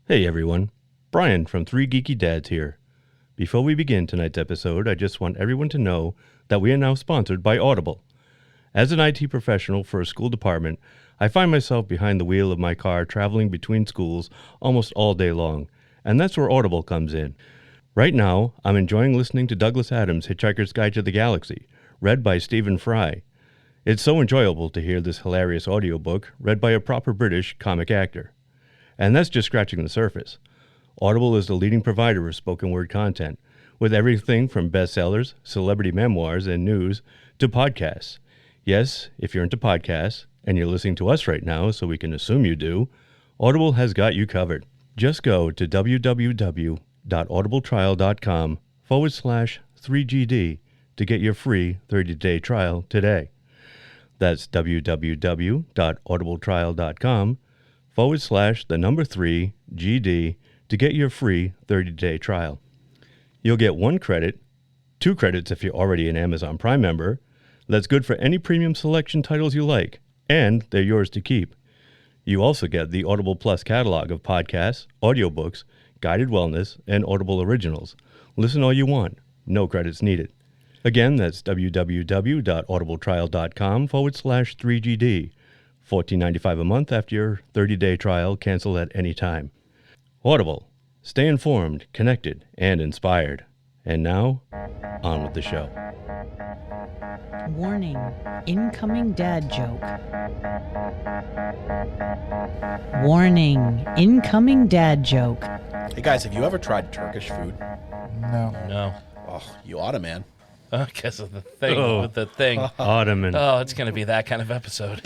Hey everyone, Brian from Three Geeky Dads here. Before we begin tonight's episode, I just want everyone to know that we are now sponsored by Audible. As an IT professional for a school department, I find myself behind the wheel of my car traveling between schools almost all day long, and that's where Audible comes in. Right now, I'm enjoying listening to Douglas Adams' Hitchhiker's Guide to the Galaxy, read by Stephen Fry. It's so enjoyable to hear this hilarious audiobook read by a proper British comic actor. And that's just scratching the surface. Audible is the leading provider of spoken word content, with everything from bestsellers, celebrity memoirs, and news to podcasts. Yes, if you're into podcasts, and you're listening to us right now, so we can assume you do, Audible has got you covered. Just go to www.audibletrial.com/3GD to get your free 30-day trial today. That's www.audibletrial.com/3GD to get your free 30-day trial. You'll get 1 credit, 2 credits if you're already an Amazon Prime member. That's good for any premium selection titles you like, and they're yours to keep. You also get the Audible Plus catalog of podcasts, audiobooks, guided wellness, and Audible originals. Listen all you want. No credits needed. Again, that's www.audibletrial.com/3GD. $14.95 a month after your 30-day trial. Cancel at any time. Audible. Stay informed, connected, and inspired. And now, on with the show. Warning, incoming dad joke. Warning, incoming dad joke. Hey guys, have you ever tried Turkish food? No. Oh, you ought to, man. Because of the thing with the thing. Ottoman. Oh, it's going to be that kind of episode.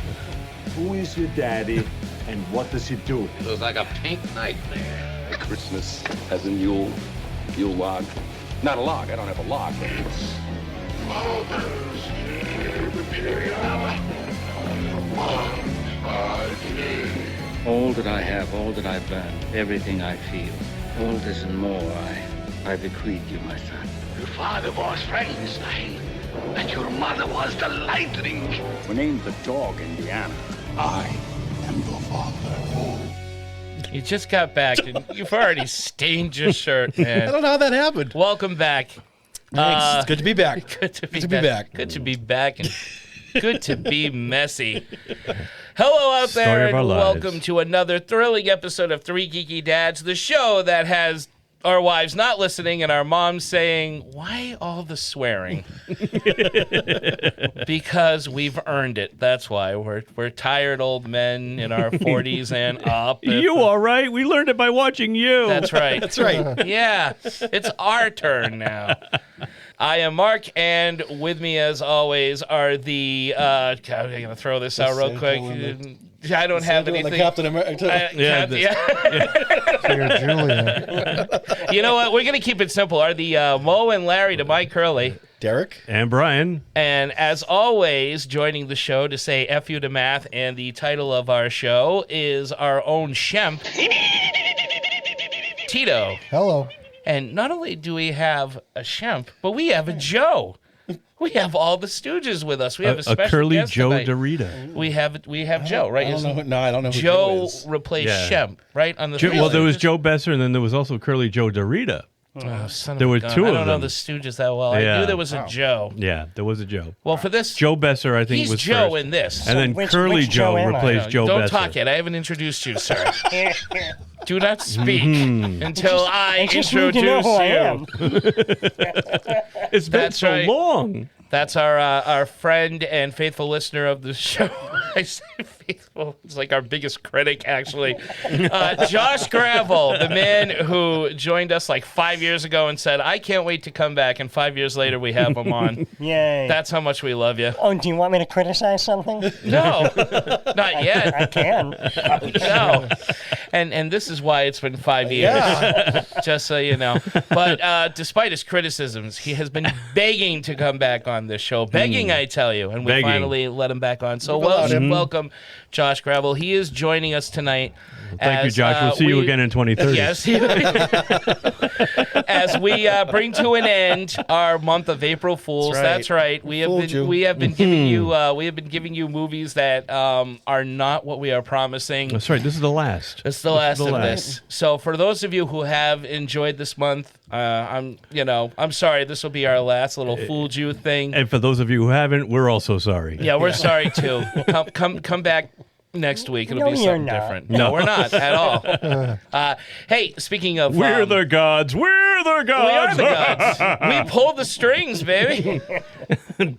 Who is your daddy, and what does he do? It looks like a pink nightmare. Christmas has a Yule log. Not a log, I don't have a log. All that I have, all that I've learned, everything I feel, all this and more I bequeath you, my son. Your father was Frankenstein, and your mother was the Lightning. We named the dog Indiana. I am your father. You just got back, and you've already stained your shirt, man. I don't know how that happened. Welcome back. Thanks. It's good to be back. Good to be back. Good to be back, and good to be messy. Hello out Story there, of our and lives. welcome to another thrilling episode of Three Geeky Dads, the show that has our wives not listening and our moms saying, why all the swearing? Because we've earned it. That's why. We're tired old men in our 40s and up. You all right? We learned it by watching you. That's right. That's right. Yeah, it's our turn now. I am Mark, and with me, as always, are the... God, I'm going to throw this out real quick. I don't have anything. The Captain America. You're Julia. You know what? We're going to keep it simple. Are the Mo and Larry to Mike Curley. Derek. And Brian. And as always, joining the show to say F you to math, and the title of our show is our own Shemp, Tito. Hello. And not only do we have a Shemp, but we have a Joe. We have all the Stooges with us. We have a special curly guest Joe tonight. Dorita. We have Joe, right? I don't know who Joe is. replaced Yeah. Shemp, right? On the Well, there was Joe Besser, and then there was also Curly Joe Dorita. Oh, son of There a were gun. two I of don't know them. the Stooges that well. I Yeah. knew there was a Joe. Yeah, there was a Joe. Well, for this, Joe Besser, I think, he's was Joe first. in this. And then which Curly Joe Joe am I? replaced Joe Don't Besser. talk yet. I haven't introduced you, sir. Do not speak until I just introduce need to know who I you. am. It's been That's so right. long. That's our friend and faithful listener of the show. I say faithful. It's like our biggest critic, actually. Josh Gravel, the man who joined us like 5 years ago and said, I can't wait to come back. And 5 years later, we have him on. Yay. That's how much we love you. Oh, do you want me to criticize something? No, not yet. I can. No. And this is why it's been 5 years. Yeah. Just so you know. But despite his criticisms, he has been begging to come back on this show. Begging, I tell you. And we Begging. finally let him back on. So We've allowed him. welcome Josh Gravel. He is joining us tonight. Thank you, Josh. We'll see you again in 2030. Yes. As we bring to an end our month of April Fools. That's right. We have been giving you movies that are not what we are promising. That's right. This is the last. It's the last of this. So for those of you who have enjoyed this month, I'm sorry. This will be our last little fooled you thing. And for those of you who haven't, we're also sorry. Yeah, we're sorry too. Come back next week. It'll be something different. No, we're not at all. Hey, speaking of, we're the gods. We're the gods. We are the gods. We pull the strings, baby.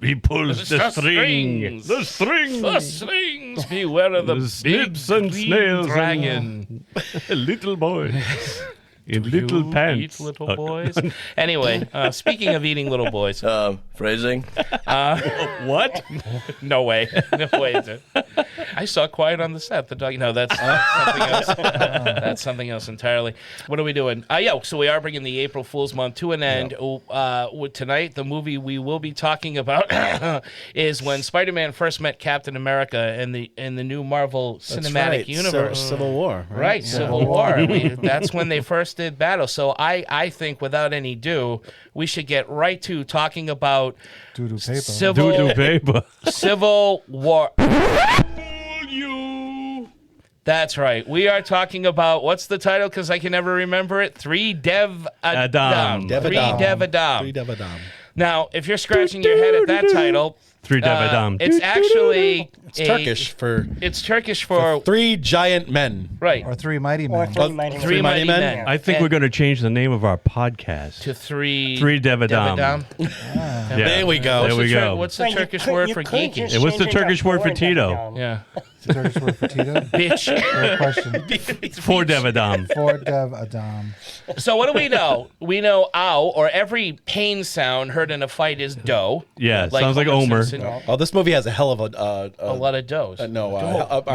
He pulls the strings. The strings. The strings. Beware of the snips big and snails dragon. Little boys. In little pants. Eat little boys. Anyway, speaking of eating little boys. Phrasing. What? No way. No way. I saw Quiet on the Set. The dog. No, that's something else. That's something else entirely. What are we doing? So we are bringing the April Fool's Month to an end. Tonight, the movie we will be talking about is when Spider-Man first met Captain America in the new Marvel Cinematic Universe. Civil War. Right, Civil War. That's when they first did battle. So I think, without any ado, we should get right to talking about Civil War. That's right. We are talking about, what's the title? Because I can never remember it. Three Dev Adam. Now, if you're scratching your head at that title, Three Dev Adam. It's actually Turkish for three giant men. Right. Or three mighty men. Three mighty men. I think we're going to change the name of our podcast to Three Dev Adam. Yeah. There we go. What's the Turkish word for geeky? What's the Turkish word for Tito? Yeah. The Turkish word for Tito? Bitch. Great question. For Dev Adam. For Dev Adam. So what do we know? We know ow, or every pain sound heard in a fight is dough. Yeah, sounds like Omer. Oh, this movie has a hell of a lot of doughs. I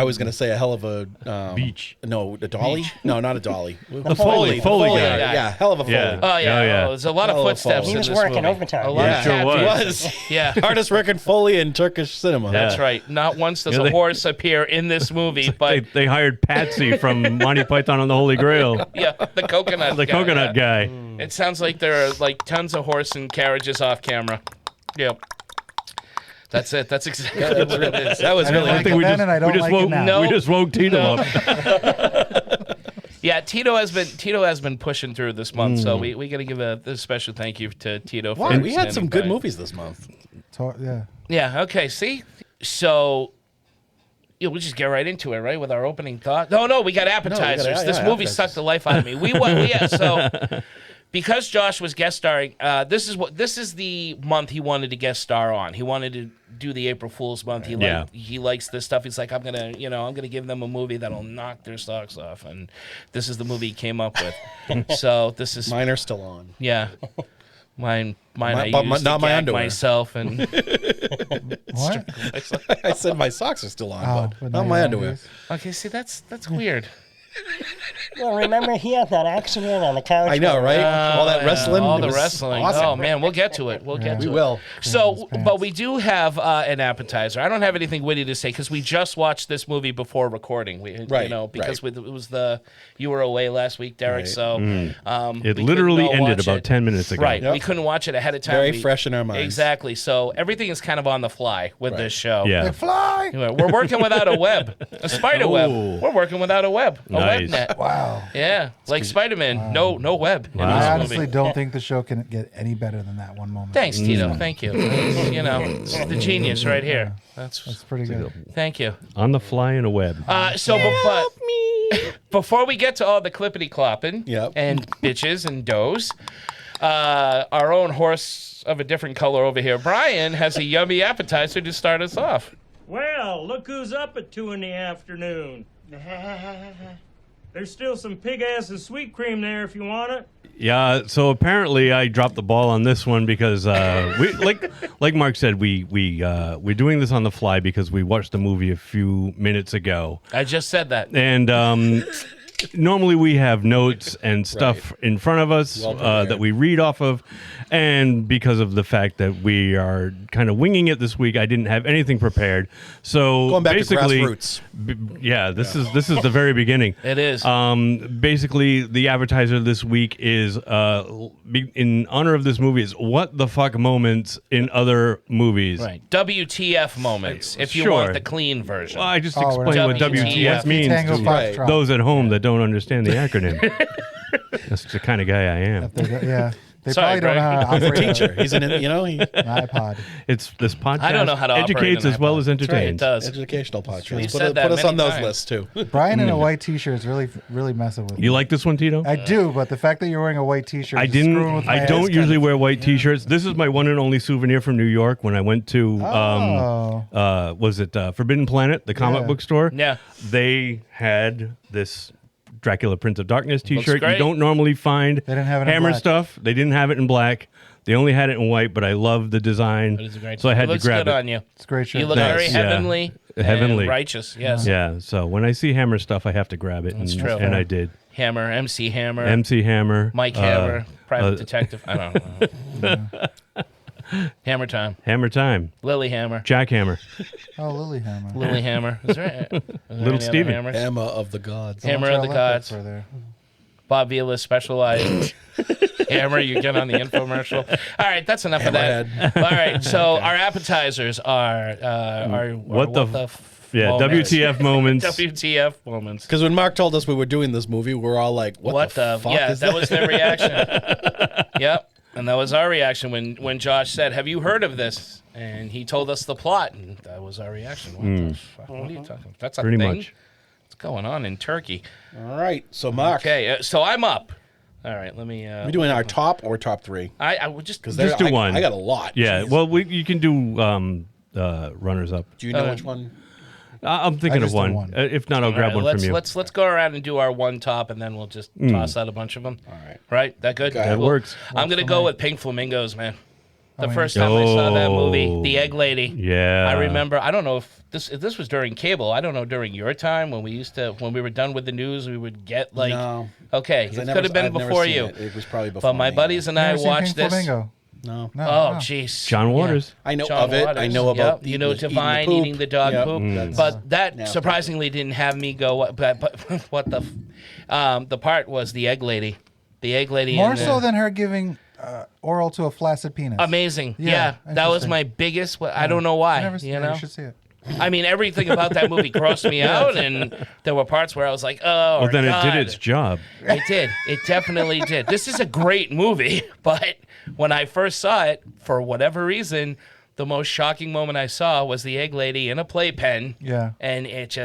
was going to say a hell of a beach. No, a dolly? Beach? No, not a dolly. The Foley guy. Yeah, hell of a Foley. Yeah. Oh yeah. yeah. There's a lot of footsteps in this movie. He was working overtime. A lot of sure was. Yeah. Hardest working Foley in Turkish cinema. That's right. Not once does a horse appear in this movie, but they hired Patsy from Monty Python and the Holy Grail. Yeah, the coconut. Coconut guy. It sounds like there are like tons of horse and carriages off camera. Yep. That's it. That's exactly what it is. That was really. I think we just woke Tito up. Yeah, Tito has been pushing through this month, so we got to give a special thank you to Tito. Wow, we had some good movies this month. Yeah. Yeah. Okay. See, so. Yeah, we'll just get right into it, right, with our opening thought. No, we got appetizers. This movie sucked the life out of me. So because Josh was guest starring, this is the month he wanted to guest star on. He wanted to do the April Fool's month. He likes this stuff. He's like, I'm gonna give them a movie that'll knock their socks off, and this is the movie he came up with. So this is mine are still on. Yeah. Mine I used to gag myself and what? I said my socks are still on, but not my underwear. Okay, see that's weird. Well, remember he had that accident on the couch. I know, right? All that wrestling. All the wrestling. Awesome. Oh man, we'll get to it. We will. So, but we do have an appetizer. I don't have anything witty to say because we just watched this movie before recording. Because it was you were away last week, Derek. Right. So it literally ended about 10 minutes ago. Right. Yep. We couldn't watch it ahead of time. Very fresh in our minds. Exactly. So everything is kind of on the fly with this show. Yeah. Fly. We're working without a web, a spider web. We're working without a web, a web net. Wow. Yeah, like Spider-Man, no web. Wow. I honestly don't think the show can get any better than that one moment. Thanks, Tito. Thank you. It's the genius right here. That's pretty good. Thank you. On the fly in a web. Before we get to all the clippity clopping and bitches and does, our own horse of a different color over here, Brian, has a yummy appetizer to start us off. Well, look who's up at 2 in the afternoon. There's still some pig-ass and sweet cream there if you want it. Yeah, so apparently I dropped the ball on this one because we like Mark said, we're doing this on the fly because we watched the movie a few minutes ago. I just said that. And normally we have notes and stuff in front of us that we read off of, and because of the fact that we are kind of winging it this week, I didn't have anything prepared. So going back basically, to grassroots. This is the very beginning. It is. Basically, the advertiser this week is in honor of this movie is what the fuck moments in other movies. Right. WTF moments, if you want the clean version. Well, I just explained what WTF means to those at home that don't understand the acronym. That's the kind of guy I am. They probably don't know how to operate. He's a teacher. He's an iPod. It's this podcast. I don't know how to educates operate as well as entertains. Right, it does. Educational podcast. Put us on those times. lists too. Brian in a white T-shirt is really messing with me. You like this one, Tito? I do, but the fact that you're wearing a white T-shirt, I don't usually wear white T-shirts. This is my one and only souvenir from New York when I went to was it Forbidden Planet, the comic book store? Yeah. They had this Dracula Prince of Darkness T-shirt. great. You don't normally find They didn't have it in Hammer black. stuff. They didn't have it in black. They only had it in white, but I love the design, It is a great so I had it looks to grab good it. on you. It's a great shirt. You look Thanks. very Yeah. heavenly, Heavenly. and righteous. Yes. Yeah, so when I see Hammer stuff, I have to grab it, That's and, true. and I did. Hammer, MC Hammer, MC Hammer, Mike Hammer, Private Detective. I don't know. Hammer time. Hammer time, Lily Hammer. Jack Hammer, Oh, Lilyhammer. Lily Hammer. Is there Little any other Steven. Hammers? Hammer of the gods. Hammer of the Gods. Bob Vila's specialized hammer you get on the infomercial. All right, that's enough of that. All right, so our appetizers are What the f- yeah, moments. WTF moments. WTF moments. Because when Mark told us we were doing this movie, we were all like, "What the fuck Yeah, is that was their reaction. Yep, and that was our reaction when Josh said, "Have you heard of this?" And he told us the plot, and that was our reaction. What the fuck? What are you talking about? That's a Pretty thing? much. What's going on in Turkey? All right, so Mark, Okay, so I'm up. All right, let me. we doing our top or top three? I would just Because Just do one. I got a lot. Yeah, Jeez. well, you can do runners up. Do you know which one? I'm thinking of just did one. one. If not, I'll grab one let's, from you. Let's go around and do our one top, and then we'll just toss out a bunch of them. All right. Right? That good? That Cool. works. I'm gonna go with Pink Flamingos, man. The first time I saw that movie, The Egg Lady. Yeah. I remember. I don't know if this was during cable. I don't know during your time when we were done with the news, we would get like. No. Okay, it could have been before you. It was probably before. But my me, buddies and I Never seen watched Pink this. Flamingo. No. No. Oh, no. jeez. John Waters. I know John of it. Waters. I know about. Yep. You know eating Divine the poop. eating the dog Yep. poop, but that nasty. surprisingly didn't have me go. But what the part was the egg lady, the egg lady. More in so the- than her giving oral to a flaccid penis. amazing. Yeah, Yeah, that was interesting. my biggest. I don't know why. I never seen you it. know, You should see it. I mean, everything about that movie grossed me out, and there were parts where I was like, "Oh, Well, then God. it did its job. It did. It definitely did. This is a great movie, but when I first saw it, for whatever reason, the most shocking moment I saw was the egg lady in a playpen. Yeah. And it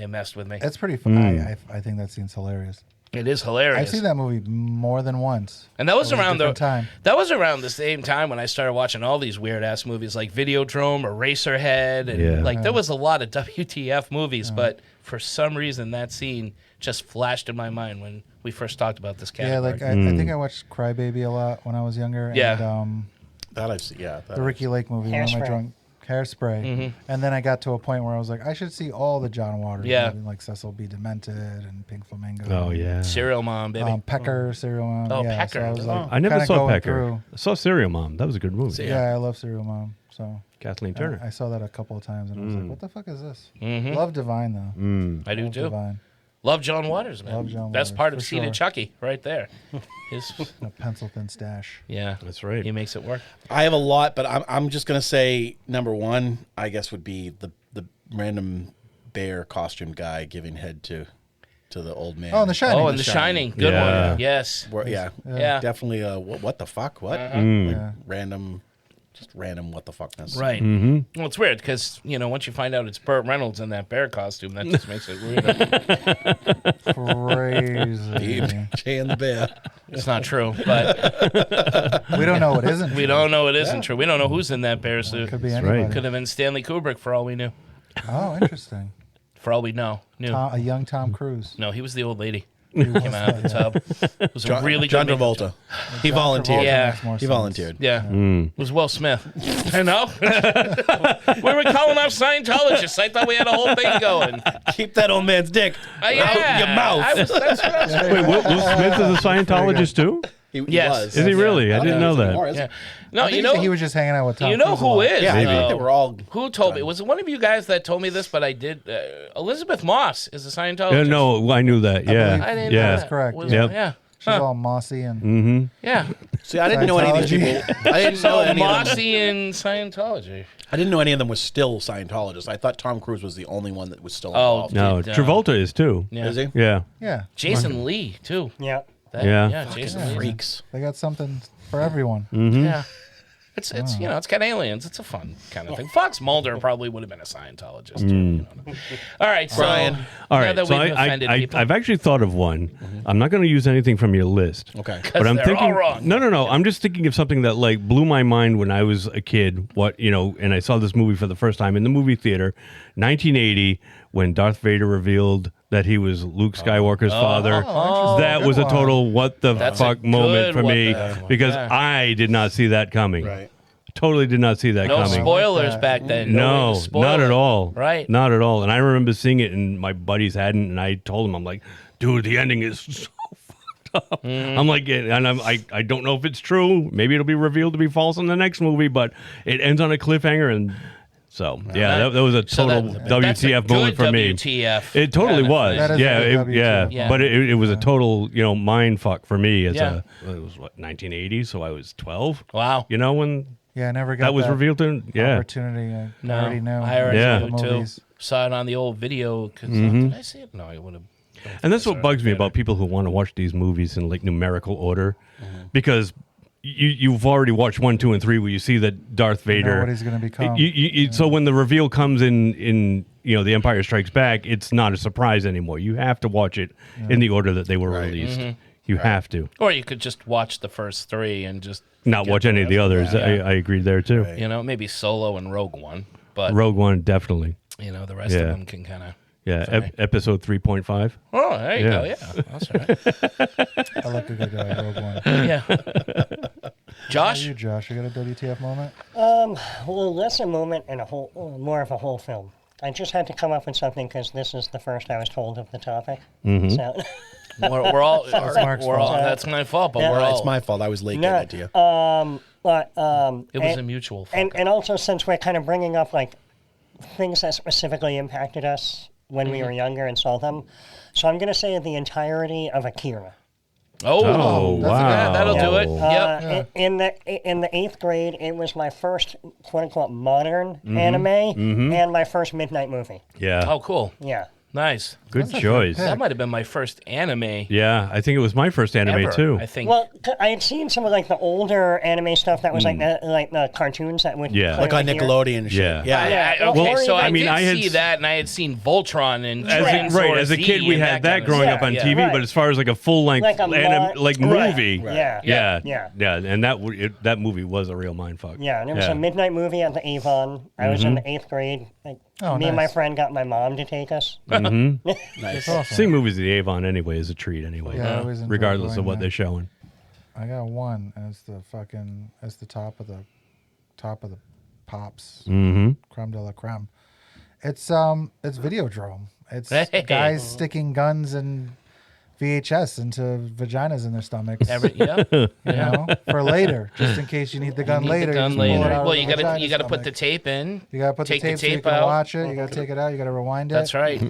messed with me. It's pretty fun. I think that scene's hilarious. It is hilarious. I've seen that movie more than once. And that was It a around different time. That was around the same time when I started watching all these weird ass movies like Videodrome or Racerhead, and Yeah. like there was a lot of WTF movies, but for some reason that scene just flashed in my mind when we first talked about this Yeah, category. like I think I watched Crybaby a lot when I was younger. Yeah. And, That I've seen. Yeah. the Ricky Lake movie, one of my Hairspray. drunk Hairspray. Mm-hmm. And then I got to a point where I was like, I should see all the John Waters Yeah. movies, like Cecil B. Demented and Pink Flamingo. Oh, yeah. Serial Mom, baby. Pecker, Serial Mom. Oh, yeah, Pecker. So I was like, I never kinda saw going Pecker. through. I saw Serial Mom. That was a good movie. Yeah, I love Serial Mom. So Kathleen Turner. I saw that a couple of times and I was like, what the fuck is this? Mm-hmm. Love Divine, though. I do Love too. Divine. Love John Waters, man. Love John Best Waters, part of for Seed and sure. Chucky, right there. His, A pencil thin stash. yeah, That's right. he makes it work. I have a lot, but I'm just gonna say number one. I guess would be the random bear costume guy giving head to the old man. Oh, and The Shining. Oh, and The Shining, good Yeah. one. Yes. Yeah, Yeah. definitely. What the fuck? What? Yeah. Random, just random. What the fuckness? Right. Mm-hmm. Well, it's weird because once you find out it's Burt Reynolds in that bear costume, that just makes it weirder. Crazy. Jay and the bear. It's not true, but We don't know what isn't. we don't know it isn't true. We don't know who's in that bear suit. Could be right. anybody. Could have been Stanley Kubrick for all we knew. Oh, interesting. For all we knew. A young Tom Cruise. No, he was the old lady. Came out of the tub. It was a really John good Travolta. He volunteered. Yeah. He volunteered. Yeah. It was Will Smith. I know. We were calling out Scientologists. I thought we had a whole thing going. Keep that old man's dick out your mouth. That's right. Wait, Will Smith is a Scientologist too? He Yes. was. Is he really? I didn't know that. Yeah. No, I you think know he was just hanging out with Tom You know Cruise a who lot. is? Yeah, I think though? they were all. Who told me? Was it one of you guys that told me this? But I did. Elizabeth Moss is a Scientologist. Yeah, no, I knew that. Yeah. I didn't yeah. know that. That's correct. Was- Yep. Yeah. She's all mossy and Yeah. See, I didn't know any of these people. I didn't know So any of them. Mossy in Scientology. I didn't know any of them was still Scientologists. I thought Tom Cruise was the only one that was still Oh, involved. No, Dude, Travolta is too. Yeah. Is he? Yeah. yeah, Jason Lee too. Yeah. Yeah. Jason Lee. Freaks. they got something for everyone. Yeah. It's it's got aliens. It's a fun kind of thing. Fox Mulder probably would have been a Scientologist. Too, you know. All right, so Brian. All now right. that So we've offended people, I've actually thought of one. I'm not going to use anything from your list. Okay. But I'm they're thinking. all wrong. No. I'm just thinking of something that like blew my mind when I was a kid. And I saw this movie for the first time in the movie theater, 1980, when Darth Vader revealed that he was Luke Skywalker's father. That was a total what the That's a fuck moment good for what me the- because yeah. I did not see that coming. Right. Totally did not see that no coming. spoilers back then. No, not at all. Right. Not at all. And I remember seeing it, and my buddies hadn't, and I told them, I'm like, dude, the ending is so fucked up. I'm like, and I don't know if it's true. Maybe it'll be revealed to be false in the next movie, but it ends on a cliffhanger, and so yeah, that was a total that's a WTF moment good for me. WTF It totally kind of was. thing. That is Yeah, a good WTF. Yeah. but it was a total mind fuck for me. As Yeah. it was 1980, so I was 12. Wow. When Yeah, I never got that was revealed to opportunity. I already know. I already Yeah. knew the too. movies. Saw it on the old video. Did I see it? No, I would have. And that's what bugs me about people who want to watch these movies in like numerical order, because you've already watched 1, 2, and 3 where you see that Darth Vader. what he's gonna become. So when the reveal comes in The Empire Strikes Back, it's not a surprise anymore. You have to watch it in the order that they were released. You have to. Or you could just watch the first 3 and just Not watch any of the others. I agree there too. Right. you know, maybe Solo and Rogue One, but Rogue One, definitely. you know, the rest of them can kind of. Yeah, Sorry. episode 3.5. Oh, there you go. Yeah. Yeah, that's all right. I like a good Rogue One. Yeah. How Josh, you, Josh? You got a WTF moment? Well, less a moment and more of a whole film. I just had to come up with something because this is the first I was told of the topic. So, we're all. Mark's We're all. fault. That's my fault, but Yeah. we're all. It's my fault. I was late no, getting it to you. but It was a mutual. Fuck and also since we're kind of bringing up like things that specifically impacted us when we were younger and saw them, so I'm going to say the entirety of Akira. Oh, wow. That'll do it. Yep. In the 8th grade, it was my first quote unquote modern anime and my first midnight movie. Yeah. Oh, cool. Yeah. Nice. Good choice. That might have been my first anime. Yeah, I think it was my first anime ever, too. I think. Well, I had seen some of like the older anime stuff that was like the cartoons that would Yeah. play Like on over here. Nickelodeon and shit. Yeah. Yeah. Okay, Well, so I mean, did I had see s- that, and I had seen Voltron and As a kid, we had that growing up on TV. Right. But as far as like a full length Like a movie, Yeah. yeah, and that movie was a real mindfuck. Yeah, and it was a midnight movie at the Avon. I was in the 8th grade. Like, me and my nice. friend got my mom to take us. That's awesome. Seeing movies at the Avon anyway is a treat anyway. Yeah, I always enjoy regardless of going what there. they're showing. I got one as the top of the pops. Mm-hmm. Creme de la creme. It's Videodrome. It's Hey. guys sticking guns and VHS into vaginas in their stomachs. Yeah. You know, for later, just in case you need the gun Need later. the gun just pull it later. out of Well, the you gotta vagina put the stomach. tape in. You gotta put take the tape so you tape can out. watch it. You gotta take it out. You gotta rewind it. That's right.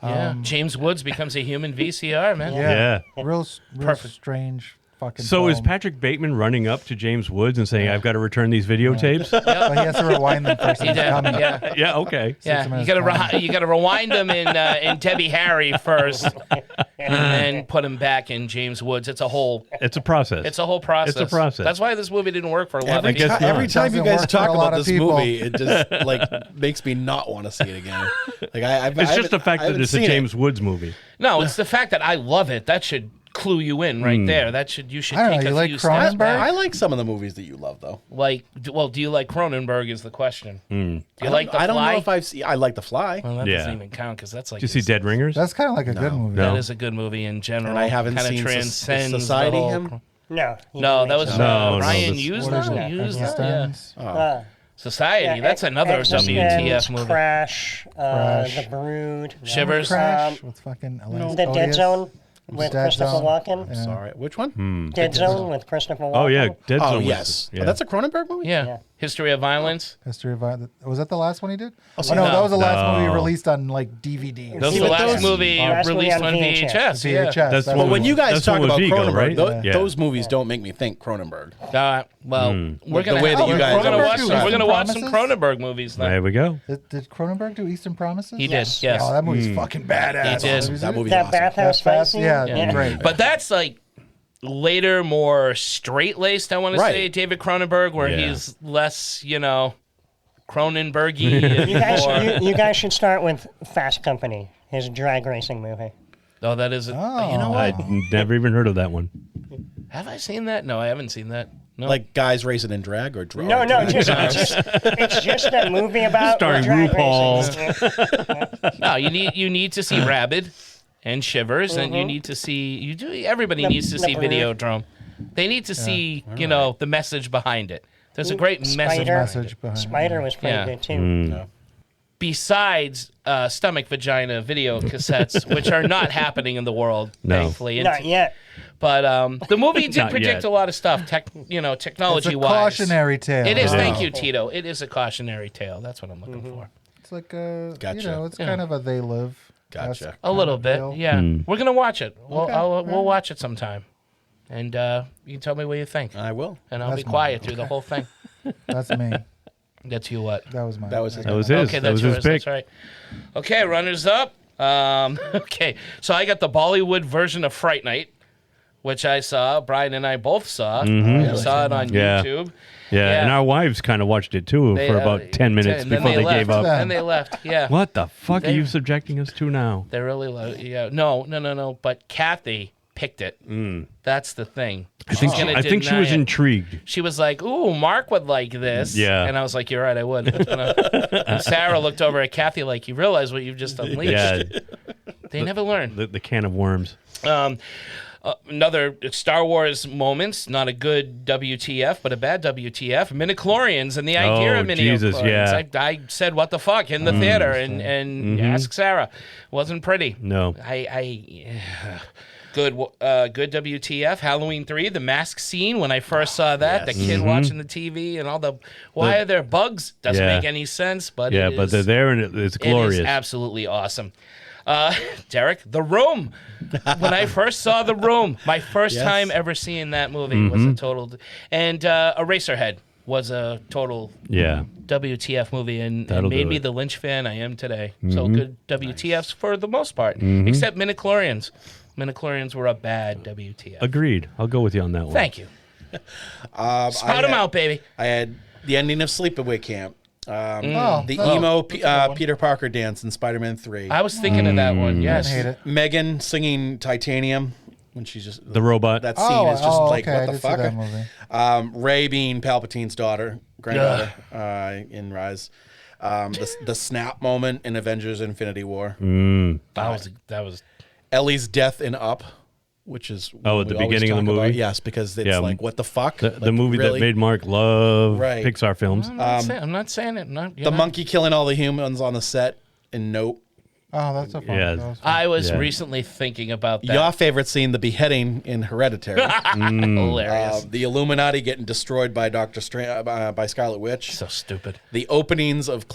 Yeah. James Woods becomes a human VCR, man. Yeah. Yeah. Real Perfect. strange fucking. So is film. Patrick Bateman running up to James Woods and saying, "I've got to return these videotapes"? But he has to rewind them first. He and did. it's coming. Yeah. Yeah. Okay. Yeah, you gotta rewind them in Debbie Harry first, and then put him back in James Woods. It's a whole process. It's a process. It's a process. That's why this movie didn't work for a lot Every, of people. every time you Doesn't guys work talk for a lot about of this people. movie, it just like makes me not want to see it again. Like It's just the fact that it's a James Woods movie. No, it's the fact that I love it. That should clue you in right there. That should you should I don't take know, a you like few steps Cronenberg? back. I like some of the movies that you love, though. Like, well, do you like Cronenberg? Is the question. Do you like The Fly? I don't know if I've seen. I like The Fly. Well, that Yeah. doesn't even count because that's like. Did you see Dead Ringers? That's kind of like a good movie. No. That is a good movie in general. And I haven't Kinda seen transcends the Society. whole- Him. No. he No, didn't that make was sense. No, Ryan this- used What is that. it? Used that. Yeah. Existence? Society. Yeah, That's another Existence, WTF movie. Crash, Crash. The Brood, Shivers. Crash with fucking Alanis The Dead Odious. Zone with Dead Christopher Zone. Walken. Yeah. Sorry, which one? Dead Zone with Christopher Walken. Oh yeah, Dead Oh Zone was- yes, yeah. that's a Cronenberg movie. Yeah. History of Violence. History of Violence. Was that the last one he did? Oh, so no, no. that was the last movie No. released on like DVD. That was See, the but last those- movie last movie released on on VHS. VHS. Yeah. VHS. That's That's one But when you guys That's talk one with about Vigo, Cronenberg, right? Yeah. those movies don't make me think Cronenberg. Well, we're The gonna way that you guys we're gonna always watch describe we're gonna it. watch some Promises? Cronenberg movies now. There we go. Did Cronenberg do Eastern Promises? He did. Yes. Yes. Oh, that movie's fucking badass. He did. Have you seen That it? movie's That awesome. bathhouse That fight fast? scene? Yeah, great. But that's like later, more straight-laced, I want to Right. say, David Cronenberg, where Yeah. he's less, Cronenbergy. and You guys, more- you guys should start with Fast Company, his drag racing movie. Oh, that is. You know I what? never even heard of that one. Have I seen that? No, I haven't seen that. No. Like guys racing in drag or drag. No, it's just a movie about Starring drag RuPaul. racing. No, you need to see Rabid and Shivers, and you need to see everybody needs to see Brood. Videodrome. They need to see the message behind it. There's a great message. Spider. Message behind it. Spider was pretty Yeah. good too. Besides stomach vagina video cassettes, which are not happening in the world, No. thankfully. Not yet. But the movie did Not predict yet. a lot of stuff, It's technology a wise. cautionary tale. It is. Yeah. Thank you, Tito. It is a cautionary tale. That's what I'm looking for. It's like a, Gotcha. it's kind of a They Live. Gotcha. A little bit, yeah. We're gonna watch it. We'll watch it sometime, and you can tell me what you think, I will. and I'll That's be quiet through the whole thing. That's me. That's you. What? That was mine. That was his. That was his. Okay, that was that's his yours. pick. That's right. Okay, runners up. Okay, so I got the Bollywood version of Fright Night, which I saw. Brian and I both saw. We saw it on Yeah. YouTube. Yeah, and our wives kind of watched it too They, for about 10 minutes and then before they left. gave up. And they left. Yeah. What the fuck They- are you subjecting us to now? They really love. Yeah. No. But Kathy picked it. That's the thing. I think she was intrigued. She was like, "Ooh, Mark would like this." Yeah. And I was like, "You're right, I would." And Sarah looked over at Kathy like, "You realize what you've just unleashed?" Yeah, They never learn. the can of worms. Another Star Wars moments, not a good WTF, but a bad WTF. Midichlorians and the idea of midichlorians. Jesus, yeah. I said, "What the fuck?" in the theater, and ask Sarah. Wasn't pretty. No. Good WTF. Halloween 3, the mask scene. When I first saw that, the kid watching the TV and all the why are there bugs? Doesn't Yeah. make any sense, but Yeah, it but is- they're there and it's glorious. It is absolutely awesome. Derek, The Room. When I first saw The Room, my first time ever seeing that movie was a total. And Eraserhead was a total Yeah. WTF movie and That'll made do me it. the Lynch fan I am today. So good WTFs for the most part, except Midichlorians. Midichlorians were a bad WTF. Agreed. I'll go with you on that one. Thank you. Spout them out, baby. I had the ending of Sleepaway Camp. Oh, The that's- emo that's a good one. Peter Parker dance in Spider-Man 3. I was thinking of that one. I Yes. hate it. Megan singing Titanium when she's just The robot. That scene is just like okay. I what the did see fuck. that movie. Ray being Palpatine's granddaughter in Rise. The snap moment in Avengers: Infinity War. That was. Ellie's death in Up, which is Oh, at the we always beginning of the talk about. movie? Yes, because it's Yeah, like what the fuck. The Like, movie really? that made Mark love Right. Pixar films. I'm not saying it. Not, the monkey killing all the humans on the set in Nope. Oh, that's so fun. Yeah. That was fun. I was Yeah. recently thinking about that. Your favorite scene, the beheading in Hereditary. Hilarious. The Illuminati getting destroyed by by Scarlet Witch. So stupid. The openings of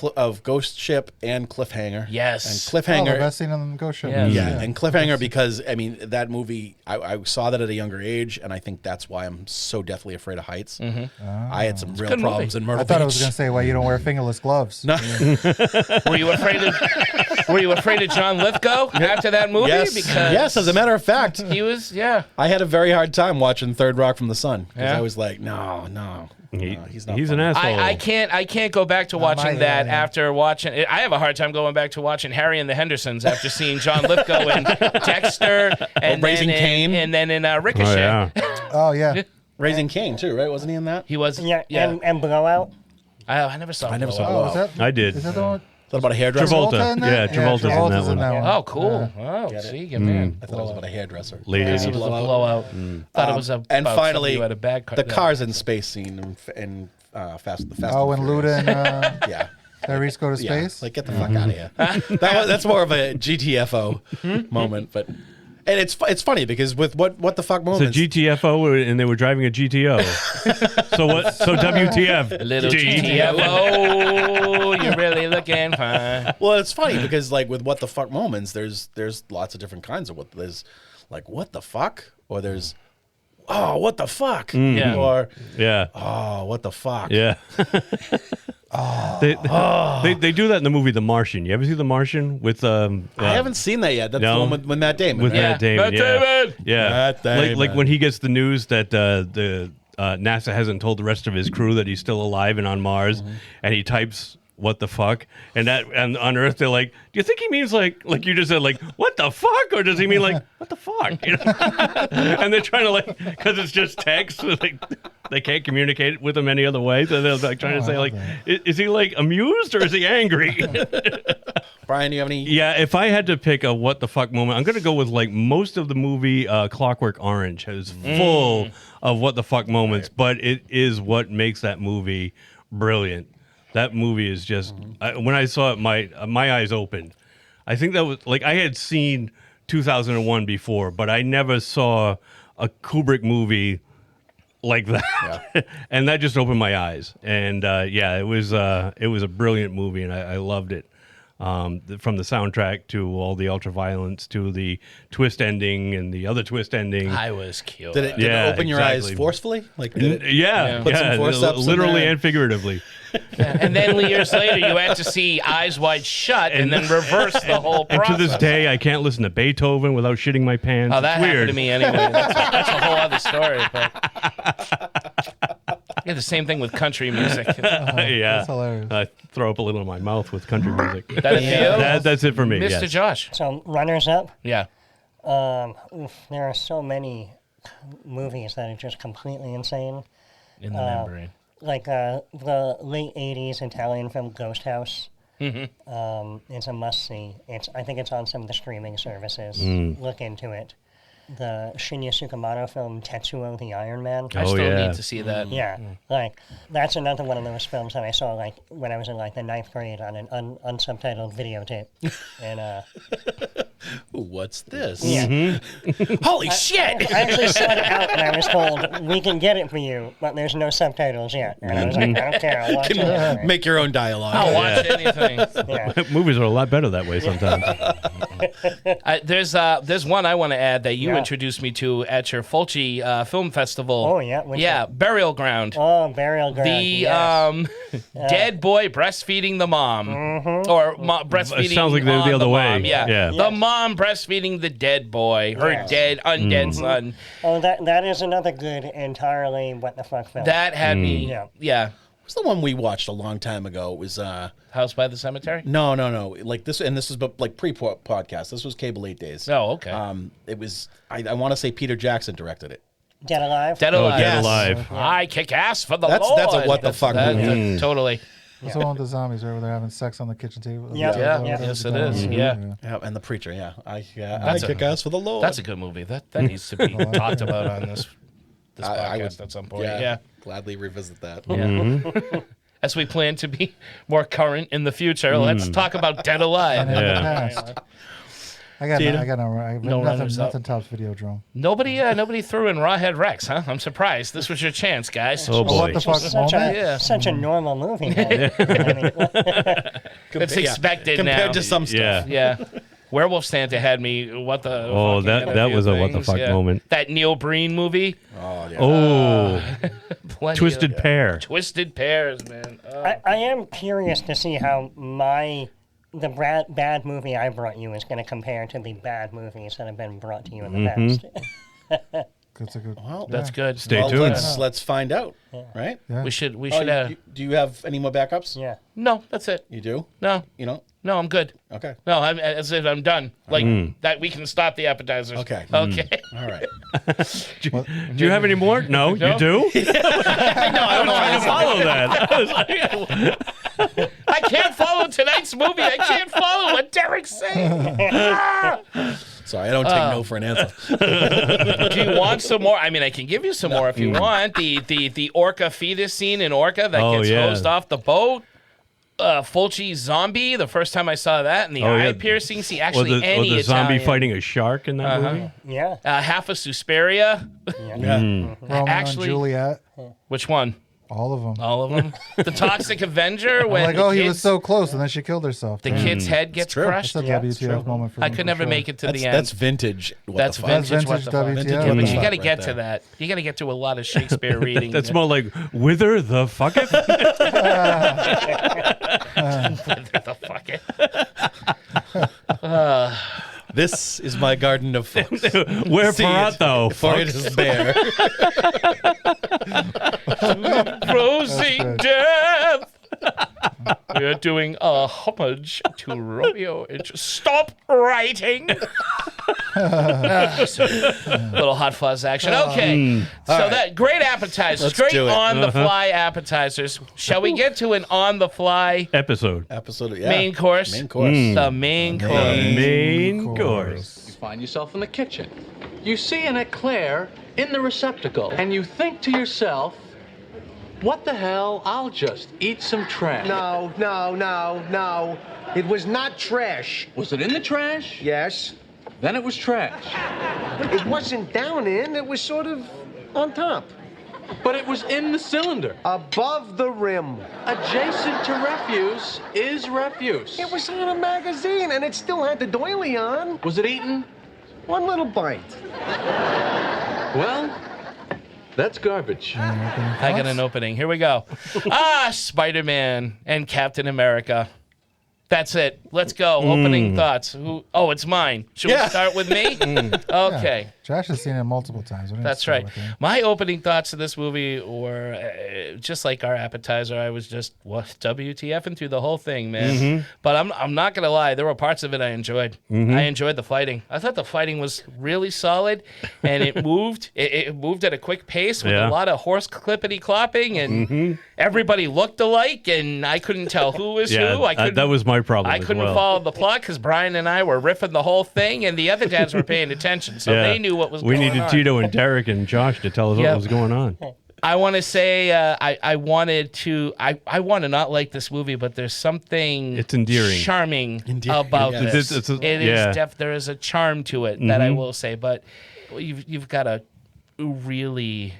Ghost Ship and Cliffhanger. Yes. And Oh, the Cliffhanger. best scene on the Ghost Ship. Yeah. Yeah, and Cliffhanger because I mean that movie. I saw that at a younger age, and I think that's why I'm so deathly afraid of heights. I had some real good problems movie. in Myrtle I thought Beach. I was going to say why you don't wear fingerless gloves. No. Were you afraid of? Were you afraid of John Lithgow after that movie? Yes. Because Yes, as a matter of fact. he was, yeah. I had a very hard time watching Third Rock from the Sun because Yeah? I was like, no, he's not. He's an funny. asshole. I can't go back to watching that after watching. I have a hard time going back to watching Harry and the Hendersons after seeing John Lithgow and Dexter and Raising Cain. and then in Ricochet. Oh yeah. Raising Cain too, right? Wasn't he in that? He was. Yeah, and Blowout. I never saw. I never saw Oh, Blowout. is that? I did. Is that the one? Is that about a hairdresser? Travolta. in that? Yeah, Travolta's in that Travolta's one. Oh, cool. Oh, see, good man. I thought it was about a hairdresser. Lady. It was a blowout. Thought it was a. And about finally, somebody who had a bad car. the cars in space scene in Fast. Oh, when Luda and yeah. Tyrese go to space. Like, get the fuck out of here. That's more of a GTFO moment, but and it's funny because with what the fuck It's a moments. GTFO, and they were driving a GTO. So what? So WTF? Little GTFO, you're really looking fine. Well, it's funny because like with what the fuck moments, there's lots of different kinds of what there's like what the fuck, or there's oh what the fuck, Yeah. or Yeah. oh what the fuck. Yeah. They do that in the movie The Martian. You ever see The Martian with I haven't seen that yet. That's No. the one with Matt Damon. with right? Matt Damon? Matt Yeah. Damon! Yeah. Matt Damon. Like when he gets the news that the NASA hasn't told the rest of his crew that he's still alive and on Mars, and he types what the fuck, and on Earth they're like, do you think he means like you just said, like what the fuck, or does he mean like what the fuck? You know? And they're trying to like, because it's just text, so like they can't communicate with him any other way, so they're like trying to say like, is he like amused or is he angry? Brian, do you have any? Yeah, if I had to pick a what the fuck moment, I'm gonna go with like most of the movie Clockwork Orange is full of what the fuck moments, but it is what makes that movie brilliant. That movie is just when I saw it, my eyes opened. I think that was like I had seen 2001 before, but I never saw a Kubrick movie like that, and that just opened my eyes. And it was a brilliant movie, and I loved it. From the soundtrack to all the ultraviolence to the twist ending and the other twist ending. I was cute. Did it open your eyes forcefully? Like did it put some forceps in literally there? and figuratively. And then years later, you had to see Eyes Wide Shut and then reverse the whole And process. to this day, I can't listen to Beethoven without shitting my pants. Oh, that It's happened weird. to me anyway. That's a whole other story. But yeah, the same thing with country music. Yeah, That's hilarious. I throw up a little in my mouth with country music. That it for you? That's it for me. Mr. Yes. Josh. So runners up. Yeah. There are so many movies that are just completely insane. In the membrane. Like the late '80s Italian film Ghost House. It's a must see. I think it's on some of the streaming services. Look into it. The Shinya Tsukamoto film Tetsuo the Iron Man. I still need to see that. Yeah, like that's another one of those films that I saw like when I was in like the 9th grade on an unsubtitled videotape. And Ooh, what's this? Yeah. Holy shit! I actually sought it out and I was told we can get it for you, but there's no subtitles yet. And I was like, I don't care. I'll watch it. Make your own dialogue. I'll watch anything. Yeah. Movies are a lot better that way sometimes. There's one I want to add that you introduced me to at your Fulci Film Festival. Oh, yeah? Which Yeah, one? Burial Ground. Oh, Burial Ground. The yes. dead boy breastfeeding the mom, or breastfeeding. It sounds like they're on the other way. mom. Yeah, Yeah. the mom breastfeeding the dead boy, her Yes. dead, undead son. Oh, that is another good, entirely what the fuck film. That had me. Yeah. Yeah. What's the one we watched a long time ago? It was House by the Cemetery. no. Like this, and this is but like pre-podcast. This was Cable 8 Days. Oh, okay. It was. I want to say Peter Jackson directed it. Dead Alive. Dead Alive. Dead Yes. Alive. I kick ass for the That's Lord. a what the fuck movie. Totally. That's the one with the zombies, right, where they're having sex on the kitchen table. Yeah. Yeah. Yeah. Yes, it is. Yeah. Yeah, and the preacher. Yeah, I That's kick ass for the Lord. That's a good movie. That needs to be talked about on this I podcast would at some point. Yeah, Yeah. gladly revisit that. Yeah. As we plan to be more current in the future, let's talk about Dead Alive. And in the Yeah. past. I got No runners up. nothing tops Videodrome. Nobody threw in Rawhead Rex, huh? I'm surprised. This was your chance, guys. Oh boy. What the fuck moment? Such a normal movie. Man. It's expected compared now. to some stuff. Yeah. Yeah. Werewolf Santa had me. What the? Oh, fuck, that in a few was a what the things, fuck moment. That Neil Breen movie. Oh yeah. Oh, Plenty Twisted of- Pair. Twisted Pairs, man. Oh. I am curious to see how my the bad movie I brought you is going to compare to the bad movies that have been brought to you in the past. That's a good. Well, That's good. Stay well, tuned. let's find out, right? Yeah. We should. Do you have any more backups? Yeah. No, that's it. You do? No, You know? no, I'm good. Okay. No, as if I'm done. Like that, we can stop the appetizers. Okay. Okay. All right. Do you have any more? No, No? you do? I don't know. Trying to follow that. I was like, I can't follow tonight's movie. I can't follow what Derek's saying. Sorry, I don't take no for an answer. Do you want some more? I mean, I can give you some more if you want. The orca fetus scene in Orca that gets hosed off the boat. Fulci zombie. The first time I saw that, and the eye piercing scene. Actually, the zombie Italian. fighting a shark in that movie. Yeah. Half of Suspiria. Yeah. Romeo Actually- and Juliet. Which one? All of them. All of them. The Toxic Avenger. When Like, the he was kid's- so close, and then she killed herself. The Damn. kid's head gets true. crushed. That's a WTF moment for I me, could for never sure. make it to That's, the end. that's vintage. What That's the fuck? vintage. That's What vintage the fuck? WTF. Yeah, but Vintage you got to right get to there. that. You got to get to a lot of Shakespeare reading. That's more like Wither the Fucketh. the fuck it. This is my garden of fun. Where See Perato? For it is bare. Rosy death. We're doing a homage to Romeo and Stop writing. Little hot fuzz action. Okay, so right. that great appetizers, Let's great do it. on-the-fly appetizers. Shall we get to an on-the-fly Episode. Yeah. main course? Main course. The main course. Main course. You find yourself in the kitchen. You see an eclair in the receptacle, and you think to yourself, what the hell, I'll just eat some trash. No. It was not trash. Was it in the trash? Yes. Then it was trash. It wasn't down in, it was sort of on top. But it was in the cylinder. Above the rim. Adjacent to refuse is refuse. It was on a magazine and it still had the doily on. Was it eaten? One little bite. Well, that's garbage. I got an opening. Here we go. Spider-Man and Captain America. That's it. Let's go. Opening thoughts. It's mine. Should we start with me? Okay. Yeah. Josh has seen it multiple times. We didn't That's start right. with him. My opening thoughts of this movie were just like our appetizer. I was just WTFing through the whole thing, man. But I'm not gonna lie. There were parts of it I enjoyed. I enjoyed the fighting. I thought the fighting was really solid, and it moved. It moved at a quick pace with a lot of horse clippity clopping, and everybody looked alike, and I couldn't tell who was who. That was my problem. I as couldn't well. follow the plot because Brian and I were riffing the whole thing, and the other dads were paying attention, so they knew what was We going on. needed Tito and Derek and Josh to tell us what was going on. I want to say I want to not like this movie, but there's something It's endearing. charming about yes. this. There is a charm to it that I will say, but you've got to really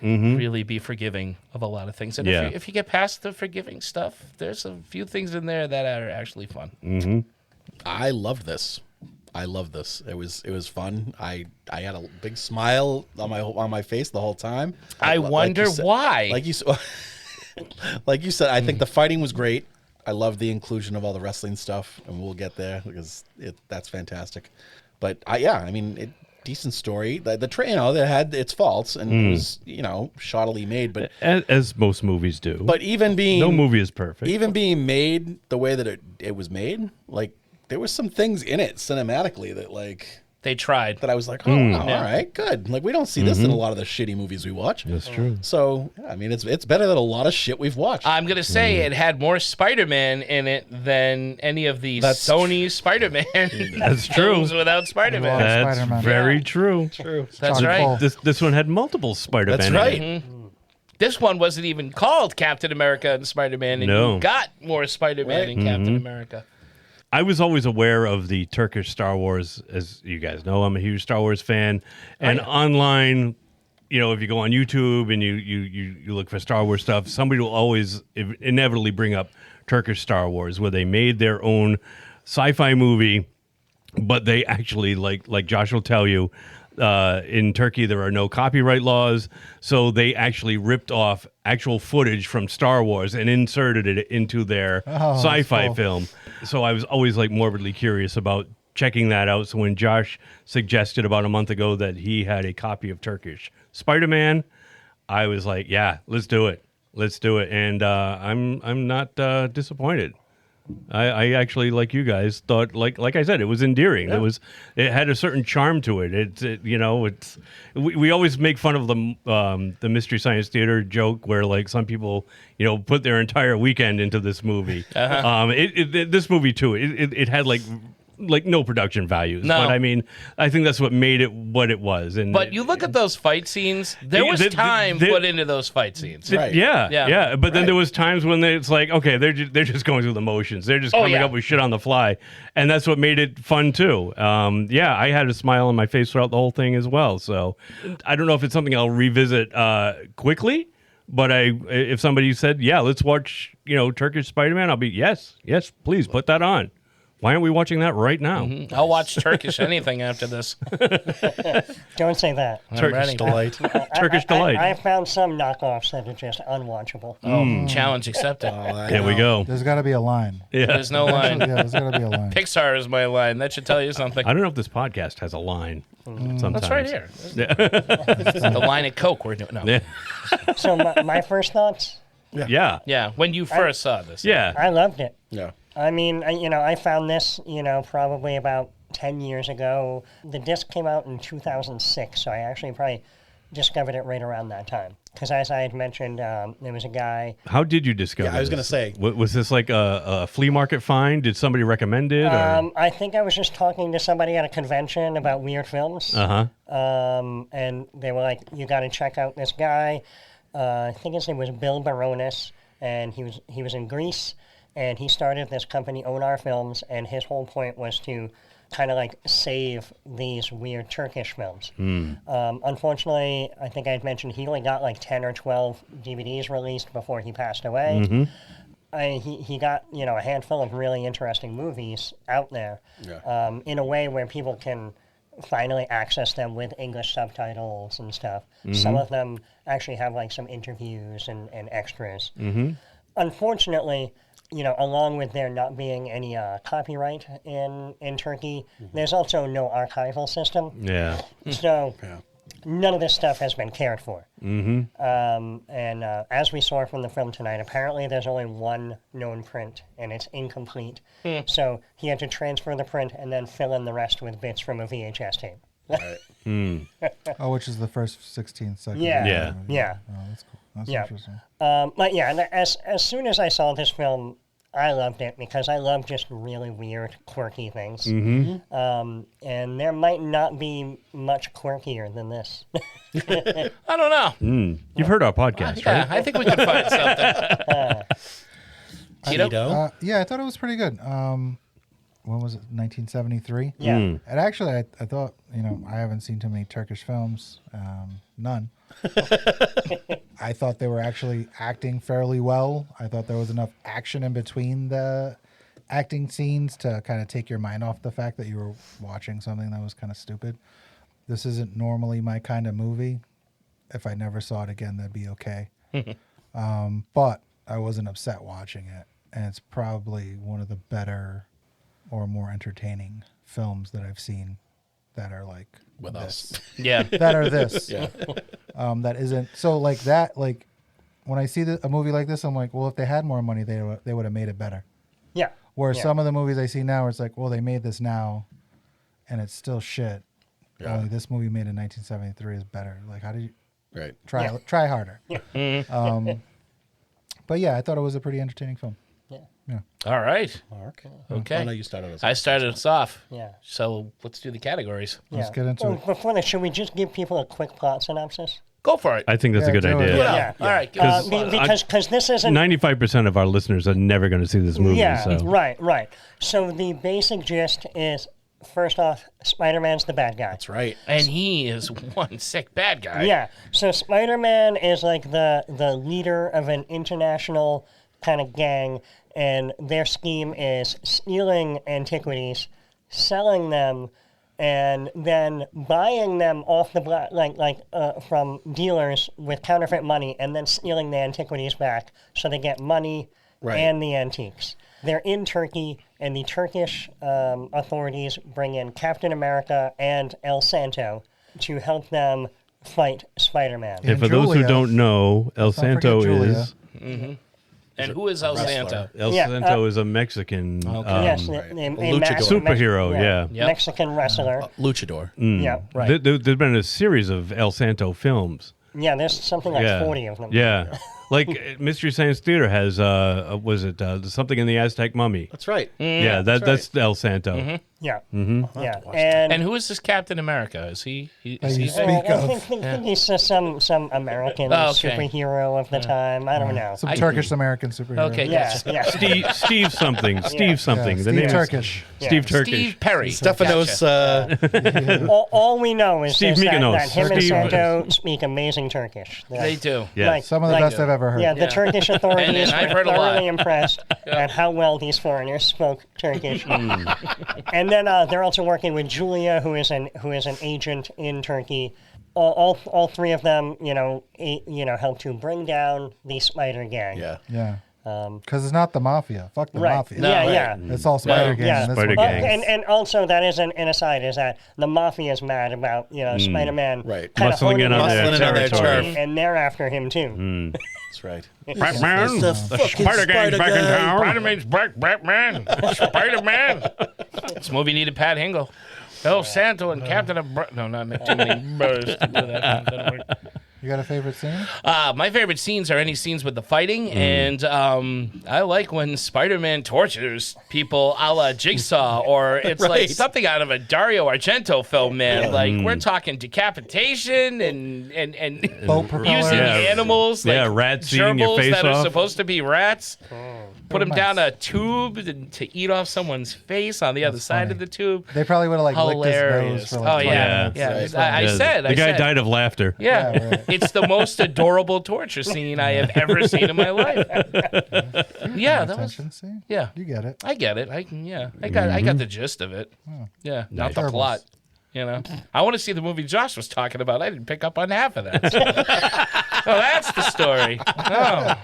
be forgiving of a lot of things. And if you get past the forgiving stuff, there's a few things in there that are actually fun. I loved this. It was fun. I had a big smile on my face the whole time. I wonder why. Like you said, I think the fighting was great. I love the inclusion of all the wrestling stuff, and we'll get there because that's fantastic. But decent story. The train, that had its faults, and it was shoddily made. But as most movies do. But even being no movie is perfect. Even being made the way that it was made, like there was some things in it cinematically that they tried. That I was like, all right, good. Like we don't see this in a lot of the shitty movies we watch. That's true. So it's better than a lot of shit we've watched. I'm gonna say it had more Spider-Man in it than any of the Sony Spider-Man. That's true. Films without Spider-Man. That's Spider-Man. very true. True. That's right. This one had multiple Spider-Man. That's in right. it. This one wasn't even called Captain America and Spider-Man, and you got more Spider-Man in Captain America. I was always aware of the Turkish Star Wars, as you guys know. I'm a huge Star Wars fan, and online, if you go on YouTube and you look for Star Wars stuff, somebody will always inevitably bring up Turkish Star Wars, where they made their own sci-fi movie, but they actually, like Josh will tell you, In Turkey, there are no copyright laws, so they actually ripped off actual footage from Star Wars and inserted it into their sci-fi film. So I was always like morbidly curious about checking that out. So when Josh suggested about a month ago that he had a copy of Turkish Spider-Man, I was like, yeah, let's do it. And I'm not disappointed. I actually, like you guys, thought like I said, it was endearing. Yeah. It had a certain charm to it. We always make fun of the Mystery Science Theater joke where like some people put their entire weekend into this movie. This movie too. It had like no production values. No. But I mean, I think that's what made it what it was. But you look at those fight scenes, there was time put into those fight scenes. Yeah. But then there was times when it's like, okay, they're just going through the motions. They're just coming up with shit on the fly. And that's what made it fun too. I had a smile on my face throughout the whole thing as well. So I don't know if it's something I'll revisit quickly. But if somebody said, yeah, let's watch, Turkish Spider-Man, I'll be, yes, please put that on. Why aren't we watching that right now? Mm-hmm. I'll watch Turkish anything after this. Don't say that. Turkish Delight. Turkish Delight. I found some knockoffs that are just unwatchable. Challenge accepted. There we go. There's got to be a line. Yeah. There's no line. There's got to be a line. Pixar is my line. That should tell you something. I don't know if this podcast has a line. Sometimes. That's right here. Yeah. The line of Coke we're doing. No. Yeah. So my first thoughts? Yeah. When you first saw this. Yeah. I loved it. Yeah. I mean, I found this, probably about 10 years ago. The disc came out in 2006, so I actually probably discovered it right around that time. Because as I had mentioned, there was a guy... How did you discover I was this? going to say... Was this like a flea market find? Did somebody recommend it? I think I was just talking to somebody at a convention about weird films. And they were like, you got to check out this guy. I think his name was Bill Baronis, and he was in Greece. And he started this company, Onar Films, and his whole point was to kind of like save these weird Turkish films. Unfortunately, I think I had mentioned he only got like 10 or 12 DVDs released before he passed away. He got, a handful of really interesting movies out there in a way where people can finally access them with English subtitles and stuff. Some of them actually have like some interviews and extras. Unfortunately, along with there not being any copyright in Turkey, there's also no archival system. Yeah. So none of this stuff has been cared for. And as we saw from the film tonight, apparently there's only one known print, and it's incomplete. So he had to transfer the print and then fill in the rest with bits from a VHS tape. Which is the first 16 seconds. Yeah. Oh, that's cool. That's interesting. But yeah, and as soon as I saw this film, I loved it because I love just really weird, quirky things. And there might not be much quirkier than this. I don't know. You've heard our podcast, right? I think we could find something. Tito? Yeah, I thought it was pretty good. When was it? 1973? Yeah. And actually, I thought, I haven't seen too many Turkish films. None. I thought they were actually acting fairly well. I thought there was enough action in between the acting scenes to kind of take your mind off the fact that you were watching something that was kind of stupid. This isn't normally my kind of movie. If I never saw it again, that'd be okay. But I wasn't upset watching it. And it's probably one of the better or more entertaining films that I've seen that are like with this. us. Yeah. That are this. Yeah. That isn't so like that. Like when I see a movie like this, I'm like, well, if they had more money, they would have made it better. Yeah. Where some of the movies I see now, it's like, well, they made this now, and it's still shit. Yeah. Only this movie made in 1973 is better. Like, how did you try harder? Yeah. But yeah, I thought it was a pretty entertaining film. Yeah. All right. Okay. I know you started us off. I started us off. Yeah. So let's do the categories. Let's get into it. Before that, should we just give people a quick plot synopsis? Go for it. I think that's a good do it. idea. Yeah. All right. Because this isn't 95% of our listeners are never going to see this movie. Yeah, So. right. So the basic gist is, first off, Spider-Man's the bad guy. That's right. And he is one sick bad guy. Yeah. So Spider-Man is like the leader of an international kind of gang, and their scheme is stealing antiquities, selling them, and then buying them off the black, from dealers with counterfeit money, and then stealing the antiquities back, so they get money and the antiques. They're in Turkey, and the Turkish authorities bring in Captain America and El Santo to help them fight Spider-Man. And for those who don't know, El Santo is... Mm-hmm. And who is El Santo? El Santo is a Mexican superhero, Mexican wrestler. Luchador. Yeah, right. There's been a series of El Santo films. Yeah, there's something like 40 of them. Yeah. Like Mystery Science Theater has, something in the Aztec Mummy? That's right. Yeah, that's El Santo. Mm-hmm. Yeah. Mm-hmm. Yeah. And who is this Captain America? Is he? I think he's some American superhero of the time. I don't know. Some Turkish American superhero. Okay, yeah. Steve something. Steve something. Yeah, the name Turkish. Steve Turkish. Steve Perry. Stephanos. All we know is Steve that Mykonos. him and Santo speak amazing Turkish. They do. Yeah. Some of the best I've ever heard. Yeah, the Turkish authorities I've were heard a lot. thoroughly impressed at how well these foreigners spoke Turkish. And then they're also working with Julia, who is an agent in Turkey. All three of them, help to bring down the Spider Gang. Yeah. Because it's not the Mafia. Fuck the Mafia. No, yeah. It's all Spider Gang. Yeah. Spider Gang. And also that is an aside is that the Mafia is mad about Spider-Man muscling in on their territory, and they're after him too. That's right. Batman, the Spider Gang's back in town. Spider-Man's back, Batman. Spider-Man. This movie needed Pat Hingle. El Santo and Captain No, not too many birds to do that. You got a favorite scene? My favorite scenes are any scenes with the fighting, and I like when Spider-Man tortures people a la Jigsaw, or it's like something out of a Dario Argento film, man. Like, we're talking decapitation and using animals like rats eating your face that off. are supposed to be rats. Put them down a tube to eat off someone's face on the other side of the tube. They probably would have licked his Hilarious. nose for like 20 minutes. I said. The guy died of laughter. Yeah, right. It's the most adorable torture scene I have ever seen in my life. Yeah, that was. See? Yeah, You get it. I get it. I got the gist of it. Yeah, not the plot. I want to see the movie Josh was talking about. I didn't pick up on half of that. Oh, that's the story. Oh.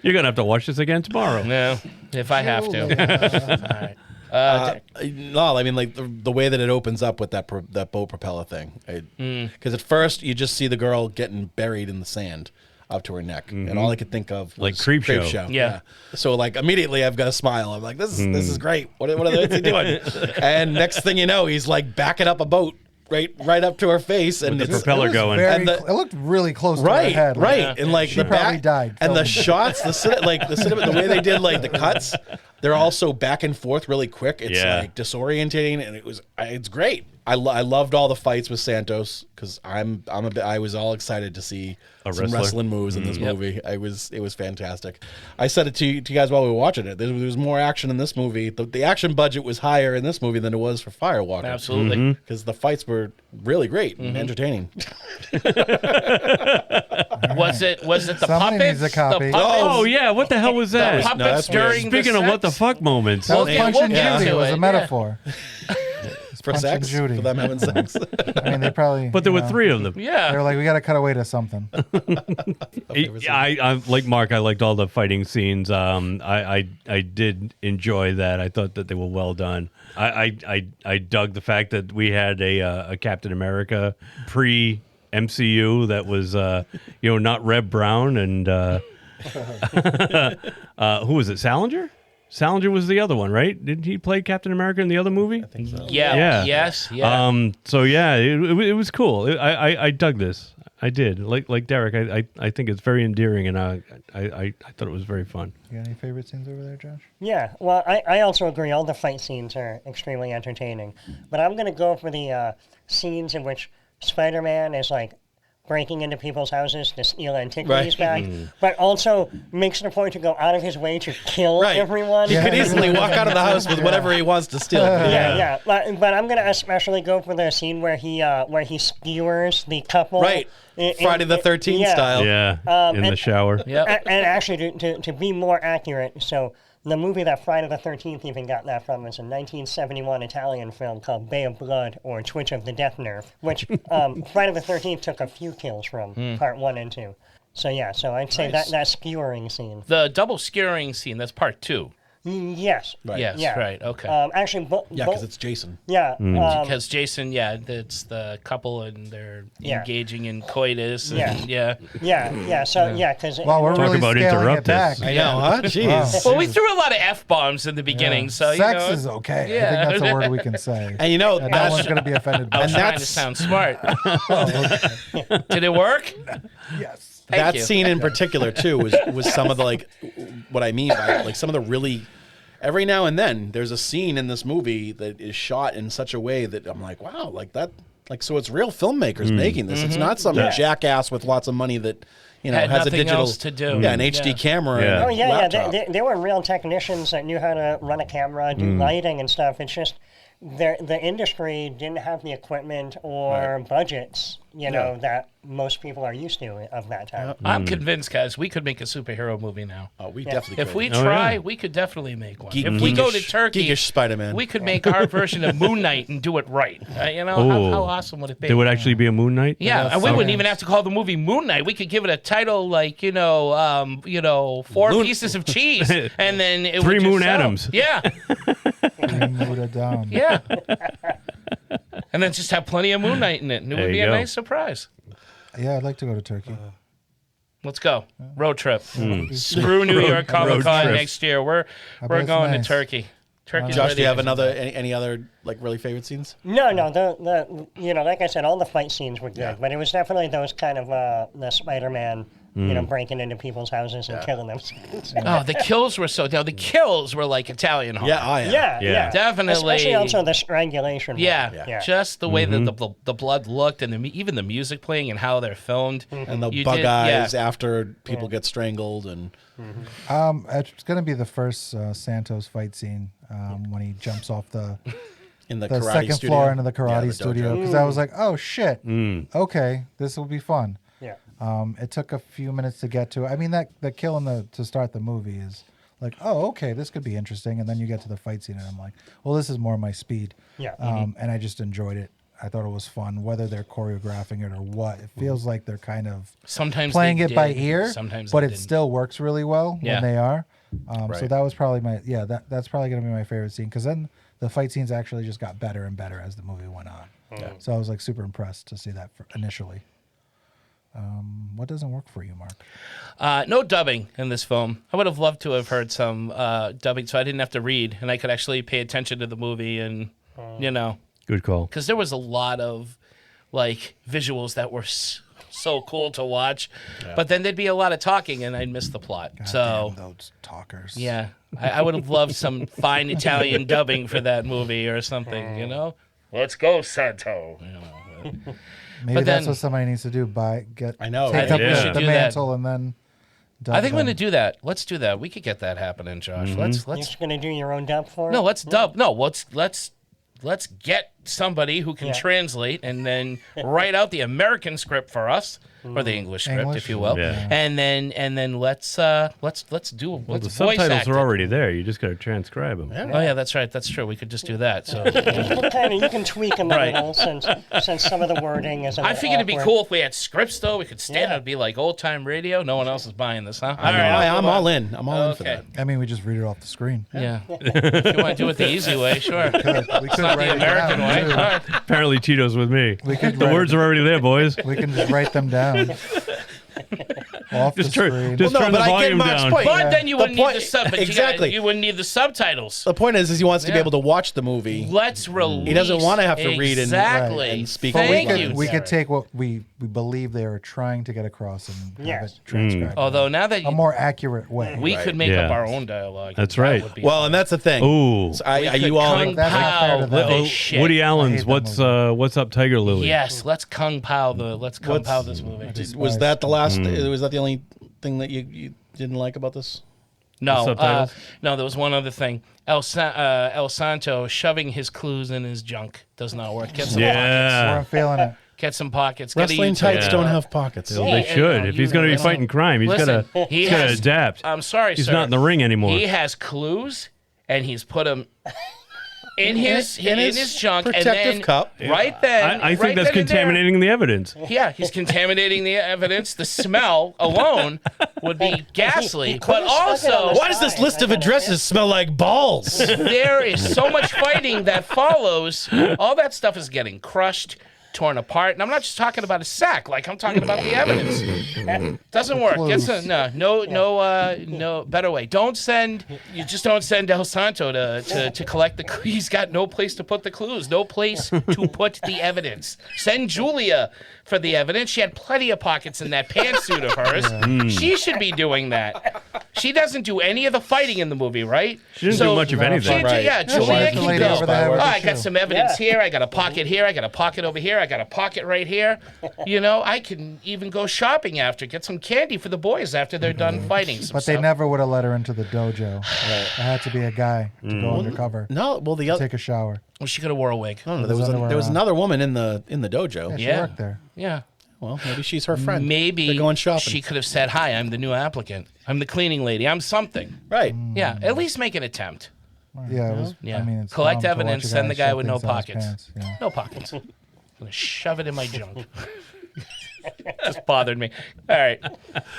You're gonna have to watch this again tomorrow. No, if I have to. All right. No, I mean, like the way that it opens up with that boat propeller thing. Because at first you just see the girl getting buried in the sand up to her neck, and all I could think of was like Creep Show. Yeah. So like immediately I've got a smile. I'm like, this is great. What are they doing? And next thing you know, he's like backing up a boat right up to her face, and the propeller going. It looked really close to her head. Right, and like she the probably back, died. And the shots, the way they did like the cuts, they're also back and forth really quick. It's like disorientating, and it's great. I loved all the fights with Santos because I was all excited to see some wrestling moves in this movie. It was fantastic. I said it to you guys while we were watching it. There was more action in this movie. The action budget was higher in this movie than it was for Firewalker. Absolutely, because the fights were really great and entertaining. Was it the Somebody puppets? needs a copy. The puppets? Oh yeah, what the hell was that? The puppets during Speaking the of what the sex? fuck moments. That was Okay, Punch we'll and get Judy. to It was it, a metaphor. For Punch sex? and Judy. For them having sex? I mean, they probably. But there were three of them. Yeah. They were like, we got to cut away to something. I like Mark. I liked all the fighting scenes. I did enjoy that. I thought that they were well done. I dug the fact that we had a Captain America pre MCU that was not Reb Brown and who was it? Salinger? Salinger was the other one, right? Didn't he play Captain America in the other movie? I think so. Yeah. Yes. Yeah. So yeah, it was cool. I dug this. I did. Like Derek, I think it's very endearing, and I thought it was very fun. You got any favorite scenes over there, Josh? Yeah, well, I also agree. All the fight scenes are extremely entertaining. But I'm going to go for the scenes in which Spider-Man is like breaking into people's houses to steal antiquities back, but also makes it a point to go out of his way to kill everyone. He could easily walk out of the house with whatever he wants to steal. Yeah. But I'm going to especially go for the scene where he skewers the couple. Right. Friday the 13th style. Yeah, in the shower. Yeah. And actually, to be more accurate, so The movie that Friday the 13th even got that from is a 1971 Italian film called Bay of Blood or Twitch of the Death Nerve, which Friday the 13th took a few kills from, part 1 and 2. So yeah, so I'd say that skewering scene. The double skewering scene, that's part 2. Yes. Right. Yes, Yeah. right, okay. Actually, because it's Jason. Yeah. Because Jason, it's the couple and they're engaging in coitus. And, Yeah. Because Well, we're really about scaling interrupt it back. this. I know, huh? Jeez. Well, we threw a lot of F-bombs in the beginning, so Sex is okay. Yeah. I think that's a word we can say. And no that's one's going to be offended by I was it. trying to sound smart. Did it work? Yes. That you. scene in particular too was some of the what I mean by some of the really every now and then there's a scene in this movie that is shot in such a way that I'm like, wow, so it's real filmmakers making this. It's not some jackass with lots of money that Had has a nothing digital else to do. an HD camera. Yeah. And a laptop. They were real technicians that knew how to run a camera, do lighting and stuff. It's just the industry didn't have the equipment or budgets, that most people are used to of that time. I'm convinced, guys, we could make a superhero movie now. Oh, we definitely If could. we try, we could definitely make one. If we go to Turkey, Geekish Spider-Man. we could make our version of Moon Knight and do it right. How awesome would it be? There would actually be a Moon Knight? Yeah, and we wouldn't even have to call the movie Moon Knight. We could give it a title like, 4 pieces of cheese, and then it 3 would just Moon sell. Adams. Yeah, yeah. And then just have plenty of Moon Knight in it, and it There would be you a go. nice surprise. Yeah, I'd like to go to Turkey. Let's go. Road trip. Screw New York Comic Con trip. next year. We're bet it's going nice. to Turkey. Turkey's Josh, ready do you have to- any other really favorite scenes? No, the like I said, all the fight scenes were good, but it was definitely those kind of the Spider-Man, breaking into people's houses and killing them. Oh, the kills were the kills were like Italian horror. Yeah. Definitely. Especially also the strangulation. Yeah, just the way that the blood looked and even the music playing and how they're filmed. And the You bug did- eyes yeah. after people get strangled and It's going to be the first Santo's fight scene when he jumps off the in the the karate second studio. floor into the Yeah, karate the studio dojo. because I was like, oh shit, okay, this will be fun. Yeah. It took a few minutes to get to. I mean, the kill to start the movie is like, oh, okay, this could be interesting, and then you get to the fight scene, and I'm like, well, this is more my speed. Yeah. And I just enjoyed it. I thought it was fun, whether they're choreographing it or what. It feels like they're kind of Sometimes playing they it by did, ear, sometimes but they it didn't. still works really well Yeah. when they are. So Right. that was probably that's probably going to be my favorite scene because then the fight scenes actually just got better and better as the movie went on. So I was like super impressed to see that initially. What doesn't work for you, Mark? No dubbing in this film. I would have loved to have heard some dubbing so I didn't have to read and I could actually pay attention to the movie and, Good call. because there was a lot of visuals that were so cool to watch, but then there'd be a lot of talking and I'd miss the plot. Damn those talkers. Yeah, I would have loved some fine Italian dubbing for that movie or something, Let's go, Santo. Maybe But that's then- what somebody needs to do. I know, Take right? up we should the do that. mantle and then. I think I'm dub going to do that. Let's do that. We could get that happening, Josh. You're Let's just gonna do your own dub for it? no, let's dub. No, let's get somebody who can Yeah. translate and then write out the American script for us or the English script, English? if you will. Yeah. And then let's Well, let's the voice subtitles act are it. already there. You just got to transcribe them. Oh yeah, that's right. That's true. We could just do that. So You can tweak them a Right. little since some of the wording is. I figured it'd be cool if we had scripts though. We could stand and it'd be like old time radio. No one else is buying this, huh? All right, I'm all in. I'm all in for Okay. that. I mean, we just read it off the screen. Yeah. If you want to do it the easy way, sure. We could It's not write the it American down, way. too. All right. Apparently, Cheetos with me. We could The write words it- are already there, boys. We can just write them down. Off Just the turn, screen. just Well, no, turn the but I get volume Mark's down. point. But then you The wouldn't need point- the sub. But exactly. you wouldn't need the subtitles. The point is he wants to be Yeah. able to watch the movie. Let's release. He doesn't want to have to read and- exactly. and speak But Thank Thank you. we could Sarah. take what we believe they are trying to get across and have Yes. it transcribed. Although now that a more accurate way. we could make Yeah. up our own dialogue. That's that right. would be Well, fun. and that's the thing. Ooh. So We are could you all? Kung That's not fair Pao to them. this Oh, shit. Woody I Allen's hate that What's Up, Tiger Lily? Yes, let's Kung Pao this movie. Was that the last? Was that the only thing that you didn't like about this? No, subtitles? no, there was one other thing. El Santo shoving his clues in his junk does not work. Get some Yeah. We're feeling it. Get some pockets. Get a Wrestling utility tights belt. don't have pockets. Well, they should. If he's going to be fighting crime, he's got Listen, to he has- adapt. I'm sorry, He's sir. not in the ring anymore. He has clues, and he's put them in his junk, and protective then cup. right then, I think right that's then and there- contaminating the evidence. Yeah, he's contaminating the evidence. The smell alone would be ghastly. But also, Why does this list of addresses smell like balls? there is so much fighting that follows. All that stuff is getting crushed, torn apart, and I'm not just talking about a sack. Like I'm talking about the evidence. Doesn't work. No better way. You just don't send El Santo to collect the. He's got no place to put the clues. No place to put the evidence. Send Julia for the evidence. She had plenty of pockets in that pantsuit of hers. She should be doing that. She doesn't do any of the fighting in the movie, right? She didn't do much of anything. Yeah, Julia the can lady go. over there with Oh, the I got shoe. some evidence here. I got a pocket here. I got a pocket over here. I got a pocket right here. You know, I can even go shopping after, get some candy for the boys after they're done fighting. Some But they stuff. never would have let her into the dojo. It had to be a guy to go undercover. No, well the to other take a shower. Well, she could have wore a wig. no, there was another woman in the dojo. Yeah, she Yeah. worked there. Yeah. Well, maybe she's her friend. Maybe they're going shopping. she could have said, "Hi, I'm the new applicant. I'm the cleaning lady. I'm something." Right. Yeah, at least make an attempt. Yeah, it was. Yeah. I mean, it's Collect dumb to evidence, watch a send the guy shove with no things down his pockets. pants, yeah. No pockets. I'm gonna shove it in my junk. Just bothered me. All right,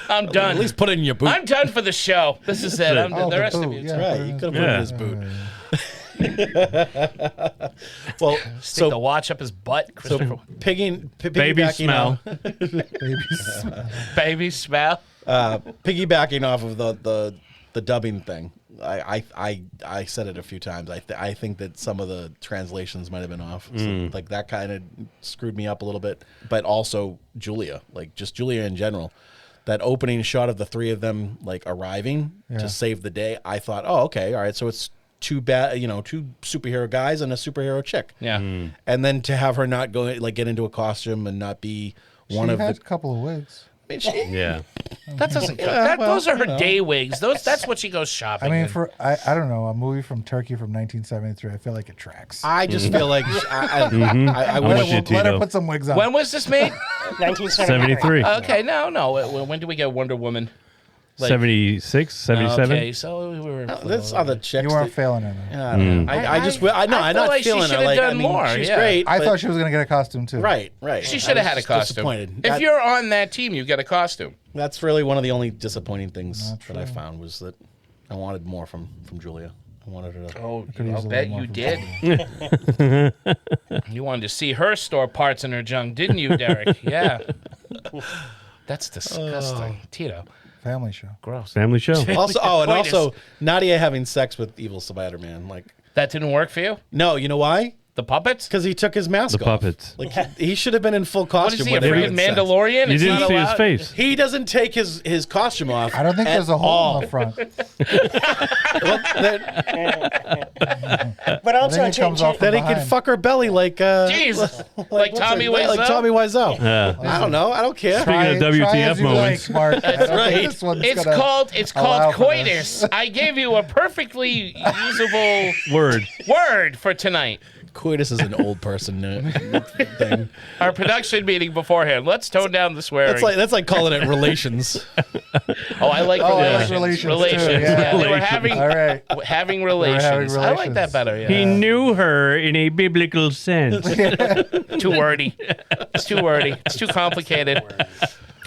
I'm done. At least put it in your boot. I'm done for the show. This is it. I'm done. Oh, The the rest of boot, you. yeah. Right, you could have put it in his boot. Yeah. Well, Stick the watch up his butt. so Baby piggybacking smell. Baby smell. piggybacking off of the dubbing thing. I said it a few times. I think that some of the translations might have been off. So, like that kind of screwed me up a little bit. But also Julia, like just Julia in general. That opening shot of the three of them like arriving to save the day. I thought, oh, okay, all right. So it's two superhero guys and a superhero chick. Yeah. And then to have her not go get into a costume and not be one She of had the. a couple of wigs. I mean, she, Yeah. That doesn't. well, those are her you know. day wigs. That's what she goes shopping. I mean, in. I don't know, a movie from Turkey from 1973. I feel like it tracks. I just feel like I I'm wish with you, Let her Tito. put some wigs on. When was this made? 1973. 73. Okay, no. When did we get Wonder Woman? Like- 76, 77. Okay, so we were. this other chicks. You weren't that- feeling it. I don't know. I just I'm felt not like she feeling should it. have Like done I mean, more, she's yeah. great. I but- thought she was going to get a costume too. Right. She should have had a was costume. Disappointed. If you're on that team, you get a costume. That's really one of the only disappointing things that I found was that I wanted more from Julia. I wanted her to. Oh, Could've I'll used a bet little you more did. You wanted to see her store parts in her junk, didn't you, Derek? Yeah. That's disgusting. Tito. Family show. Gross. Family show. Also, and Coitus. also Nadia having sex with evil Spider-Man. Like, That didn't work for you? no, you know why? The puppets? Because he took his mask The off. puppets. Like he should have been in full What costume. is he, a whenever freaking had sex. Mandalorian? You It's didn't not see his allowed? face. He doesn't take his costume off. I don't think at there's a hole all. in the front. But also, then it comes off Then he could behind. fuck her belly like Jesus. Like what's Tommy her- Wiseau? Like Tommy Wiseau. Yeah. I don't know. I don't care. Speaking of Try WTF as you moments. like, Mark. I don't think right. this one's It's gonna called allow for coitus. I gave you a perfectly usable Word. word for tonight. Coitus is an old person thing. Our production meeting beforehand. Let's tone down the swearing. That's like calling it relations. Oh, I like Oh, I relations. like relations too, Relations. yeah. They were having All right. having relations. I like relations. that better. Yeah. He knew her in a biblical sense. Too wordy. It's too wordy. It's too complicated.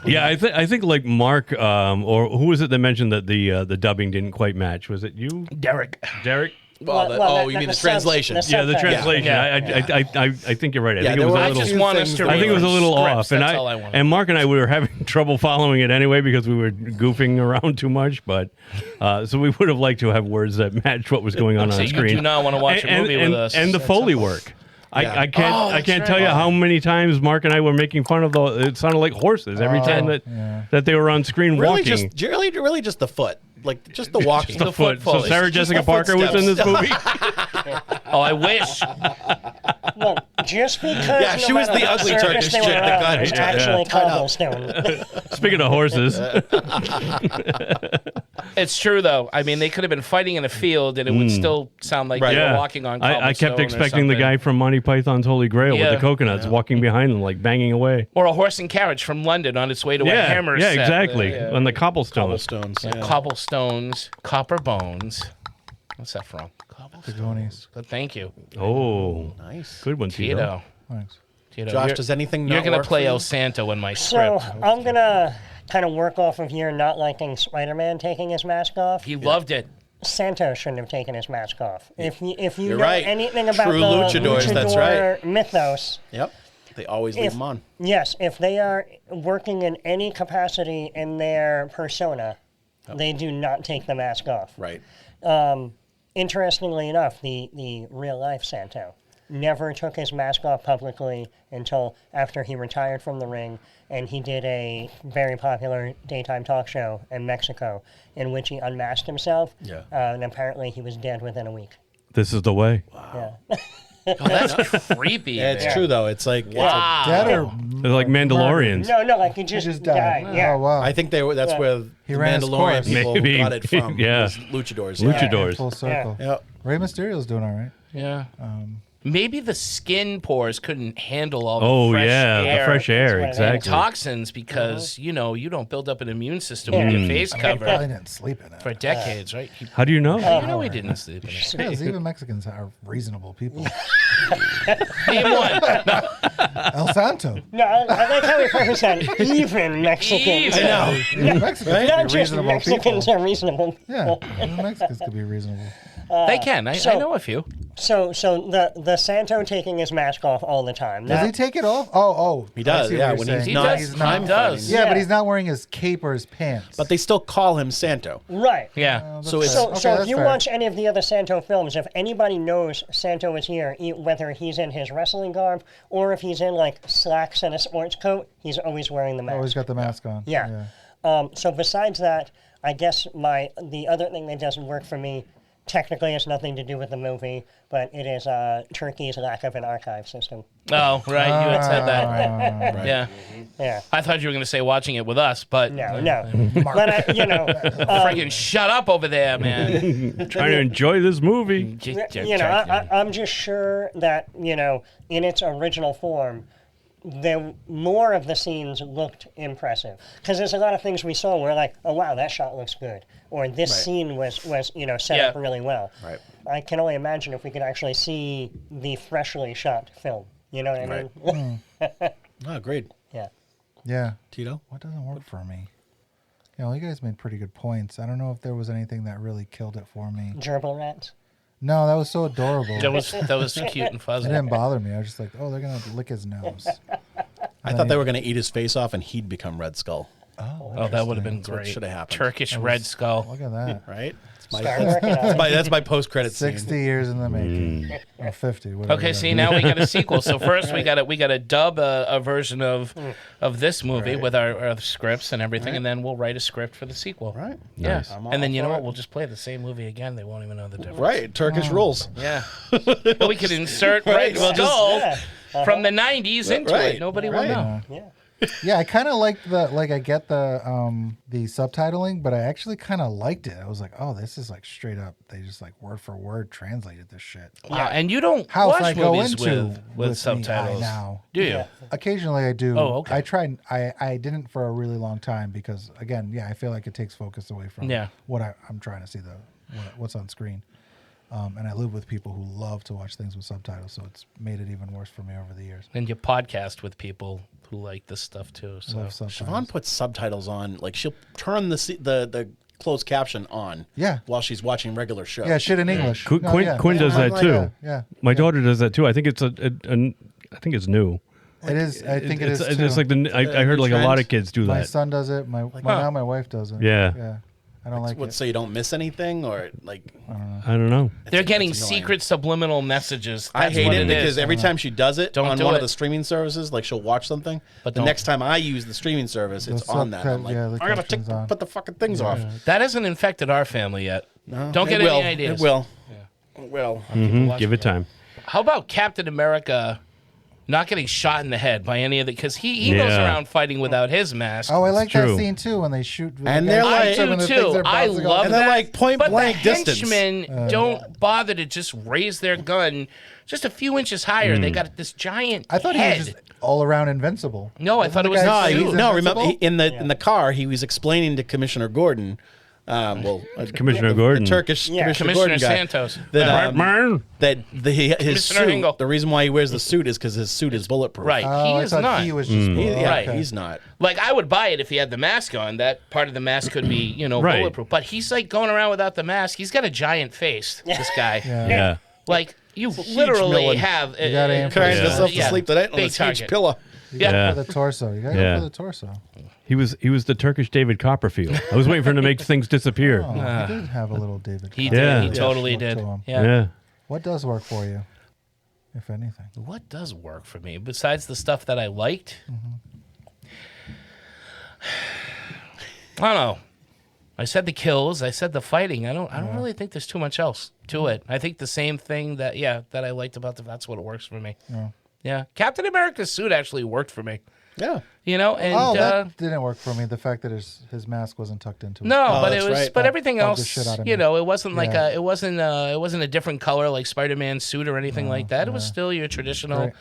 Yeah, I think like Mark or who was it that mentioned that the dubbing didn't quite match? Was it you, Derek? Derek? You mean the translation? Yeah, the translation. Yeah. I think you're right. I Yeah, think it there was were a I little. just want us to I think it was a little read off, scripts. and That's all I want. and Mark and I were having trouble following it anyway because we were goofing around too much. But so we would have liked to have words that matched what was going on So you screen. do not want to watch a movie with us. And the Foley work. I can't Oh, I can't that's tell right. you how many times Mark and I were making fun of it sounded like horses every time that they were on screen Really, walking. really just the foot, like just the walking. the foot. So Foley. Sarah Just Jessica the Parker was in this movie. Oh, I wish. Look, just because Yeah, she was the ugly Turkish chick that got it's actually cut up. cobblestone. Speaking of horses, It's true, though. I mean, they could have been fighting in a field, and it would still sound like they were walking on cobblestone. I kept expecting the guy from Monty Python's Holy Grail with the coconuts walking behind them, like banging away. Or a horse and carriage from London on its way to a hammer set. Yeah, exactly. On the cobblestones. Cobblestones, copper bones. What's that from? Cobblestones. Thank you. Oh, nice. Good one, Tito. Thanks. Tito, Josh, does anything not You're going to work play for you? El Santo in my script. So I'm going to kind of work off of your not liking Spider-Man taking his mask off. He loved it. Santo shouldn't have taken his mask off. If you know right. anything about True the luchadors, that's right. mythos. Yep. They always leave them on. Yes, if they are working in any capacity in their persona, they do not take the mask off. Right. Interestingly enough, the real-life Santo never took his mask off publicly until after he retired from the ring, and he did a very popular daytime talk show in Mexico in which he unmasked himself, and apparently he was dead within a week. This is the way. Wow. Oh, that's creepy. Yeah, it's true, though. It's like... Wow. They're like Mandalorians. No, like he just died. Yeah. Oh, wow. I think that's where He the ran his Mandalorian course. people Maybe. got it from. Yeah. Was luchadors. Luchadors. Full circle. Yeah. Rey Mysterio's doing all right. Yeah. Maybe the skin pores couldn't handle all the Oh, fresh yeah. air. The fresh air. And Exactly. toxins because, you don't build up an immune system with your face He probably covered didn't sleep in it. for decades, right? How do you know? How do you know he didn't sleep in it? Because even Mexicans are reasonable people. Name one. No. El Santo. No, I like how he focused on even Mexicans. Even. I know. Even Mexicans Not can be just reasonable Mexicans people. are reasonable. Yeah, even Mexicans could be reasonable. They can. I know a few. So the Santo taking his mask off all the time. Does he take it off? Oh. He does, I see what yeah, you're when saying. he's not- He's crime fighting. Yeah, but he's not wearing his cape or his pants. But they still call him Santo. Right. Yeah. So it's... So if that's you fair. watch any of the other Santo films, if anybody knows Santo is here, whether he's in his wrestling garb or if he's in like slacks and a sports coat, he's always wearing the mask. Always got the mask on. Yeah. So besides that, I guess the other thing that doesn't work for me technically has nothing to do with the movie, but it is Turkey's lack of an archive system. Oh, right. You had said that. Right. Yeah. Yeah. I thought you were going to say watching it with us, but No. But freaking shut up over there, man. Trying to enjoy this movie. I'm just sure that in its original form, more of the scenes looked impressive because there's a lot of things we saw where like, oh wow, that shot looks good, or this scene was set up really well. Right. I can only imagine if we could actually see the freshly shot film. You know what I mean? Oh, agreed. Yeah. Yeah. Tito? What doesn't work for me? You guys made pretty good points. I don't know if there was anything that really killed it for me. Gerbil rats. No, that was so adorable. That was cute and It fuzzy. didn't bother me. I was just like, oh, they're going to lick his nose. I thought they were going to eat his face off and he'd become Red Skull. Oh, that would have been That's what great. should have happened. Turkish Red Skull. Look at that. Right? That's That's my post-credit scene. 60 years in the making. Or 50, whatever. Okay, see, now we got a sequel. So first we got to dub a version of this movie with our scripts and everything, and then we'll write a script for the sequel. Right. Yeah. Nice. And then you know what? We'll just play the same movie again. They won't even know the difference. Right. Turkish rules. Yeah. Well, we could insert Right, Red we'll just- Skull from the 90s into Right. it. Nobody Right. will know. Yeah. Yeah, I kind of like I get the subtitling, but I actually kind of liked it. I was like, oh, this is like straight up. They just like word for word translated this shit. Wow. And you don't House watch I go movies into with me, subtitles, now. do you? Occasionally I do. Oh, okay. I tried. I didn't for a really long time because again, I feel like it takes focus away from what I'm trying to see what's on screen. And I live with people who love to watch things with subtitles, so it's made it even worse for me over the years. And you podcast with people who like this stuff too. So Siobhan puts subtitles on. Like she'll turn the closed caption on. Yeah. While she's watching regular shows. Yeah, shit in English. Quinn does that too. Yeah. My daughter does that too. I think it's I think it's new. It is. I think it is. It's like I heard like a lot of kids do that. My son does it. Now my wife does it. Yeah. Yeah. I don't like it. So you don't miss anything, or like I don't know. They're getting secret subliminal messages. I That's hate what it it because is. every time she does it Don't on do one it. of the streaming services, like she'll watch something, but the don't. next time I use the streaming service, it's on that. I'm like, the I gotta caption's on. put the fucking things off. That hasn't infected our family yet. No, Don't get it will. any ideas. It will. It will. Give it time. How about Captain America not getting shot in the head by any of the, because he goes around fighting without his mask. Oh, I like that scene too when they shoot. And they're like, I do too. I love and that. they're like point blank distance. But the henchmen don't bother to just raise their gun just a few inches higher. They got this giant I thought head. he was just all around invincible. No, I thought it was remember in the car he was explaining to Commissioner Gordon. Commissioner Gordon. The Turkish Commissioner Gordon guy, Santos. That his suit, Hingle. the reason why he wears the suit is because his suit is bulletproof. Right. He is not. He was just right. He's not. Like, I would buy it if he had the mask on. That part of the mask could be, bulletproof. But he's like going around without the mask. He's got a giant face, this guy. Yeah. Like, you literally melon. have... You gotta aim for Crying himself to sleep tonight on big this huge target. pillow. You gotta go for the torso. You gotta go for the torso. He was the Turkish David Copperfield. I was waiting for him to make things disappear. Oh, he did have a little David. He Copperfield did. He totally look did. to him. Yeah. What does work for you, if anything? What does work for me besides the stuff that I liked? I don't know. I said the kills. I said the fighting. I don't really think there's too much else to it. I think the same thing that I liked about that's what it works for me. Yeah. Captain America's suit actually worked for me. Yeah. And that didn't work for me. The fact that his mask wasn't tucked into it. No, but it was. Right. But everything bugged the else, shit out of me. it wasn't like it wasn't a different color like Spider-Man's suit or anything like that. It was still your traditional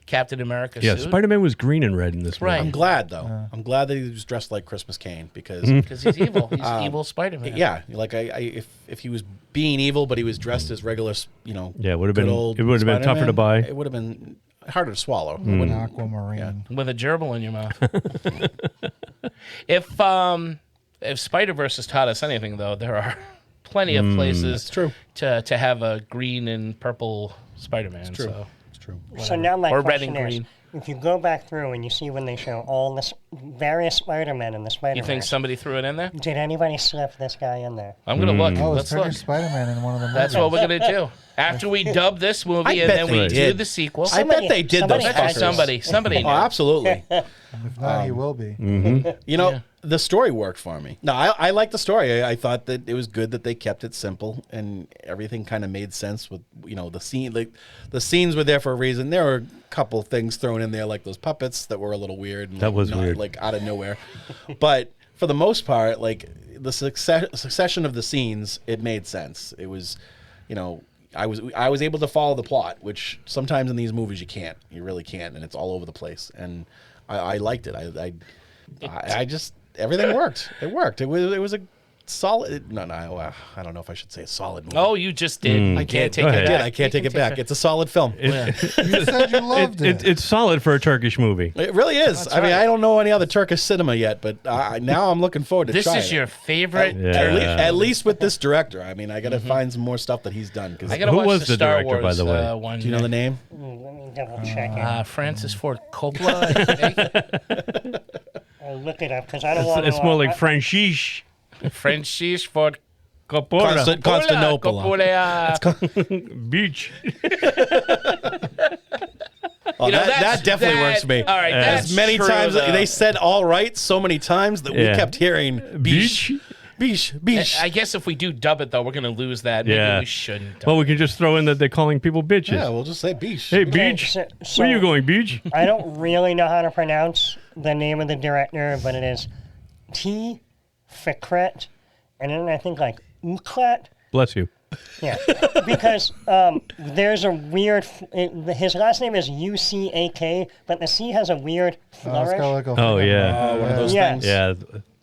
Captain America suit. Yeah, Spider-Man was green and red in this movie. Right. I'm glad though. I'm glad that he was dressed like Christmas Kane because he's evil. He's evil Spider-Man. Yeah, like if he was being evil, but he was dressed as regular, Yeah, it would have been tougher to buy. It would have been harder to swallow. Aquamarine. With a gerbil in your mouth. If Spider-Verse has taught us anything, though, there are plenty of places to have a green and purple Spider-Man. It's true. So. It's true. So now my Or red question and is, green. if you go back through and you see when they show all the various Spider-Men in the Spider-Verse, You think somebody threw it in there? did anybody slip this guy in there? I'm going to look. Oh, Let's it's look. Turkish Spider-Man in one of the movies. That's what we're going to do. After we dub this movie and then we do the sequel. I bet they did those fuckers. Somebody Oh, knew. absolutely. If not, he will be. The story worked for me. No, I like the story. I thought that it was good that they kept it simple and everything kind of made sense with the scene. Like the scenes were there for a reason. There were a couple things thrown in there like those puppets that were a little weird. And That was weird. Like out of nowhere. But for the most part, like the succession of the scenes, it made sense. It was, I was able to follow the plot, which sometimes in these movies you can't. You really can't, and it's all over the place. And I liked it. I just everything worked. It worked. It was a solid. No, I don't know if I should say a solid movie. Oh, you just did. I can't take it back. I can't take it back. It's a solid film. You said you loved it. It's solid for a Turkish movie. It really is. I mean, I don't know any other Turkish cinema yet, but now I'm looking forward to This trying is it. your favorite? At least with this director. I mean, I got to find some more stuff that he's done. I got to watch was the Star director, Wars, by the way? one. Do you know the name? Let me double check it. Francis Ford Coppola, I think. I'll look it up because I don't want to. It's more like Francis. Francis Ford Coppola. Constantinople. Coppola. Beach. Oh, that definitely works for me. All right, that's as many true, times though. they said all right so many times that we kept hearing beach. I guess if we do dub it, though, we're going to lose that. Maybe we shouldn't. Well, we can just throw in that they're calling people bitches. Yeah, we'll just say beach. Hey, beach. So Where are you going, beach? I don't really know how to pronounce the name of the director, but it is T. Fikret, and then I think like Uklet. Bless you. Yeah, because there's a weird. His last name is UCAK, but the C has a weird flourish. Oh yeah. One of those Yes. things. Yeah,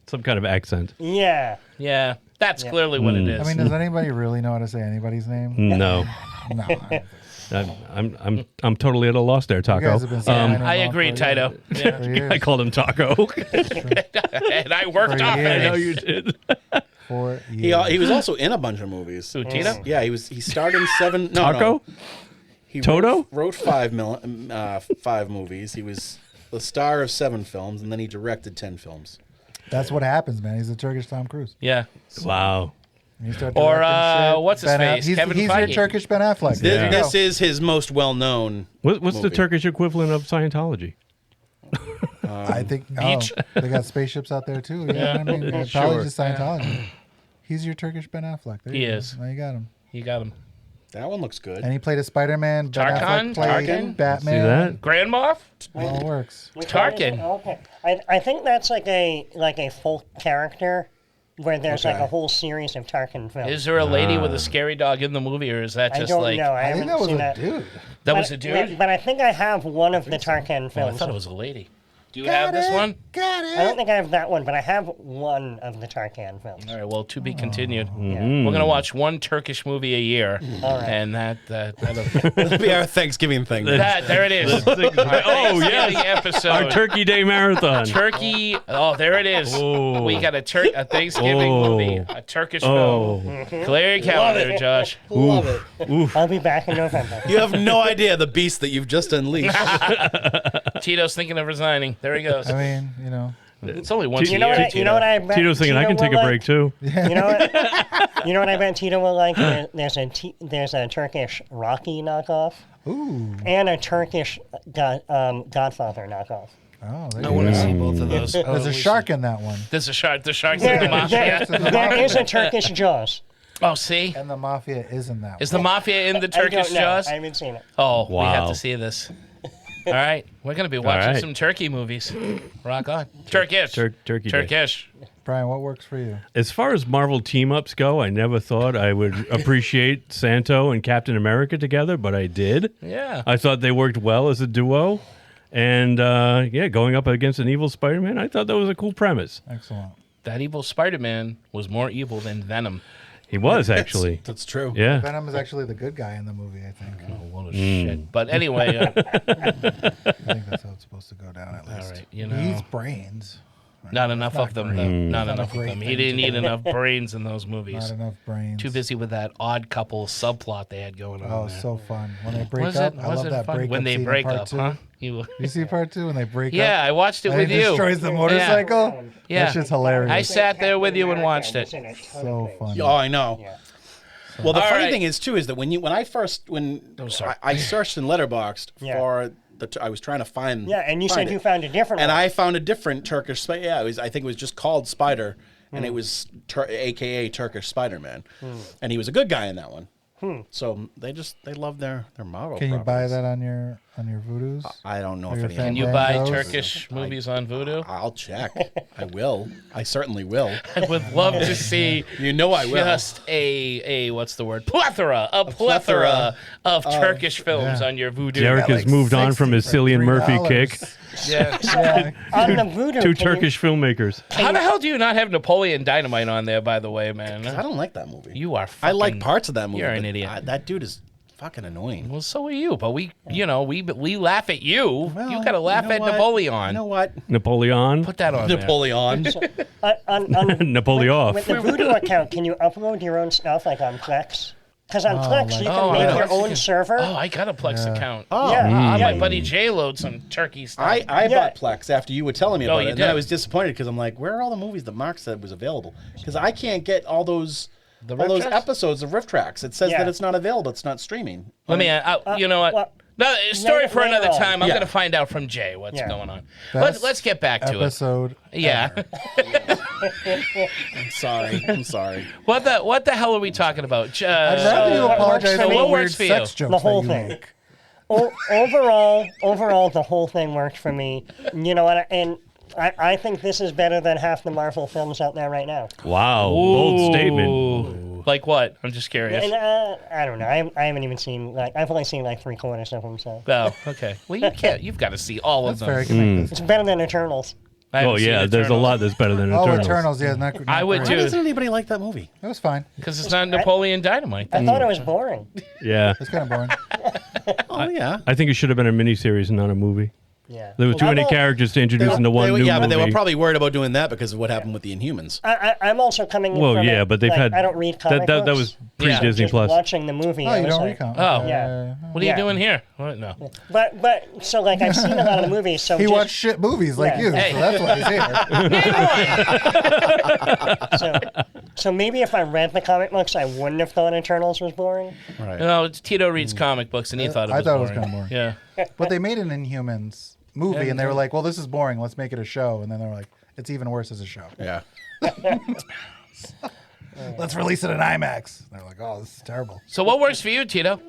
some kind of accent. Yeah. Yeah, that's clearly what it is. I mean, does anybody really know how to say anybody's name? No. No. I'm totally at a loss there, Taco. guys have been saying I agree, Taito. I called him Taco. And I worked off years. I it. know you did. 4 years. He was also in a bunch of movies. Who, Tito? Yeah, he starred in 7. No, Taco? no. He Toto? wrote 5 movies. He was the star of 7 films, and then he directed 10 films. That's what happens, man. He's a Turkish Tom Cruise. Yeah. Wow. You start Or, directing shit. what's his face? He's Kevin your Feige. Turkish Ben Affleck. There you go. This is his most well-known What's the movie. Turkish equivalent of Scientology? I think Beach. they got spaceships out there too. Yeah, I mean, probably just Scientology. He's your Turkish Ben Affleck. There He you go. is. Now you got him. You got him. That one looks good. And he played a Spider-Man. Ben Tarkin? Affleck played Tarkin? Batman. See that? Grand Moff? All works. Tarkin. Okay. I think that's like a full character where there's like a whole series of Tarkin films. Is there a lady with a scary dog in the movie, or is that just I don't like... know. I think haven't that was seen a that. dude. That But- was a dude? But I think I have one of the Tarkin Oh, I films. thought it was a lady. Do you have this one? Got it. I don't think I have that one, but I have one of the Tarkan films. All right, well, to be continued. Yeah. We're going to watch one Turkish movie a year. All right. And that'll That'll be our Thanksgiving thing. there it is. Oh, yes. Episode. Our Turkey Day Marathon. Turkey. Oh, there it is. Oh. We got a Thanksgiving movie, a Turkish film. Clear your calendar, Josh. Love it. Oof. I'll be back in November. You have no idea the beast that you've just unleashed. Tito's thinking of resigning. There he goes. I mean, you know. It's only once a You know year. what? You know what I bet Tito's thinking I can Tito take will a break too. You know what? You know what I bet Tito will like? There's a Turkish Rocky knockoff. Ooh. And a Turkish Godfather knockoff. Oh, I want to see both of those. There's a shark in that one. There's a shark. The shark's in the mafia. There is a Turkish Jaws. Oh, see? And the mafia is in that Is one. the mafia in the I don't Turkish know. Jaws? I haven't seen it. Oh, we have Wow. to see this. All right, we're gonna be watching right. some turkey movies. Rock on. Turkish. Turkey Day. Turkish. Brian, what works for you? As far as Marvel team-ups go, I never thought I would appreciate Santo and Captain America together, but I did. Yeah. I thought they worked well as a duo. And, going up against an evil Spider-Man, I thought that was a cool premise. Excellent. That evil Spider-Man was more evil than Venom. He was, actually. That's true. Yeah. Venom is actually the good guy in the movie, I think. Oh, what a shit. But anyway, I think that's how it's supposed to go down, at least. all right, you know. He eats brains. Not enough of them, though. Not Not enough a of great them. He thing didn't to need do. enough brains in those movies. Not enough brains. Too busy with that odd couple subplot they had going on. Oh, there. so fun. When they break Was up, it? I Was love it that fun? breakup When they scene in break part up, two. huh? You see part two when they break up? Yeah, I watched it and with he you. destroys the motorcycle? Yeah. That shit's hilarious. I sat there with you and watched it. So funny. Oh, I know. Well, the All funny right. thing is too is that when I searched in Letterboxd for I was trying to find. Yeah, and you find said it. you found a different And one. I found a different Turkish. Yeah, I think it was just called Spider, and it was AKA Turkish Spider-Man, and he was a good guy in that one. So they love their Marvel. Can you buy properties. that on your Voodoos? I don't know Or if your any. Can you buy Turkish movies on Vudu? I'll check. I will. I certainly will. I would love to see. You know I will. Just a what's the word? Plethora of Turkish films on your Vudu. Derek has moved on from his Cillian Murphy kick. Yeah. On the Voodoo, Two can you- Turkish filmmakers. How the hell do you not have Napoleon Dynamite on there? By the way, man. I don't like that movie. You are. I like fucking- parts of that movie. You're an but idiot. That dude is fucking annoying. Well, so are you. But we laugh at you. Well, You gotta laugh you know at what? Napoleon. You know what? Napoleon. Put that on Napoleon. Napoleon. With the Voodoo account, can you upload your own stuff like on Plex? Because on Plex, you can make your own server. Oh, I got a Plex account. Oh, Yeah. My buddy Jay loads some turkey stuff. I bought Plex after you were telling me Oh, about you it, and then I did? was disappointed because I'm like, where are all the movies that Mark said was available? Because I can't get all those riff tracks? episodes of Riff Tracks. It says Yeah. that it's not available. It's not streaming. Let me. You know what? No, story for later another on. time. I'm Yeah. gonna find out from Jay what's going on. Best Let's get back to it. episode Yeah. I'm sorry. I'm sorry. What the hell are we talking about? I'd rather you apologize so for what the works weird for you? sex jokes The whole that you thing. make. Overall, the whole thing worked for me. You know what? And I think this is better than half the Marvel films out there right now. Wow. Bold statement. Like what? I'm just curious. And I don't know. I haven't even seen I've only seen like 3/4 of them. So Oh, okay. Well, you can't. You've got to see all of That's fair. I them. can make this. it's better than Eternals. I haven't Oh, seen yeah. There's a Eternals. lot that's better than Oh, Eternals. Eternals, yeah. Not I would great. Why too. doesn't anybody like that movie? It was fine. Because it's not Napoleon Dynamite. I thought it was boring. Yeah. It's kind of boring. Oh yeah. I think it should have been a miniseries and not a movie. Yeah. There were too many characters to introduce into one new but movie. they were probably worried about doing that because of what happened with the Inhumans. I'm also coming in Well, from yeah, it, but they've like, had I don't read comic that books. was pre-Disney Just Plus. watching the movie. Oh, I you was don't like, recount. Oh. Yeah. What are you doing here? What? No. But so like I've seen a lot of the movies. So He just, watched shit movies like Yeah. you, Hey. so that's why he's here. so maybe if I read the comic books, I wouldn't have thought Eternals was boring. Right. No, Tito reads comic books and he thought it was I thought it was boring. kind of boring. Yeah. But they made an Inhumans movie, and they were like, well, this is boring. Let's make it a show. And then they were like, it's even worse as a show. Yeah. let's release it in IMAX. They're like, oh, this is terrible. So what works for you, Tito?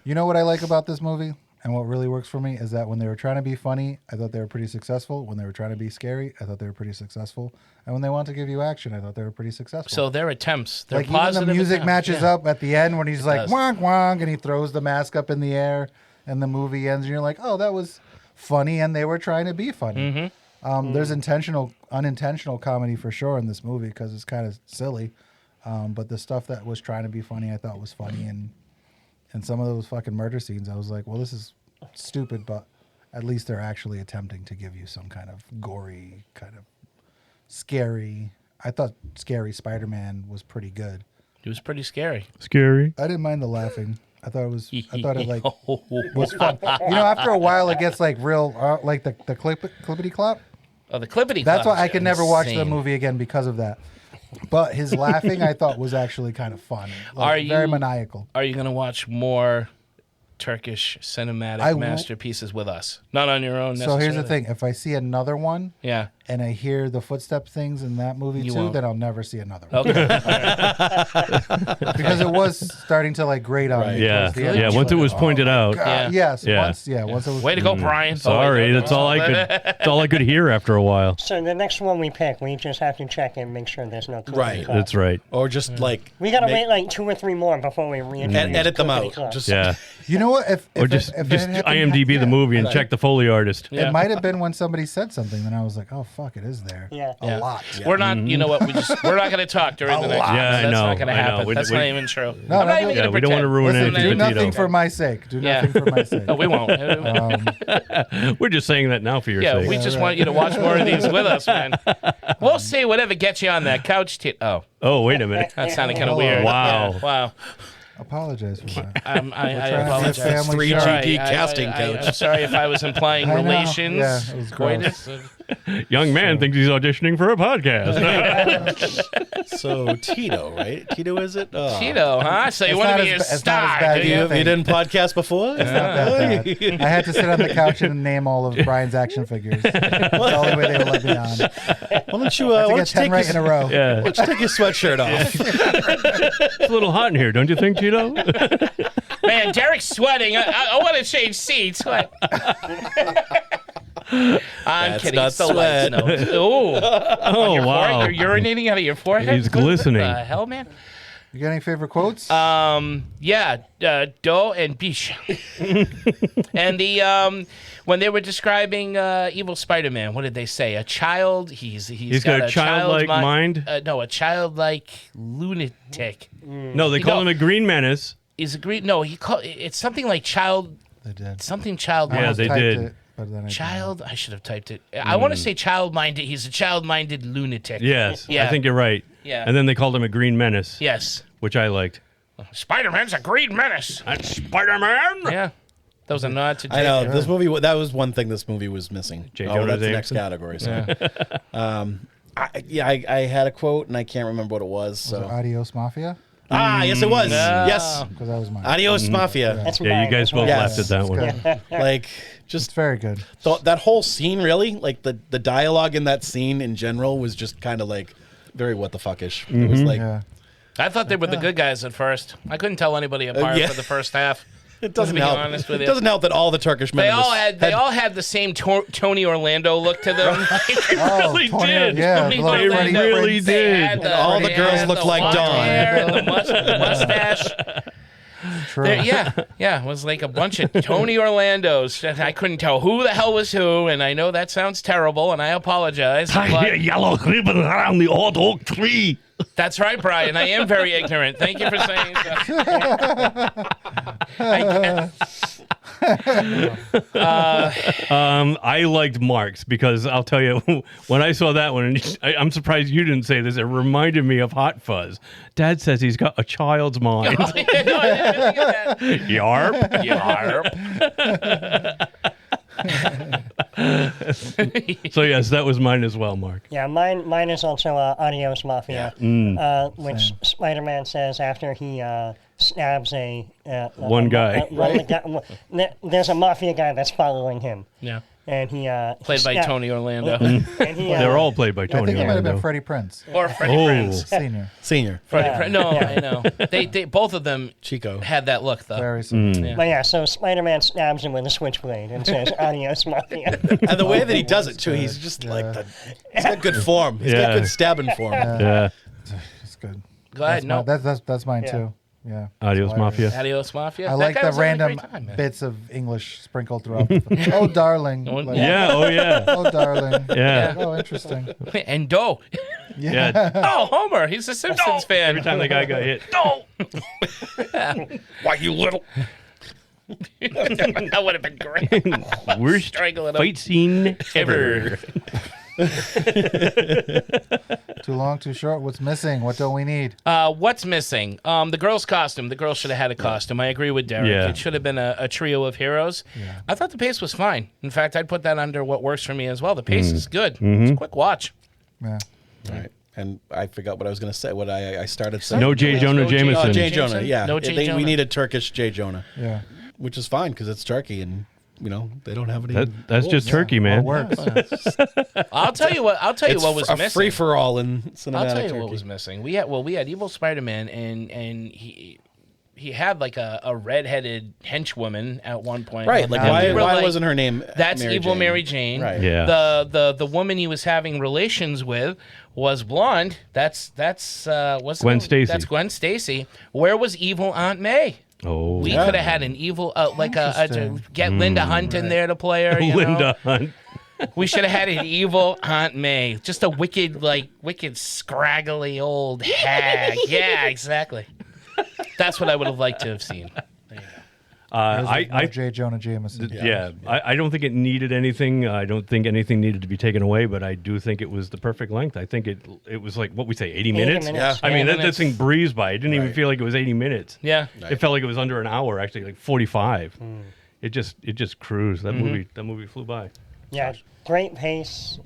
You know what I like about this movie? And what really works for me is that when they were trying to be funny, I thought they were pretty successful. When they were trying to be scary, I thought they were pretty successful. And when they want to give you action, I thought they were pretty successful. So their attempts, they're like even positive the music attempts. matches up at the end when he's like does. wonk wonk and he throws the mask up in the air and the movie ends and you're like, oh, that was funny and they were trying to be funny. There's unintentional comedy for sure in this movie because it's kind of silly. But the stuff that was trying to be funny, I thought was funny. And some of those fucking murder scenes, I was like, well, this is stupid, but at least they're actually attempting to give you some kind of gory, kind of scary. I thought Scary Spider-Man was pretty good. It was pretty scary. Scary. I didn't mind the laughing. I thought it like was fun. You know, after a while, it gets like real, like the clippity clop. Oh, the clippity. That's why I could never watch the insane. movie again because of that. But his laughing, I thought, was actually kind of fun. Like, very maniacal. Are you going to watch more Turkish cinematic masterpieces with us? Not on your own. So here's the thing: if I see another one, yeah, and I hear the footstep things in that movie You too, won't. then I'll never see another one. Okay. Because it was starting to like grate on me. Yeah, towards the end. yeah. Once it was pointed out. God, Yes. Once it was. Way to go, Brian. Sorry, that's all I could. That's all I could hear after a while. So the next one we pick, we just have to check and make sure there's no clippity Right. clop. That's right. Or just like We gotta wait like 2 or 3 more before we reintroduce edit them clippity out. clop. Just Yeah. You know what? If just it happened- IMDb the movie and check the Foley artist. It might have been when somebody said something, then I was like, oh fuck, it is there. Yeah. A lot. We're not. You know what? We're not going to talk during the next. lot. Yeah, I That's know, not going to I know. happen. We- That's we- not even true. No, I'm not even Yeah, going to we don't want to ruin Listen, anything do for Tito. nothing for my sake. Do Yeah. nothing for my sake. No, we won't. We're just saying that now for your Yeah, sake. we just want you to watch more of these with us, man. We'll see whatever gets you on that couch. Oh, wait a minute. That sounded kind of weird. Wow. Yeah, wow. Apologize for that. I We're trying to be a apologize. family 3G show. geek casting I'm couch. sorry if I was implying I know. relations. Yeah, it was gross. coitus. Young man thinks he's auditioning for a podcast. So Tito, right? Tito, is it? Oh. Tito, huh? So you It's want not to be a as ba- it's not star? as bad do as you? you You didn't podcast before? It's not that bad. I had to sit on the couch and name all of Brian's action figures. That's the only way they would let me on. Why don't you, I why think I don't you 10 take right in a your, row. Yeah. why don't you take your sweatshirt off? It's a little hot in here, don't you think, Tito? Man, Derek's sweating. I want to change seats. What? I'm That's kidding. not It's the lights. sweat. No. Ooh. Oh, Your wow. forehead? You're urinating out of your forehead? He's glistening. What the hell, man? You got any favorite quotes? Yeah, Do and Bish. And the when they were describing evil Spider-Man, what did they say? A child. He's got a childlike child mind? No, a childlike lunatic. No, they call him a Green Menace. Is a green? No, it's something like child. They did. Something childlike. Yeah, they did. It, but then I Child. I should have typed it. I want to say child-minded. He's a child-minded lunatic. Yes, Yeah. I think you're right. Yeah. And then they called him a Green Menace. Yes. Which I liked. Spider-Man's a green menace. That's Spider-Man. Yeah. That was a nod to. I know J.J. this movie. That was one thing this movie was missing. J. Oh, Jonah that's the next Jameson. category. So, I had a quote and I can't remember what it was. So, Adios Mafia? yes, it was. Yes, Because that was mine. Adios Mafia. That's Yeah, you mine guys as well. both Yes. laughed at that one. Good. Like It's just very good. that whole scene. Really, like the dialogue in that scene in general was just kind of like very what the fuckish. It was like Yeah. I thought they were the good guys at first. I couldn't tell anybody apart yeah. for the first half. it doesn't be help. honest with It you. doesn't help that all the Turkish men. They all had the same Tony Orlando look to them. They Oh, really 20 did. yeah, Tony bloody They Freddie Orlando. really Prinze. They did. had And all the girls had looked the like long Dawn. hair and the mustache. True. Yeah, it was like a bunch of Tony Orlandos. I couldn't tell who the hell was who, and I know that sounds terrible, and I apologize. But yellow ribbon around the old oak tree. that's right, Brian. I am very ignorant. Thank you for saying so. I liked Mark's because I'll tell you, when I saw that one, and I'm surprised you didn't say this, it reminded me of Hot Fuzz. Dad says he's got a child's mind. No, I didn't think of that. Yarp. So yes, that was mine as well, Mark. Yeah, mine is also Adios Mafia, which Spider-Man says after he stabs One guy. there's a mafia guy that's following him. Yeah. And he Played by Tony Orlando. And he, They're all played by I Tony think it might have been Orlando. Freddie Prinze. Or Freddie Prinze. Senior. No, I know. They both of them Chico had that look though. Very similar. Yeah. But yeah, so Spider-Man stabs him with a switchblade and says, "Adios, Mafia." And the way that he does it too, he's just like he's got good form. He's got good stabbing form. Yeah. It's good. Go ahead. No. That's mine Yeah. too. Yeah. Adios, Mafia. Adios, Mafia. I That like guy the was having a random great time, man. bits of English sprinkled throughout. Oh, darling. Like, Yeah, oh yeah. Oh, darling. Yeah. Oh, interesting. And Doe. Yeah. Oh, Homer. He's a Simpsons fan. Every time the guy got hit. No. Why you little? That would have been great. Worst Strangling him. fight scene ever. Too long, too short. What's missing? What don't we need? What's missing? The girl's costume. The girl should have had a costume. I agree with Derek. Yeah. It should have been a trio of heroes. Yeah. I thought the pace was fine. In fact, I'd put that under what works for me as well. The pace is good. Mm-hmm. It's a quick watch. Yeah. All right. And I forgot what I was going to say. What I started saying. No J. Jonah No J. Jameson. Oh, J. Jonah. Yeah. No J. We Jonah. need a Turkish J. Jonah. Yeah. Which is fine because it's Turkey and they don't have any. That's just Turkey, man. What works? I'll tell you what. It's what was a missing. free for all in cinematic I'll tell you Turkey. what was missing. We had Evil Spider-Man, and he had like a redheaded henchwoman at one point. Right. Like And we were why like, wasn't her name? That's Mary Evil Jane? Mary Jane. Right. Yeah. The woman he was having relations with was blonde. That's what's Gwen Stacy. That's Gwen Stacy. Where was Evil Aunt May? Oh, We Yeah. could have had an evil Interesting. get Linda Hunt in there to play her. You Linda know? Hunt. We should have had an evil Aunt May. Just a wicked, scraggly old hag. Yeah, exactly. That's what I would have liked to have seen. No J. Jonah Jameson. Yeah, I don't think it needed anything. I don't think anything needed to be taken away, but I do think it was the perfect length. I think it was like, what we say, 80 minutes? minutes. I mean, 80 that minutes. thing breezed by. It didn't even feel like it was 80 minutes. Yeah. It felt like it was under an hour, actually, like 45. It just cruised. That movie flew by. Yeah, great pace.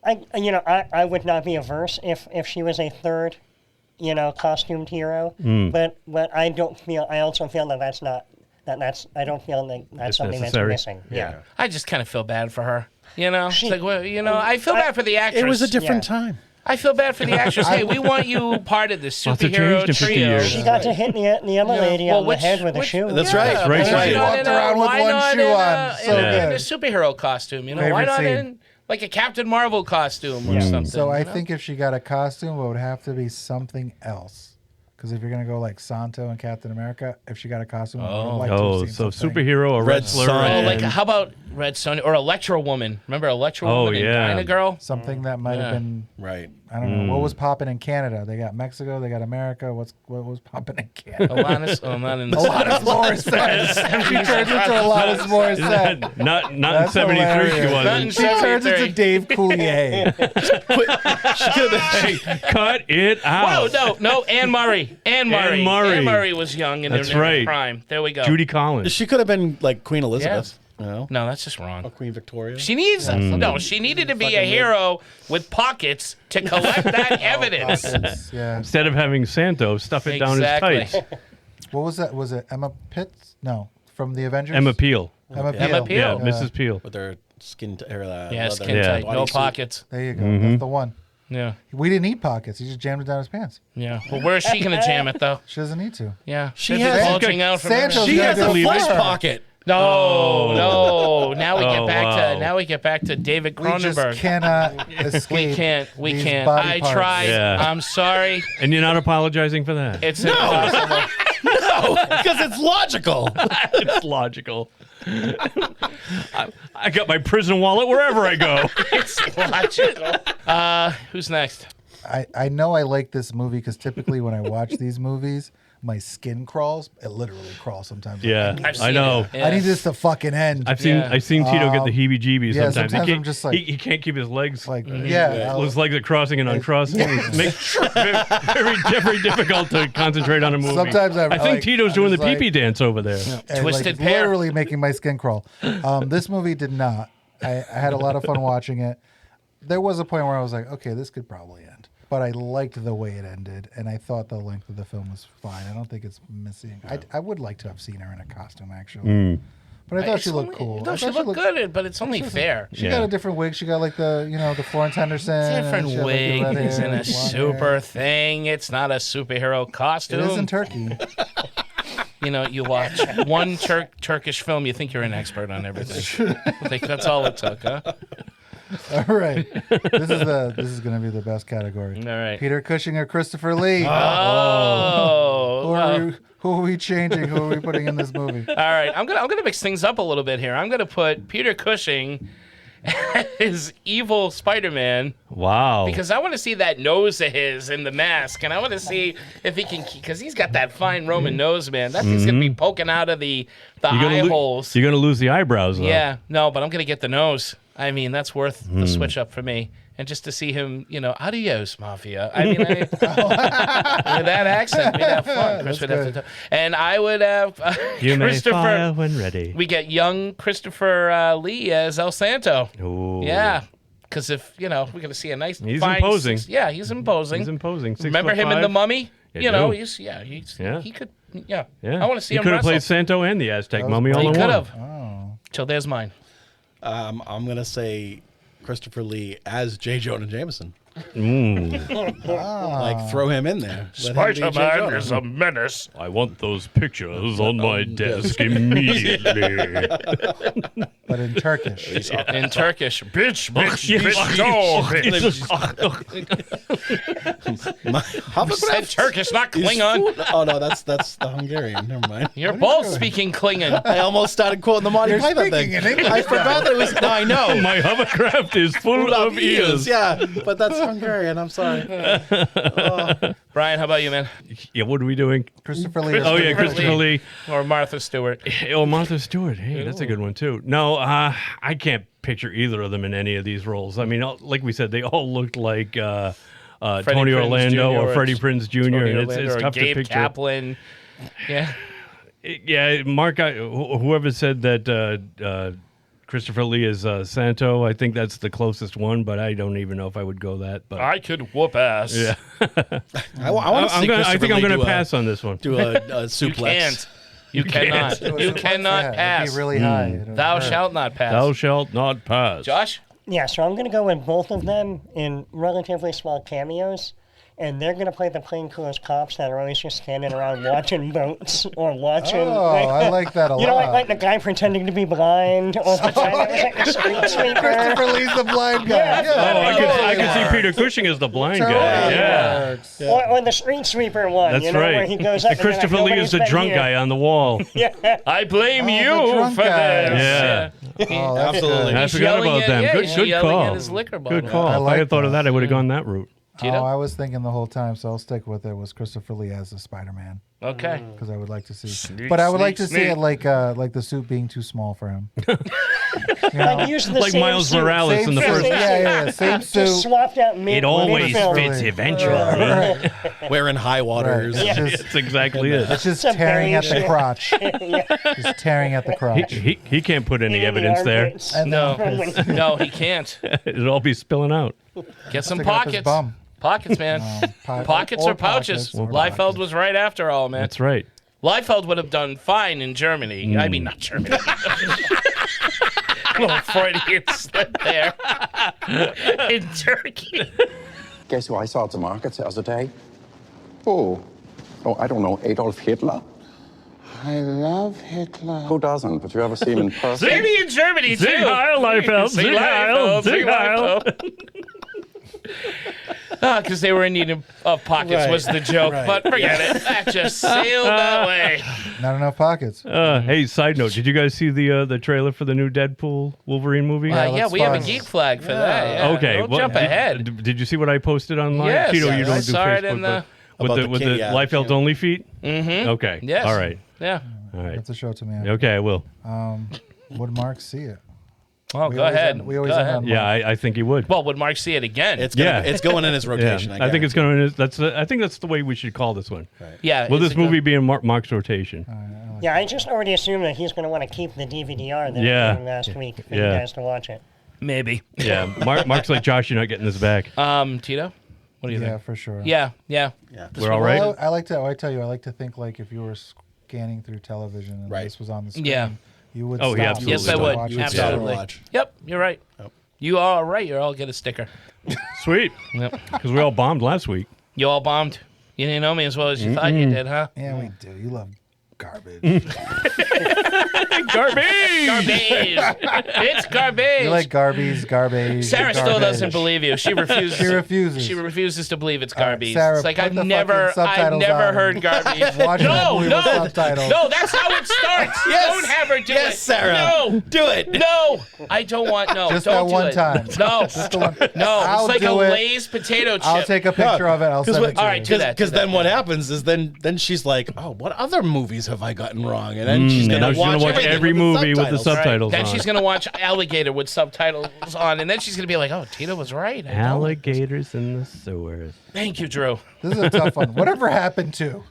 I would not be averse if she was a third, costumed hero. But I don't feel. I also feel that that's not. I don't feel like that's It's something necessary. that's missing. Yeah. I just kind of feel bad for her. It's like, well, I feel bad for the actress. It was a different Yeah. time. I feel bad for the actress. Hey, we want you part of this Lots have superhero changed in 50 trio. years. She got to hit the other lady on the head with a shoe. That's right. Yeah, That's why right. not Walked in a- around with why one not shoe in a- on. So in a good. superhero costume, why Favorite not scene. in like a Captain Marvel costume or something? So I you know? think if she got a costume, it would have to be something else. Because if you're going to go like Santo and Captain America, if she got a costume, I would like to Oh, have seen so something. superhero, a Red wrestler. Sun. Oh, and- like how about Red Sonja or Electro Woman? Remember Electro Oh, Woman yeah. and Dyna Girl? Something that might have Yeah. been, Right. I don't know, what was popping in Canada? They got Mexico, they got America. What was popping in Canada? Alanis Morissette. She turns into Alanis Morissette. not in That's 73 hilarious. she wasn't. She turns into Dave Coulier. Hey, cut it out. Whoa, no, Anne Murray. Anne Anne Murray. Anne Murray was young in That's her right. prime. There we go. Judy Collins. She could have been like Queen Elizabeth. No, that's just wrong. Or Queen Victoria. She needs no. She needed to be a hero with pockets to collect that evidence. Yeah. Instead of having Santo stuff it down his Exactly. tights. What was that? Was it Emma Pitts? No, from the Avengers. Emma Peel. Emma Peel. Emma Peel. Yeah, Mrs. Peel. With her skin, Yeah, leather skin Yeah. tight, no bodysuit. pockets. There you go. That's the one. Yeah, We didn't need pockets. He just jammed it down his pants. yeah. Well, where is she gonna jam it though? She doesn't need to. Yeah, She Is it has- bulging out from Santos- her? She has a Leave flesh it. pocket. No. Now we Oh, get back wow. to we get back to David We just Cronenberg. cannot escape. We these can't. body I parts. tried. Yeah. I'm sorry. And you're not apologizing for that. It's impossible. No, because it's logical. It's logical. I got my prison wallet wherever I go. It's logical. Who's next? I know I like this movie because typically when I watch these movies, my skin crawls. It literally crawls sometimes. Yeah, I've I seen know. it. I need this to fucking end. I've seen Tito get the heebie-jeebies yeah, sometimes. sometimes he, I'm just like- he can't keep his legs. like, yeah. His legs are crossing and uncrossing. It makes very difficult to concentrate on a movie. Sometimes I think like, Tito's I'm doing the just like- pee-pee dance over there. and, Twisted like, Pair. literally making my skin crawl. This movie did not. I had a lot of fun watching it. There was a point where I was like, okay, this could probably end. But I liked the way it ended, and I thought the length of the film was fine. I don't think it's missing. I would like to have seen her in a costume, actually. But I thought It's she looked only- cool. No, I she thought looked good, but it's only fair. She got a different wig. She got like the Florence Henderson. Different she had, like, the red wigs hair and a and blonde super hair. thing. It's not a superhero costume. It is in Turkey. You know, you watch one Turkish film, you think you're an expert on everything. I think that's all it took, huh? All right. This is going to be the best category. All right. Peter Cushing or Christopher Lee? Oh. Who are we changing? Who are we putting in this movie? All right, I'm gonna mix things up a little bit here. I'm gonna put Peter Cushing as evil Spider-Man. Wow. Because I want to see that nose of his in the mask, and I want to see if he can, because he's got that fine Roman nose, man. That thing's gonna be poking out of the eye holes. You're gonna lose the eyebrows, though. Yeah, no, but I'm gonna get the nose. I mean, that's worth the switch up for me. And just to see him, adios, Mafia. I mean, with that accent, we'd have fun. Chris would have to and I would have You may Christopher. fire when ready. We get young Christopher Lee as El Santo. Ooh. Yeah. Because if, we're going to see a nice, He's fine imposing. He's imposing. He's imposing. Remember him in The Mummy? You do. He could, I Yeah. want to see he him could have wrestle. played Santo and the Aztec mummy all He in could one. have. So there's mine. I'm going to say Christopher Lee as J. Jonah Jameson. Like, throw him in there. Let him be J. Spider-Man Jonah. is a menace. I want those pictures on my desk immediately. But in Turkish. In Turkish. Bitch, dog. You said Turkish, not Klingon. Oh, no, that's the Hungarian. Never mind. You're both speaking Klingon. I almost started quoting the Monty You're Python thing. speaking in English I forgot that it was. No, I know. My hovercraft is full of ears. Yeah, but that's Hungarian. I'm sorry. Brian, how about you, man? Yeah, what are we doing? Christopher Lee. Oh, yeah, Christopher Lee. Or Martha Stewart. Oh, Martha Stewart. Hey, that's a good one, too. No, I can't picture either of them in any of these roles. I mean, like we said, they all looked like Tony Prinze Orlando Jr. or Freddie Prinze Jr. Tony And Orlando it's or tough Gabe to picture. Kaplan. Yeah. Yeah, Mark, whoever said that Christopher Lee is Santo, I think that's the closest one, but I don't even know if I would go that. But I could whoop ass. yeah. I want to see I think I'm Lee going do to pass on this one. Do a suplex. You can't. You cannot. You cannot It'd pass. be really high. It'd Thou hurt. shalt not pass. Thou shalt not pass. Josh? Yeah, so I'm going to go with both of them in relatively small cameos. And they're going to play the plainclothes cops that are always just standing around watching boats or watching. Oh, I like that a lot. You know, like the guy pretending to be blind or the guy that was like the street sweeper. Christopher Lee's the blind guy. Oh, I could see Peter Cushing as the blind guy. Yeah. Or the street sweeper one, That's where right. he goes up And Christopher and Lee like, is the "Nobody's drunk been guy on the wall. here." Yeah. I blame the you drunk for guy. this. Yeah. Oh, that's Absolutely. I He's forgot yelling about at- them. yeah, Good, he's good yelling call. at his liquor bottle. Good call. I If I like had thought of that. that, I would have gone that route. Oh, I was thinking the whole time, so I'll stick with it. Was Christopher Lee as the Spider-Man? Okay. Because I would like to see, Sneak, but I would like to sneak, see sneak. it like the suit being too small for him. Like, use the Like same Miles suit. Morales in the Same first. suit. Yeah, same Just suit. swapped out mid It always mid-film. fits eventually. Right. Wearing high waters. Right. Yeah. It's That's exactly it. just Some tearing at the variation. crotch. Just tearing at the crotch. He can't put any In the evidence there. armpits. And No. then No, he can't. It'll all be spilling out. Get some stick it up his pockets. bum. Pockets, man. Pockets or pouches. or Liefeld pockets. was right after all, man. That's right. Liefeld would have done fine in Germany. I mean, not Germany. Little Freudian slip there. In Turkey. Guess who I saw at the market the other day? Oh, I don't know, Adolf Hitler. I love Hitler. Who doesn't? But you ever see him in person? Maybe in Germany, too. Sieg Heil, Liefeld. Sieg Sieg Heil. Sieg Sieg Heil. Because they were in need of pockets was the joke, but forget it. That just sailed that way. Not enough pockets. Hey, side note, did you guys see the trailer for the new Deadpool Wolverine movie? Yeah, looks we have a fun. geek flag for that. Yeah. Okay. Don't well, jump ahead. Did you see what I posted online? Yes, Cheeto, you don't I do saw it Facebook, in the... but About with the the kid, yeah. Liefeld only feet? Mm-hmm. Okay. Yes. All right. Yeah. All right. Have to show it to me. Okay, I will. Would Mark see it? Oh, We go always ahead. end- we always Go end ahead. on Yeah, I think he would. Well, would Mark see it again? It's Yeah. going in his rotation. I think it's going to. I think that's the way we should call this one. Yeah. Will it's this a good- movie be in Mark's rotation? Yeah, I just already assume that he's going to want to keep the DVD-R that Yeah. he did last week for you Yeah. guys to watch it. Maybe. Yeah. Mark's like, Josh, you're not getting this back. Tito? What do you Yeah, think? for sure. Yeah. We're all right. I like to. I tell you, I like to think like if you were scanning through television and this was on the screen. Yeah. You would. Oh, stop. yeah, absolutely. Yes, I would. You would Absolutely. watch. Yep, you're right. You are right. You'll all get a sticker. Sweet. Yep. Because we all bombed last week. You all bombed. You didn't know me as well as you thought you did, huh? Yeah, we do. You love garbage. Garbage. It's garbage. You like garbage. Sarah still garbage. doesn't believe you. She refuses. She refuses. She refuses to believe it's garbage. Sarah, it's like put I've the never fucking subtitles on. heard garbage. Watch that movie with subtitles. No, that's how it starts. Yes. Don't have her do it. Yes, Sarah. No, Do it. no, I don't want. No, Just don't that do one it. time. No, Just the one. no. I'll It's like a do it. Lay's potato chip. I'll take a picture of it. I'll send it to all you. right, do that. Because then what happens is then she's like, oh, what other movies have I gotten wrong? And then she's and gonna now she's gonna watch everything every with movie with the subtitles Then on. she's gonna watch Alligator with subtitles on, and then she's gonna be like, "Oh, Tito was right." I don't like this. Alligators in the sewers. Thank you, Drew. This is a tough one. Whatever happened to?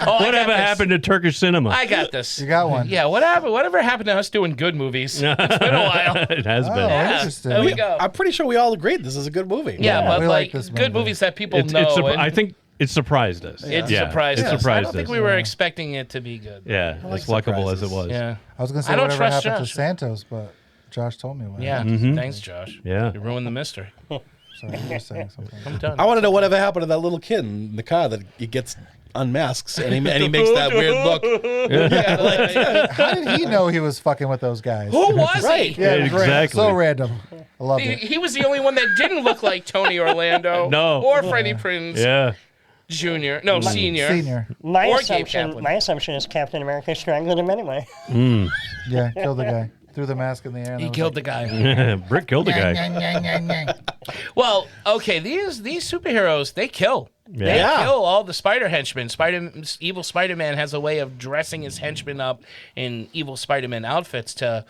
Whatever happened to Turkish cinema? I got this. You got one. Yeah, whatever happened to us doing good movies? It's been a while. It has been. Yeah, interesting. there we go. I'm pretty sure we all agreed this is a good movie. Yeah, but we like like this good movie. movies that people It's know. and I think it surprised us. it Yeah, surprised it us. surprised I don't think us. we were expecting it to be good. Yeah, like as likable as it surprises. was. Yeah. I was gonna say I don't whatever trust happened Josh. to Santos, but Josh told me what. Yeah. happened. Thanks, Josh. Yeah. You ruined the mystery. Sorry, you were saying something. I'm done. I want to know whatever happened to that little kid in the car that he gets unmasks and he makes that weird look. Yeah, like, How did he know he was fucking with those guys? who was Right. he? Yeah, it was great. Exactly. So random. I loved He, it. he was the only one that didn't look like Tony Orlando No. or Freddie Prinze Yeah. Jr. No, Senior. Senior. My Or Gabe assumption, Kaplan. my assumption is Captain America strangled him anyway. Yeah, killed the guy. Threw the mask in the air. And He I was killed like, the guy. Brick killed the guy. Well, okay, these superheroes, they kill. They Yeah. kill all the spider henchmen. Evil Spider-Man has a way of dressing his henchmen up in evil Spider-Man outfits to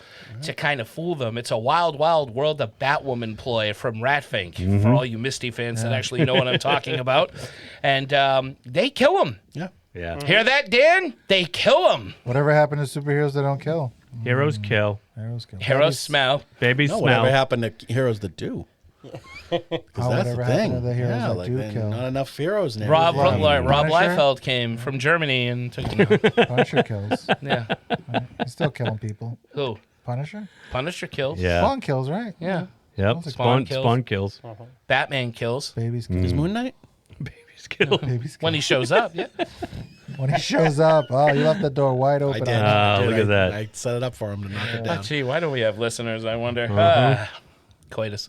kind of fool them. It's a wild, wild world of Batwoman ploy from Ratfink, for all you Misty fans that actually know what I'm talking about. And they kill him. Yeah. Yeah. Hear that, Dan? They kill him. Whatever happened to superheroes that don't kill? Heroes kill. Heroes kill. Heroes smell. Babies No, smell. whatever happened to heroes that do? Because Oh, that's whatever the happened thing. to the heroes Yeah, that like do then kill? not enough heroes now. Rob Punisher? Liefeld came from Germany and took him out. Punisher kills. Yeah. He's still killing people. Who? Punisher? Punisher kills. Yeah. Spawn kills, right? Yeah. Yep. Spawn Spawn kills. kills. Batman kills. Babies Is kill. Moon Knight? Babies kill. Babies kill. When he shows up, yeah. When he shows up, oh, you left the door wide I open. did. on Ah, I did. look at that. I set it up for him to knock it Oh, down. gee, why don't we have listeners, I wonder? Coitus.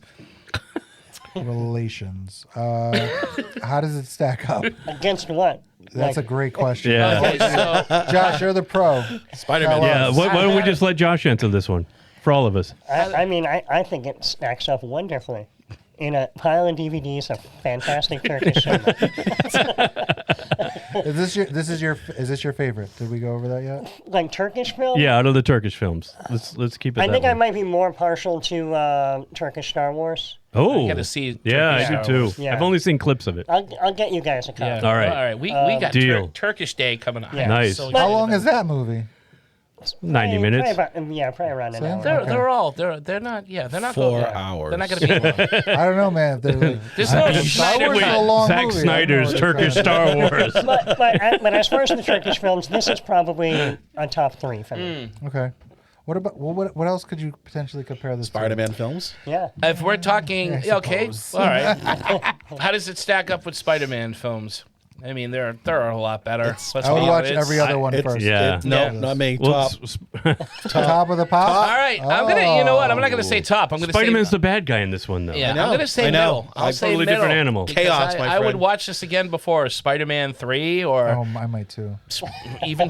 relations. How does it stack up? Against what? That's a great question. Yeah. Okay, so Josh, you're the pro. Spider-Man. Tell Yeah. us. Why don't we just let Josh answer this one for all of us? I mean, I think it stacks up wonderfully. In a pile of DVDs of fantastic Turkish cinema. Is this your favorite? Did we go over that yet? Like Turkish film? Yeah, out of the Turkish films. Let's keep it. I that think way. I might be more partial to Turkish Star Wars. Oh, I gotta see Yeah, Turkish I Star do too. Wars. Yeah. I've only seen clips of it. I'll get you guys a copy. Yeah. All right. All right. We got Deal. Turkish Day coming up. Yeah. Nice. So How long is that movie? 90 minutes. Probably around an Same? hour. They're all they're not. Yeah, they're not 4 going- hours. They're not going to be long. I don't know, man. If they're like, There's no Star Wars is a Snyder long Zack movie. Snyder's I don't know what Turkish they're Star Wars. But as far as the Turkish films, this is probably a top 3 for me. Okay. What about what else could you potentially compare this Spider-Man films? Yeah. If we're talking, I okay, suppose. all right. How does it stack up with Spider-Man films? I mean, they're a lot better. Let's to? I would be watch honest. every other one It's- first. Yeah. No, Yeah. not me. Well, Top. Top of the pop. All right, I'm gonna. You know what? I'm not gonna say top. I'm gonna Spider-Man's say. the bad guy in this one, though. Yeah, know, I'm gonna say I know. middle. I'll I'm say totally middle. different animal. Because Chaos, my I would friend. watch this again before Spider-Man 3 or Oh, I might too. even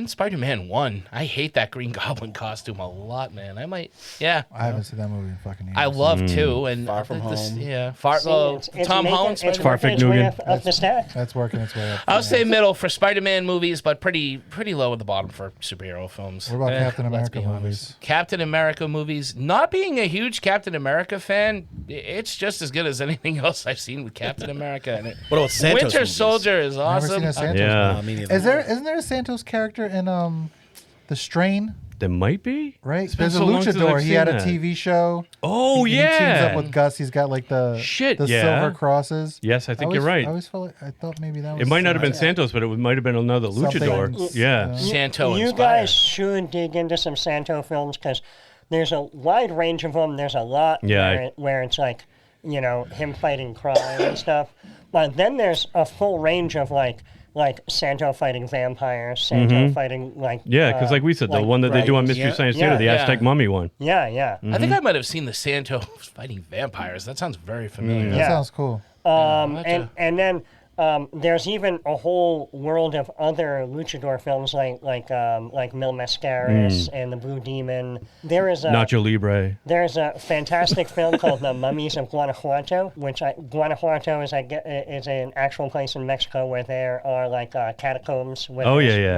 Spider-Man 1. I hate that Green Goblin costume a lot, man. I might. Yeah, I haven't seen that movie in fucking years. I love to. And Far From Home. Yeah, See, Tom Holland. It's Farfig working its way Nugan. up the stack. That's working its way up. I'll say middle for Spider-Man movies, but pretty low at the bottom for superhero films. What about Captain let's America be honest. movies? Captain America movies. Not being a huge Captain America fan, it's just as good as anything else I've seen with Captain America. And What about Santos Winter movies? Soldier is Never awesome. seen a Santos Yeah. Me neither. Isn't there a Santos character in The Strain? There might be. It's Right? been There's a so long since luchador. I've He seen had a that. TV show. Oh, He teams yeah. up with Gus. He's got like the silver crosses. Yes, I think always, you're right. I always felt like, I thought maybe that was. It might not have been Santos, but it might have been another Something luchador. like- Yeah. Santo You inspired. guys should dig into some Santo films because there's a wide range of them. There's a lot where it's like, him fighting crime and stuff. But then there's a full range of like Santo fighting vampires, Santo fighting Yeah, because like we said, the one that they do on Mystery Science Theater, the Aztec Mummy one. Yeah. I think I might have seen the Santo fighting vampires. That sounds very familiar. That sounds cool. And then there's even a whole world of other luchador films like Mil Mascaras and the Blue Demon. There is a Nacho Libre. There's a fantastic film called The Mummies of Guanajuato, which Guanajuato is an actual place in Mexico where there are like catacombs where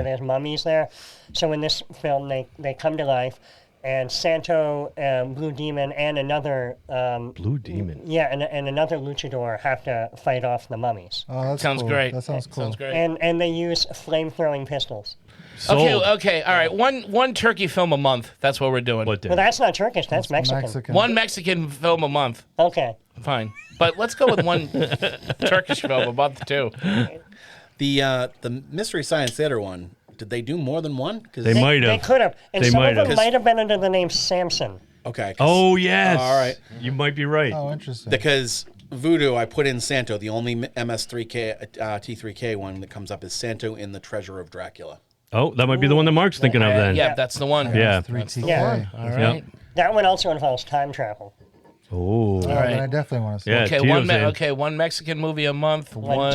there's mummies there. So in this film, they come to life. And Santo, Blue Demon, and another Blue Demon. Yeah, and another luchador have to fight off the mummies. Oh, that sounds great. That sounds cool. Sounds great. And they use flame-throwing pistols. Okay, all right. One turkey film a month. That's what we're doing. Well, that's not Turkish. That's Mexican. One Mexican film a month. Okay. Fine. But let's go with one Turkish film a month, too. The Mystery Science Theater one, did they do more than one? They might have. They could have. And some of them might have been under the name Samson. Okay. Oh, yes. All right. You might be right. Oh, interesting. Because Voodoo, I put in Santo. The only MS3K, T3K one that comes up is Santo in the Treasure of Dracula. Oh, that might be the one that Mark's thinking of then. Yeah, that's the one. Yeah. Yeah. All right. That one also involves time travel. Oh. All right. I definitely want to see. Yeah, it. Tito's in. One Mexican movie a month, one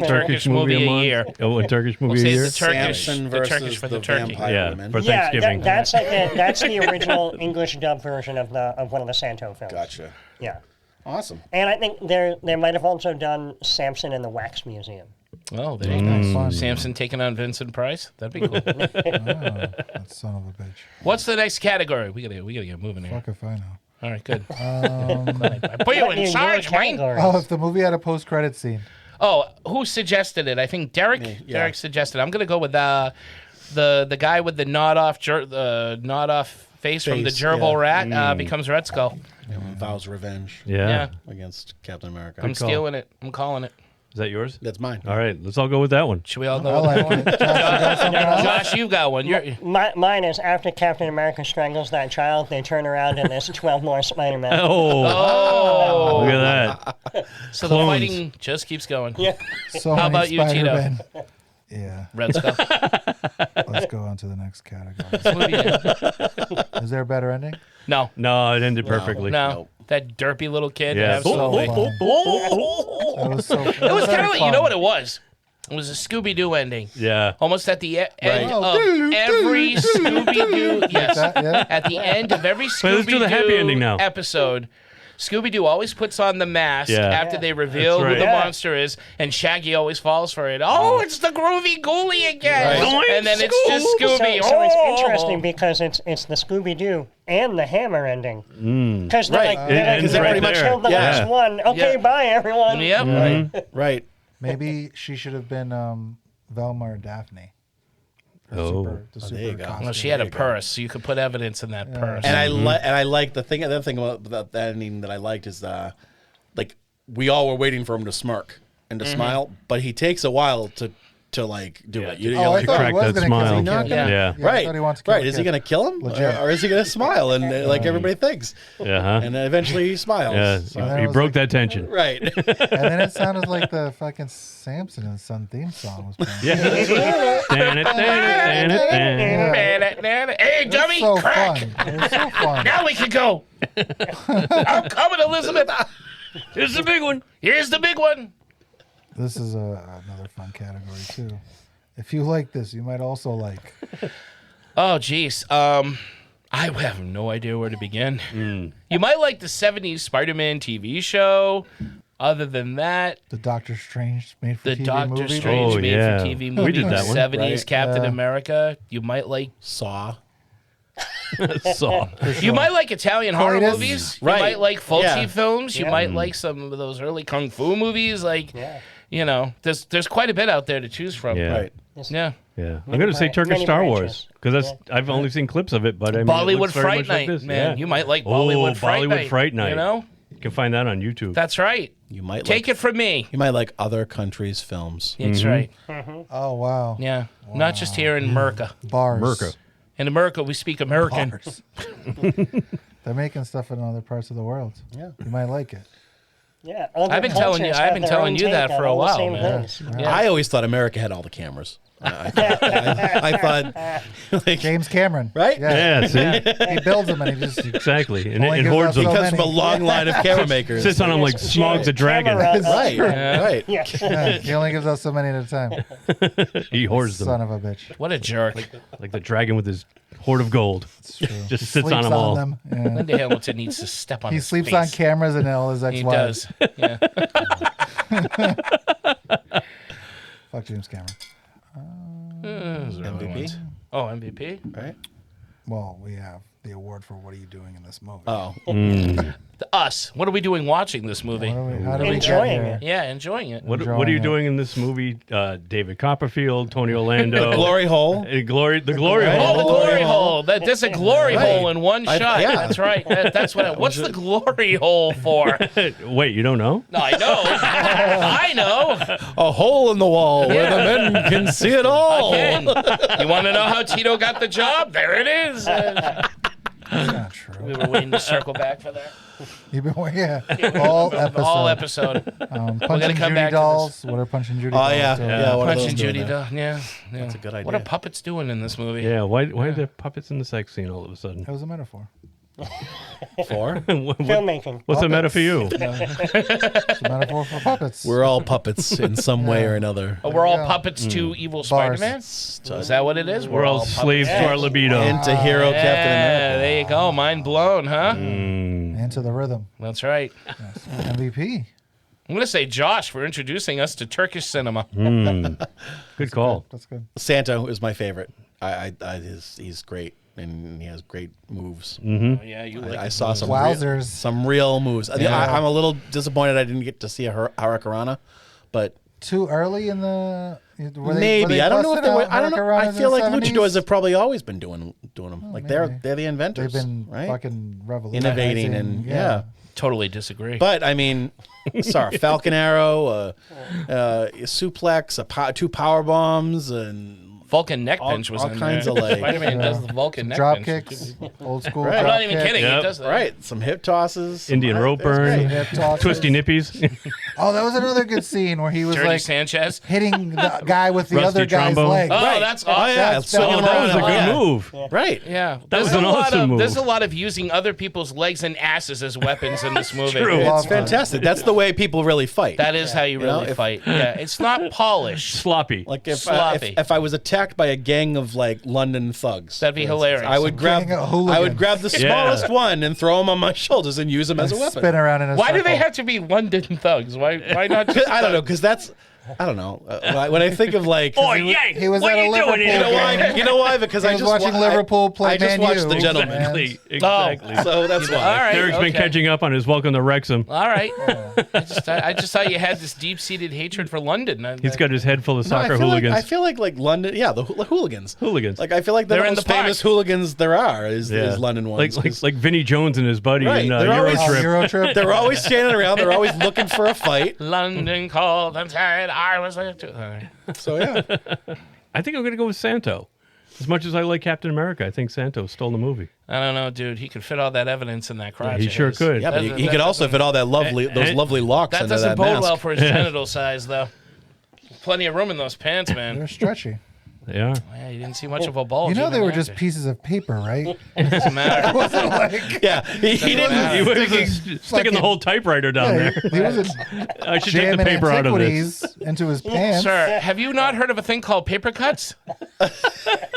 Turkish movie a month. year. Oh, a Turkish movie We'll a say year. the Turkish, Samson the versus Turkish for the the turkey. vampire Yeah, women. for Thanksgiving. That's the original English dub version of one of the Santo films. Gotcha. Yeah. Awesome. And I think they might have also done Samson in the Wax Museum. Oh, there you go. Samson taking on Vincent Price. That'd be cool. That son of a bitch. What's the next category? We gotta get moving here. Fuck if I know. All right, good. I put you in charge, Wayne. Oh, if the movie had a post-credit scene. Oh, who suggested it? I think Derek. Yeah. Derek suggested. I'm gonna go with the guy with the nod off face from the gerbil rat becomes Red Skull. Yeah, vows revenge. Yeah. Against Captain America. I'm stealing it. I'm calling it. Is that yours? That's mine. All right, let's all go with that one. Should we all go with that one? Josh, you got one. Mine is after Captain America strangles that child, they turn around and there's 12 more Spider-Man. Oh. Look at that. So Clones. the fighting just keps going. Yeah. So How many about you, Tito? Spider-Man. Yeah. Red Skull. Let's go on to the next category. Is there a better ending? No. No, it ended perfectly. No. That derpy little kid. Yeah. Absolutely. That was so It was kind of like, you know fun. what it was? It was a Scooby-Doo ending. Yeah. Almost at the end Oh, of every Scooby-Doo. Yes. That, yeah. At the end of every Wait, let's do the happy ending Scooby-Doo now. episode, Scooby-Doo always puts on the mask Yeah. after they reveal That's who the right. monster is, and Shaggy always falls for it. Oh, it's the groovy ghoulie again. Right. And then it's just Scooby. So it's Oh. interesting because it's the Scooby-Doo and the Hammer ending. Mm. Because they're Right. like, It they're ends like, right they there. killed the Yeah. last one. Okay, Yeah. bye, everyone. Yep. Right. Maybe she should have been Velma or Daphne. Oh. there you go. costume. Well, she had a There you go. purse, so you could put evidence in that purse. And I like the other thing about that ending that I liked is like we all were waiting for him to smirk and to smile, but he takes a while to like do it. You're Oh, I like, thought crack he was that gonna smile. kill him. not gonna- Yeah. I right, thought he wants to kill right. the Is he kid. going to kill him, Legit. or is he going to smile and like everybody thinks? Uh-huh. And then eventually he smiles. Yeah. So- that He was broke like- that tension. right. And then it sounded like the fucking Samson and Son theme song was playing. Yeah. Hey, dummy, so crack. fun. It was so fun. Now we can go. I'm coming, Elizabeth. Here's the big one. Here's the big one. This is another fun category too. If you like this, you might also like. Oh, jeez. I have no idea where to begin. You might like the 70s Spider-Man TV show. Other than that, The Doctor Strange made for the TV Doctor movie. Strange Oh, made yeah. for TV We movie. did that one. 70s Right. Captain Yeah. America. You might like. Saw. Saw. You might like Italian horror Cletus. movies. Right. You might like Fulci Yeah. films. You might like some of those early kung fu movies. Like, you know, there's quite a bit out there to choose from. Yeah. Right. Yeah. Yeah, I'm going to say Turkish Star Wars because I've only seen clips of it, but I mean, Bollywood it very Fright much like Night, this. man. Yeah. You might like Bollywood Fright Night. You know, you can find that on YouTube. that's right. You might Take it from me. You might like other countries' films. That's right. Oh wow. Yeah, not just here in America. Bars. America. In America, we speak American. Bars. They're making stuff in other parts of the world. Yeah. You might like it. Yeah, I've been telling you that for a while, man. Yeah. I always thought America had all the cameras. I thought like, James Cameron, right? Yeah, see? He builds them and he just Exactly. And Only it gives hoards us them. He comes from a long line of camera makers. Sits on them like Smog the Dragon. Right, right. Yeah, he only gives us so many at a time. He hoards them. Son of a bitch. What a jerk. Like the dragon with his hoard of gold. Just sits Sleeps on them all. Yeah. Linda Hamilton needs to step on He his sleeps face. on cameras and all his He ex-wives. does. Yeah. Fuck James Cameron. MVP. Oh, MVP? Right. Well, we have the award for what are you doing in this movie? Oh. Us. What are we doing watching this movie? How do we get Enjoying here? it. Yeah, enjoying it. What are Enjoying you it. doing in this movie? David Copperfield, Tony Orlando. Glory hole. The glory Right. hole. Oh, the glory hole. There's a glory Right. hole in one shot. yeah. That's right. That's what. What's the glory hole for? Wait, you don't know? No, I know. I know. A hole in the wall where the men can see it all. Again, you want to know how Tito got the job? There it is. That's not true. We were waiting to circle back for that. You've been all episode. All episode. Punch gonna and come Judy back to dolls. What are Punch and Judy Oh dolls? yeah, doing? yeah. What are Punch those and doing Judy. there? Yeah. That's a good idea. What are puppets doing in this movie? Yeah, why are there puppets in the sex scene all of a sudden? It was a metaphor. For Filmmaking. What's the meta for you? It's a metaphor for puppets. we're all puppets in some way or another. Oh, we're all Yeah. puppets to evil Bars. Spider-Man? Is that what it is? We're all slaves to our libido. Into hero Captain Yeah, America. there you go. Mind blown, huh? Into the rhythm. That's right. MVP. I'm going to say Josh for introducing us to Turkish cinema. Good call. That's good. Santo is my favorite. He's great and he has great moves. Oh, yeah, you like I his saw moves. some Wowzers. some real moves. I'm a little disappointed I didn't get to see a Hurricanrana, but Too early in the. maybe I don't know if they were. I don't know. I feel like luchadors have have probably always been doing them. Like they're the inventors. They've been right? fucking revolutionizing. Innovating and yeah. Totally disagree. But I mean, sorry, Falcon Arrow, a suplex, two power bombs, and Vulcan neck pinch was all in kinds there. of like Spider-Man does the Vulcan neck Drop pinch. kicks, old school. Right. I'm drop not even kick. kidding. Yep. He does that. right, some hip tosses, some Indian rope it was burn. great. Hip tosses. Twisty nippies. Oh, that was another good scene where he was Dirty like Sanchez. hitting the guy with the Rusty other guy's trombone. leg. Oh, Right. that's Oh awesome. yeah, That's- swinging that That was a around. good Yeah. move. Right. Yeah, That was there's an a lot awesome of move. there's a lot of using other people's legs and asses as weapons in this movie. true. It's Love that. fantastic. That's the way people really fight. That is how you know, really if- fight. Yeah, it's not polished. Sloppy. Like if Sloppy. if I was attacked by a gang of like London thugs, That'd be for instance, hilarious. I would grab Gang of hooligans. the smallest one and throw him on my shoulders and use him as a weapon. Spin around in a Why do circle. they have to be London thugs? Why not just I don't know, because that's I don't know. When I think of like, Oh, Yank! He was what at are a you Liverpool doing you know here? why? You know why? Because He I was just watching Liverpool play I just Man watched U. The Gentleman, Exactly. Oh. Exactly. so that's why. All right. Derek's been okay. catching up on his Welcome to Wrexham. All right. I just thought you had this deep-seated hatred for London. He's got his head full of No, soccer I feel hooligans. Like, I feel like London, yeah, the hooligans. Hooligans. Like I feel like They're the in most the park. famous hooligans there are is London ones. like Vinnie Jones and his buddy Right. in They're always- Eurotrip. Eurotrip. they're always standing around. They're always looking for a fight. London called and said I was there too. All right. So yeah, I think I'm going to go with Santo. As much as I like Captain America, I think Santo stole the movie. I don't know, dude. He could fit all that evidence in that crotch. he of sure his. could. yeah, but That- he that could also doesn't- fit all that those lovely locks That under doesn't that bode mask. well for his genital size, though. Plenty of room in those pants, man. They're stretchy. Yeah. Yeah, you didn't see much of a bulge. You know they even were there, just dude. pieces of paper, right? Doesn't matter. It wasn't like Yeah, he didn't. He was Fucking- sticking the whole typewriter down there. he wasn't I should take the jamming paper out of this. antiquities into his pants. Sir, have you not heard of a thing called paper cuts?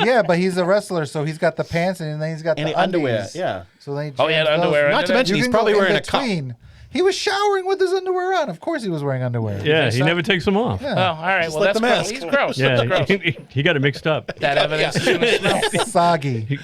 Yeah, but he's a wrestler, so he's got the pants and then he's got And the the underwear, undies. yeah. So then he Oh, he had jams those. underwear Not under to there? mention You he's can probably go in wearing a cup. between. He was showering with his underwear on. Of course he was wearing underwear. Yeah, he so? never takes them off. Oh, all right. Just Well, like that's the gross. mask. He's gross. Yeah, That's gross. he got it mixed up. That evidence is going to smell. Soggy.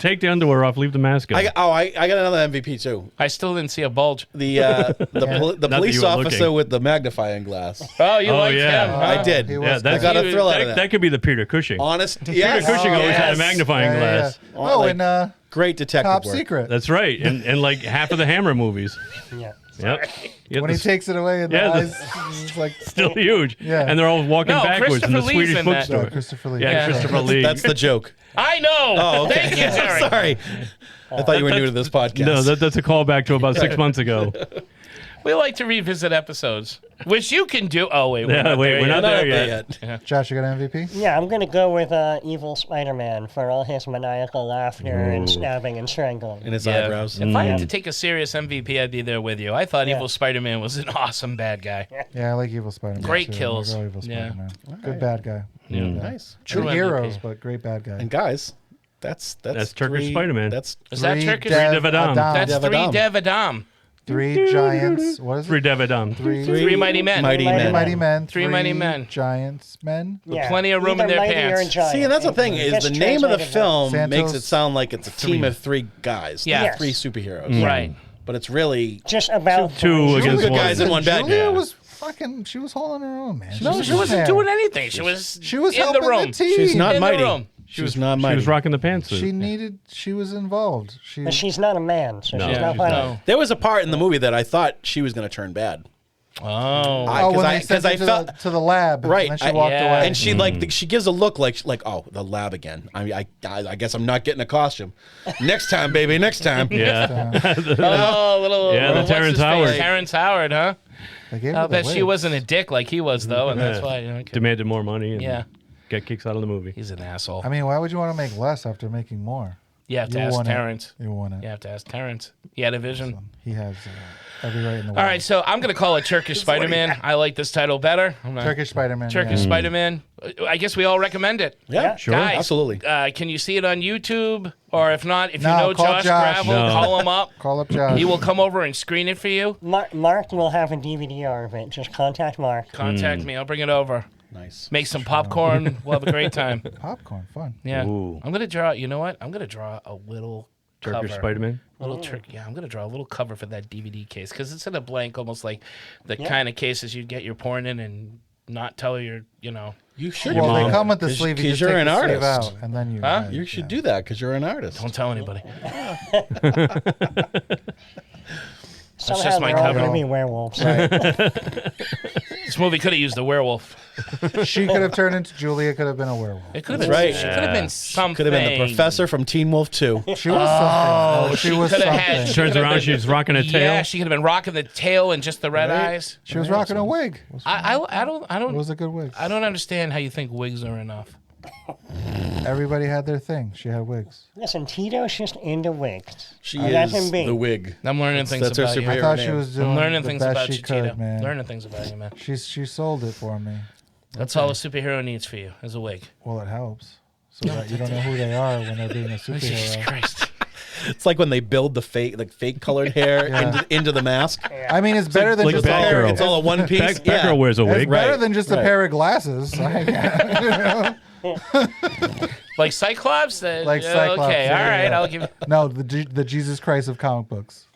take the underwear off, leave the mask on. I got another MVP too. I still didn't see a bulge. The that police you were officer looking. with the magnifying glass. Oh, you liked yeah. him? Huh? I did. Yeah, I got a thrill out of that. That could be the Peter Cushing. Honest. Peter Cushing always had a magnifying glass. Oh, Like, and great detective Top work. Secret. That's right. And like half of the Hammer movies. Yeah. Yep. You When he have takes it away, and Yeah, the the- eyes, it's like still huge. Yeah. And they're all walking No, backwards in the Christopher Lee's Swedish in that. bookstore. No, Christopher Lee. Yeah, Yeah. Christopher Lee. That's the joke. I know. Oh, okay. Thank you, Jerry. Sorry. I thought you were new to this podcast. No, that's a callback to about 6 months ago. We like to revisit episodes, which you can do. Oh, wait. Yeah, we're not there yet. Yeah. Josh, you got an MVP? Yeah, I'm gonna go with Evil Spider-Man for all his maniacal laughter and stabbing and strangling. In his eyebrows. If I had to take a serious MVP, I'd be there with you. I thought Evil Spider-Man was an awesome bad guy. Yeah, I like Evil Spider-Man. Great too. kills. I like Evil Yeah. Spider-Man. Good bad guy. Yeah. Good guy. Nice. True True heroes, MVP. but great bad guy. And guys, that's Turkish three- Spider-Man. That's Is that Turkish? Dev Adam. That's Dev three Adam. Dev Adam. 3 giants. What is it? Three Devadam. Three mighty men. Mighty men. Mighty men. Three mighty men. Giants men. With plenty of room in Either their mighty or pants. giant. See, and that's the thing It is gets the name of the translated film Santos makes it sound like it's a team of 3 guys. Yeah. not 3 superheroes. Right. But it's really just about Two three. against good one. guys and one bad Julia guy. was fucking. She was holding her own, man. No, she wasn't there. doing anything. She was She was in helping the room. team. She's not in mighty. the room. She was not mighty. She was rocking the pantsuit. She was involved. But she's not a man, so No, she's not she's part not. of There was a part in the movie that I thought she was going to turn bad. Oh. Oh, when they sent her to the lab, right. and then she walked away. And she she gives a look like oh, the lab again. I guess I'm not getting a costume. Next time, baby, next time. Yeah. Oh, little. Yeah, the what's Terrence his face? Howard. Terrence Howard, huh? They gave her I'll the bet she wigs. wasn't a dick like he was, though, and that's why. Okay. Demanded more money. And Yeah. Got kicks out of the movie. He's an asshole. I mean, why would you want to make less after making more? You have to ask want it. Terrence. You want it. You have to ask Terrence. He had a vision. He has every right in the world. All right, so I'm going to call it Turkish Spider-Man. I like this title better. Turkish Spider-Man. Turkish yeah. Spider-Man. I guess we all recommend it. Yeah, sure. Guys, absolutely. Can you see it on YouTube? Or if not, if No, you know call Josh Josh. Gravel, No. call him up. Call up Josh. He will come over and screen it for you. Mark will have a DVD of it. Just contact Mark. Contact me. I'll bring it over. Nice. Make some popcorn. We'll have a great time. Popcorn, fun. Yeah. Ooh. I'm going to draw, you know what? I'm going to draw a little Turkish cover. Spider-Man? Little Yeah, I'm going to draw a little cover for that DVD case because it's in a blank, almost like the kind of cases you'd get your porn in and not tell your, You should. Well, do they that. come with the sleeve. You Because just you're take an the sleeve artist. out, and then you. Huh? You should do that because you're an artist. Don't tell anybody. Somehow just my they're all cover. going to be werewolves. This movie could have used a werewolf. She could have turned into Julia. Could have been a werewolf. It could have That's been. right. She could have been something. Could have been the professor from Teen Wolf 2. She was something. Oh, She was could have something. had. she Turns could have around, been- she's rocking a tail. Yeah, she could have been rocking the tail and just the red Right. eyes. She was rocking a wig. I It don't was a good wig. I don't understand how you think wigs are enough. Everybody had their thing. She had wigs. Listen, Tito's just into wigs. She Let is him be. the wig. I'm learning things That's her about you. superhero I thought name. she was doing I'm learning the things best about she you, could, Tito. man. Learning things about you, man. She sold it for me. That's all a superhero needs for you is a wig. Well, it helps. So that you don't know who they are when they're being a Jesus superhero. Christ. It's like when they build the fake colored hair Yeah. into the mask. I mean, it's better than like just Batgirl. It's all a one piece. Batgirl wears a It's wig. better Right, than just a right. pair of glasses. Like Cyclops? Like Yeah, Cyclops, Okay, yeah, all right. yeah. I'll give No, the Jesus Christ of comic books.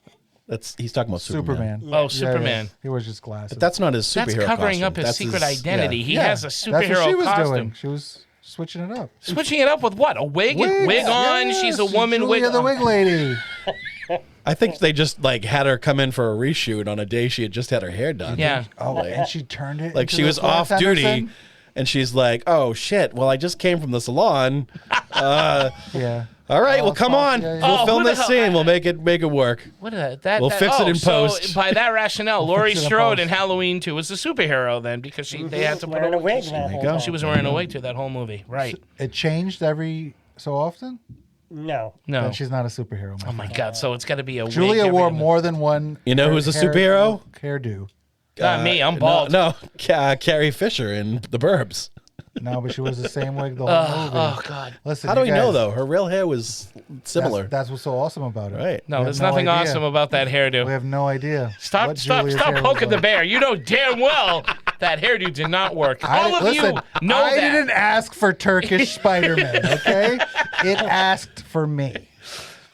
He's talking about Superman. Oh, Yeah, Superman. yeah. He wears just glasses. But that's not his superhero That's covering costume. up his That's secret identity. yeah. He Yeah, has a That's what superhero she was costume. doing. She was switching it up. Switching it up with what? A wig? Wigs, Wig on? yes, She's a woman Julia wig the on. wig lady. I think they just had her come in for a reshoot on a day she had just had her hair done. Yeah. Oh, and she turned it. Like into she the was off Florence duty, Henderson? and she's like, "Oh shit! Well, I just came from the salon. Yeah. All right, Oh, well, come fuck, on. yeah, yeah. We'll Oh, film who the this hell- scene. We'll make it work. What is that? We'll fix it in so post. by that rationale, Laurie fix it in Strode post. in Halloween 2 was a superhero then because they had to put Wearing a wig that you whole go. time. She was wearing a wig to that whole movie. Right. It changed every so often. No. No. Then she's not a superhero. Oh my God! So it's got to be a wig. Julia every wore other- more than one. You know who's a superhero? Hairdo. Not me. I'm bald. No, Carrie Fisher in The Burbs. No, but she was the same wig the whole movie. Oh God! Listen, How do you we know guys, though? Her real hair was similar. That's what's so awesome about it. Right. No, We there's have no nothing idea. awesome about that hairdo. We have no idea. Stop what Julia's hair was poking the like. bear. You know damn well that hairdo did not work. All of listen, you know I that. didn't ask for Turkish Spider-Man, okay? It asked for me.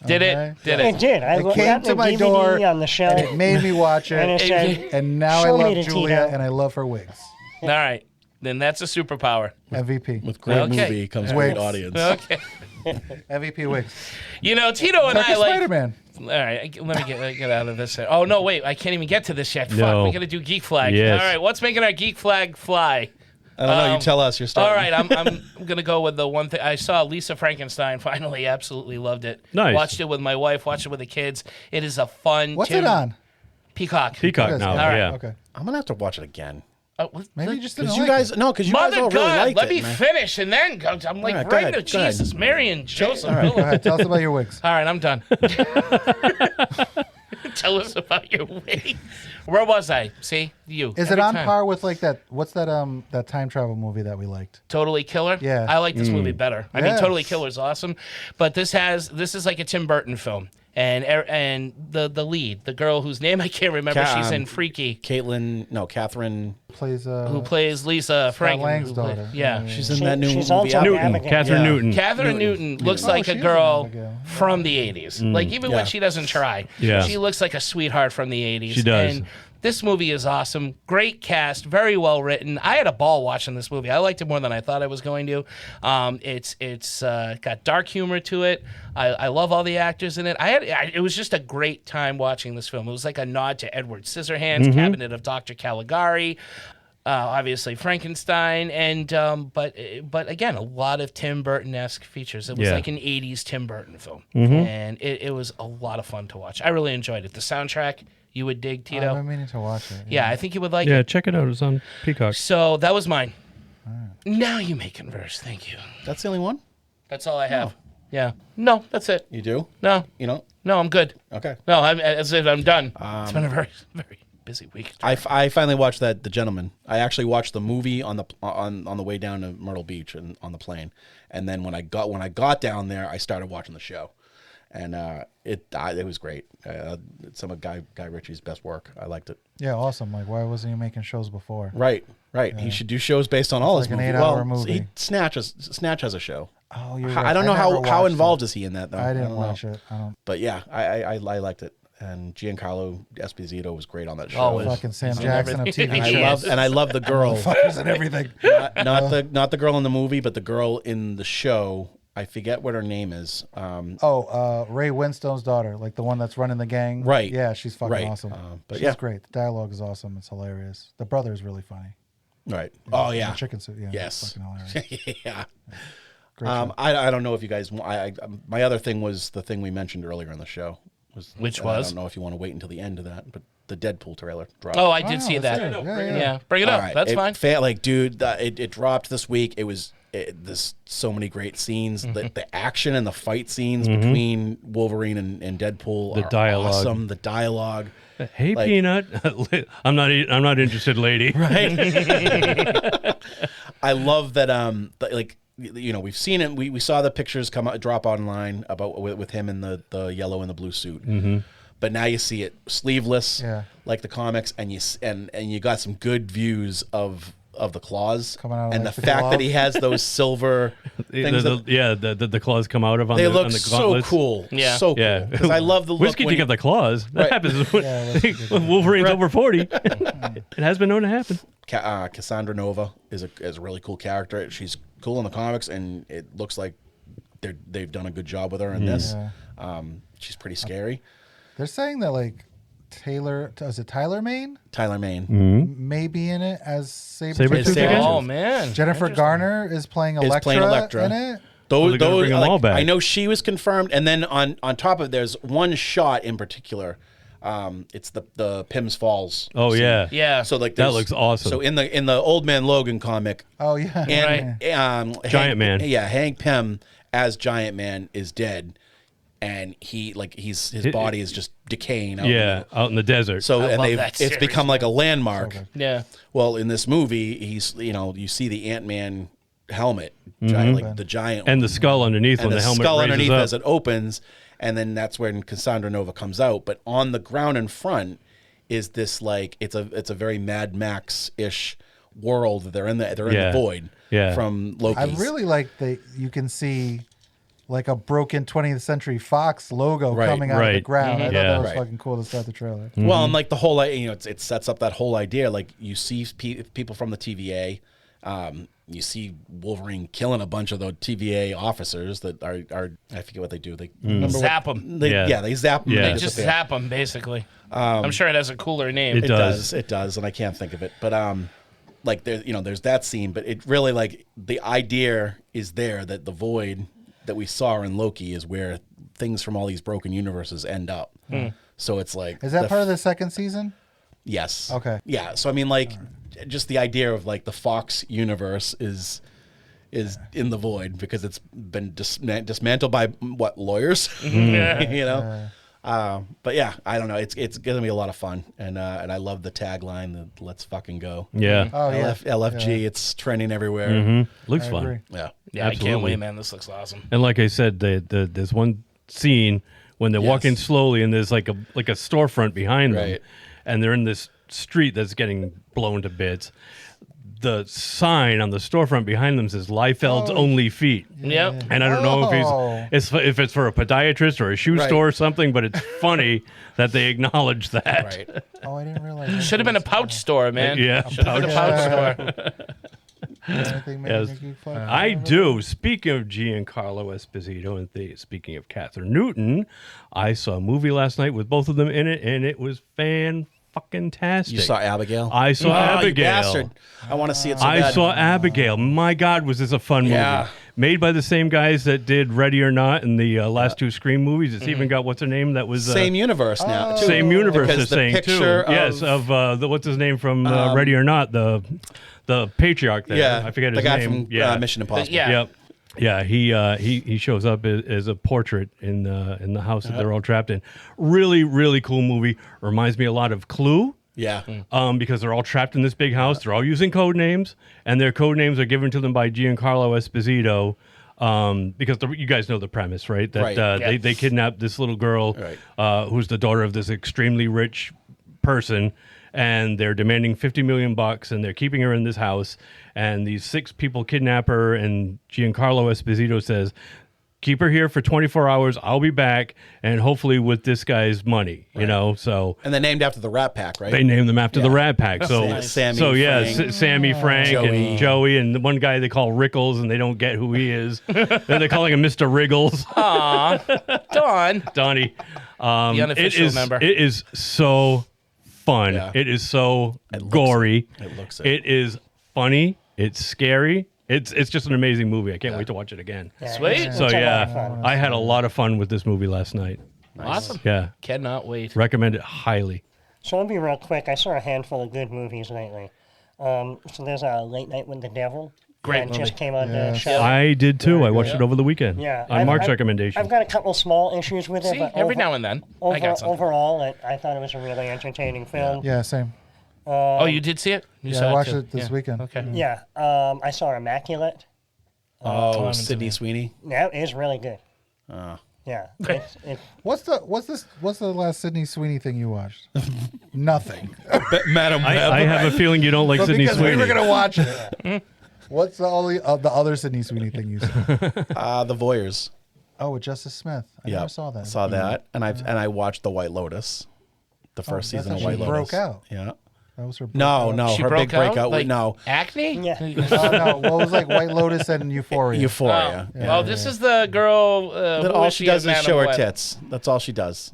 Did Okay? it? Did It it? did. I It got came the to my DVD door, on the shelf. and it made me watch it. And it said, And now I "Show me love the Julia, Tito." and I love her wigs. All right. Then that's a superpower. MVP. With great Okay. movie comes Wigs. great audience. Okay. MVP wigs. You know, Tito and Turkish I like. Spider-Man. All right, let me get out of this. Oh no, wait! I can't even get to this yet. Fuck, No. we gotta do geek flag. Yes. All right, what's making our geek flag fly? I don't know. You tell us. You're starting. All right, I'm gonna go with the one thing I saw. Lisa Frankenstein. Finally, absolutely loved it. Nice. Watched it with my wife. Watched it with the kids. It is a fun. What's it on? Peacock. Peacock now. All right. Yeah. Okay. I'm gonna have to watch it again. Maybe you just didn't Because like you guys, it. no, because you guys Mother all really God, liked let it. me man. finish and then go. I'm like, All right, go right ahead, to go ahead. Jesus, Mary and Joseph. All right, go ahead. Tell us about your wigs. All right, I'm done. Tell us about your wig. Where was I? See you. Is Every it on time. par with like that? What's that? That time travel movie that we liked? Totally Killer? Yeah. I like this movie better. I mean, Yes. Totally Killer is awesome, but this is like a Tim Burton film. And the lead, the girl whose name I can't remember, she's in Freaky. Catherine Plays Who plays Lisa Frank? Lang's daughter. Yeah. She's in that new she's movie. also Newton. Abigail. Catherine Newton. Catherine Newton looks Oh, like she a is girl in Abigail. from the 80s. Like, even when she doesn't try, Yeah. she looks like a sweetheart from the 80s. She does. And this movie is awesome. Great cast, very well written. I had a ball watching this movie. I liked it more than I thought I was going to. It's got dark humor to it. I love all the actors in it. It was just a great time watching this film. It was like a nod to Edward Scissorhands, Cabinet of Dr. Caligari. Obviously Frankenstein, and but again, a lot of Tim Burton-esque features. It was like an 80s Tim Burton film, and it was a lot of fun to watch. I really enjoyed it. The soundtrack, you would dig, Tito. I've been meaning to watch it. Yeah, I think you would like Yeah, it. check it out. It's on Peacock. So that was mine. Now you may converse. Thank you. That's the only one? That's all I have. Yeah. No, that's it. You do? No. You know? No, I'm good. Okay. No, I'm done. It's been a very, very busy week. I finally watched The Gentleman. I actually watched the movie on the way down to Myrtle Beach and on the plane, and then when I got down there, I started watching the show, and it was great. It's some of Guy Ritchie's best work. I liked it. Yeah, awesome. Like, why wasn't he making shows before? Right. He should do shows based on all It's his like an movies. 8-hour movie. Snatch has a show. Oh, you're I right. don't know never how watched involved it. is he in that though. I didn't don't watch know. it. I don't. But yeah, I liked it. And Giancarlo Esposito was great on that show. Always. Fucking Sam He's in Jackson of everything. TV I shows. love the girl. Fuckers and everything. not the girl in the movie, but the girl in the show. I forget what her name is. Ray Winstone's daughter, like the one that's running the gang. Right. Yeah, she's fucking Right. awesome. But She's yeah. great. The dialogue is awesome. It's hilarious. The brother is really funny. Right. Oh The yeah. chicken suit. Yeah. Yes. It's fucking hilarious. Yeah. Great show. I don't know if you guys. My other thing was the thing we mentioned earlier in the show. Which I was? don't know if you want to wait until the end of that, but the Deadpool trailer dropped. Oh, I did see that's that. it. Yeah. Yeah, bring it All up. right. That's fine. Dude, it dropped this week. There's so many great scenes. The action and the fight scenes between Wolverine and Deadpool The are dialogue. awesome. The dialogue. Hey, Like- Peanut. I'm not interested, lady. Right. I love that. We've seen it. We saw the pictures drop online about with him in the yellow and the blue suit. Mm-hmm. But now you see it sleeveless, Yeah. like the comics, and you got some good views of the claws Coming out of, and like, the the fact glove. that he has those silver things. The claws come out of on They the look on the so gauntlets. cool. Yeah. So cool. Yeah, Because I love the look. Whiskey when to get the claws. That Right. happens when, Yeah, whiskey to when Wolverine's over 40. It has been known to happen. Cassandra Nova is a really cool character. She's cool in the comics, and it looks like they've done a good job with her in this. Yeah. She's pretty scary. They're saying that like Tyler Mane Tyler Mane may be in it as Sabretooth Sabretooth. again? Oh man, Jennifer Garner is playing is playing Elektra Elektra. in it. They're gonna bring them all back. I know she was confirmed, and then on top of it, there's one shot in particular. It's the Pym's Falls. Oh scene. yeah, yeah. So like that there's- looks awesome. So in the Old Man Logan comic, Oh yeah. and Giant Man. Yeah, Hank Pym as Giant Man is dead, and his body is just decaying. Out out in the desert. So I and love they've that it's series, become like a landmark. yeah. Well, in this movie, he's you see the Ant-Man helmet, like the giant and the skull underneath and when the the helmet skull raises underneath up. as it opens, and then that's when Cassandra Nova comes out. But on the ground in front is this it's a very Mad Max-ish world. They're in the Yeah. void Yeah. from Loki. I really like that you can see like a broken 20th Century Fox logo Right, coming out of the right. ground. I thought that was Right. fucking cool to start the trailer. Well, and like the whole, it sets up that whole idea. Like you see people from the TVA, you see Wolverine killing a bunch of the TVA officers that are I forget what they do. They Zap them. They zap them. Yeah. They just zap them, basically. I'm sure it has a cooler name. It does, and I can't think of it. But like there's that scene, but it really like the idea is there that the void that we saw in Loki is where things from all these broken universes end up. So it's like, Is that part of the second season? Yes. Okay. Yeah. So I mean, like, just the idea of like the Fox universe is in the void because it's been dismantled by what, lawyers? You know. But yeah, I don't know. It's gonna be a lot of fun, and I love the tagline, the "Let's fucking go." Yeah. Oh, yeah. LFG. Yeah. It's trending everywhere. Looks I fun. agree. Yeah. Yeah, I Absolutely. can't wait, man. This looks awesome. And like I said, there's one scene when they're walking slowly, and there's like a storefront behind them, Right. and they're in this street that's getting blown to bits. The sign on the storefront behind them says "Liefeld's Only Feet." Yep. And I don't know if it's for a podiatrist or a shoe store or something, but it's funny that they acknowledge that. Right. Oh, I didn't realize. Should have been a pouch store, man. Yeah, Should have been a pouch store. Anything make Yes. you geek flag? I do. Speaking of Giancarlo Esposito and speaking of Catherine Newton, I saw a movie last night with both of them in it, and it was fan-fucking-tastic. You saw Abigail? I saw Abigail. You bastard. I want to see it so I bad. saw Abigail. My God, was this a fun movie. Yeah. Made by the same guys that did Ready or Not and the last two Scream movies. It's even got, what's her name? That was Same universe now, too. Same universe Because is the saying, too. picture Yes, of what's his name from Ready or Not? The patriarch there. Yeah, I forget the his guy name. from Mission Impossible. Yep. Yeah, he shows up as a portrait in the house that they're all trapped in. Really, really cool movie. Reminds me a lot of Clue. Yeah. Because they're all trapped in this big house. They're all using code names, and their code names are given to them by Giancarlo Esposito. Because you guys know the premise, right? That they kidnap this little girl, who's the daughter of this extremely rich person, and they're demanding $50 million, and they're keeping her in this house. And these 6 people kidnap her, and Giancarlo Esposito says, "Keep her here for 24 hours. I'll be back, and hopefully with this guy's money, you know." So, and they're named after the Rat Pack, right? They named them after the Rat Pack. So, Sammy, Frank, Sammy, Frank, Joey. and Joey, and the one guy they call Rickles, and they don't get who he is. Then they're calling him Mr. Wriggles. Aw, Donnie. The unofficial member. It is so fun. Yeah. It is so gory. It looks It is funny. It's scary. It's just an amazing movie. I can't wait to watch it again. Sweet. So I had a lot of fun with this movie last night. Awesome. Yeah. Cannot wait. Recommend it highly. So I'll be real quick. I saw a handful of good movies lately. So there's a Late Night with the Devil. Great that movie. just came on the show. I did too. I watched it over the weekend. Yeah, On Mark's recommendation. I've got a couple small issues with it, See, but every now and then, I got something. overall, I thought it was a really entertaining film. Yeah, same. Oh, you did see it? You Yeah, saw I watched too? it this Yeah. weekend. Okay. Yeah, I saw Immaculate. Oh, Sydney Sweeney. That is really good. Oh. Yeah. What's the last Sydney Sweeney thing you watched? Nothing. Madam Web. I have a feeling you don't like But Sydney because Sweeney. we were gonna watch it. What's the other Sydney Sweeney thing you saw? The Voyeurs. Oh, with Justice Smith. I never saw that. Saw that, and I watched The White Lotus, the first season of that's White when she Lotus. broke out. Yeah. That was her. No, She her broke big breakout. out? Like No, acne? Yeah. No, well, it was like White Lotus and Euphoria. Euphoria. Oh, well, this is the girl. That who all is she she does as is Madam show her Web? tits. That's all she does.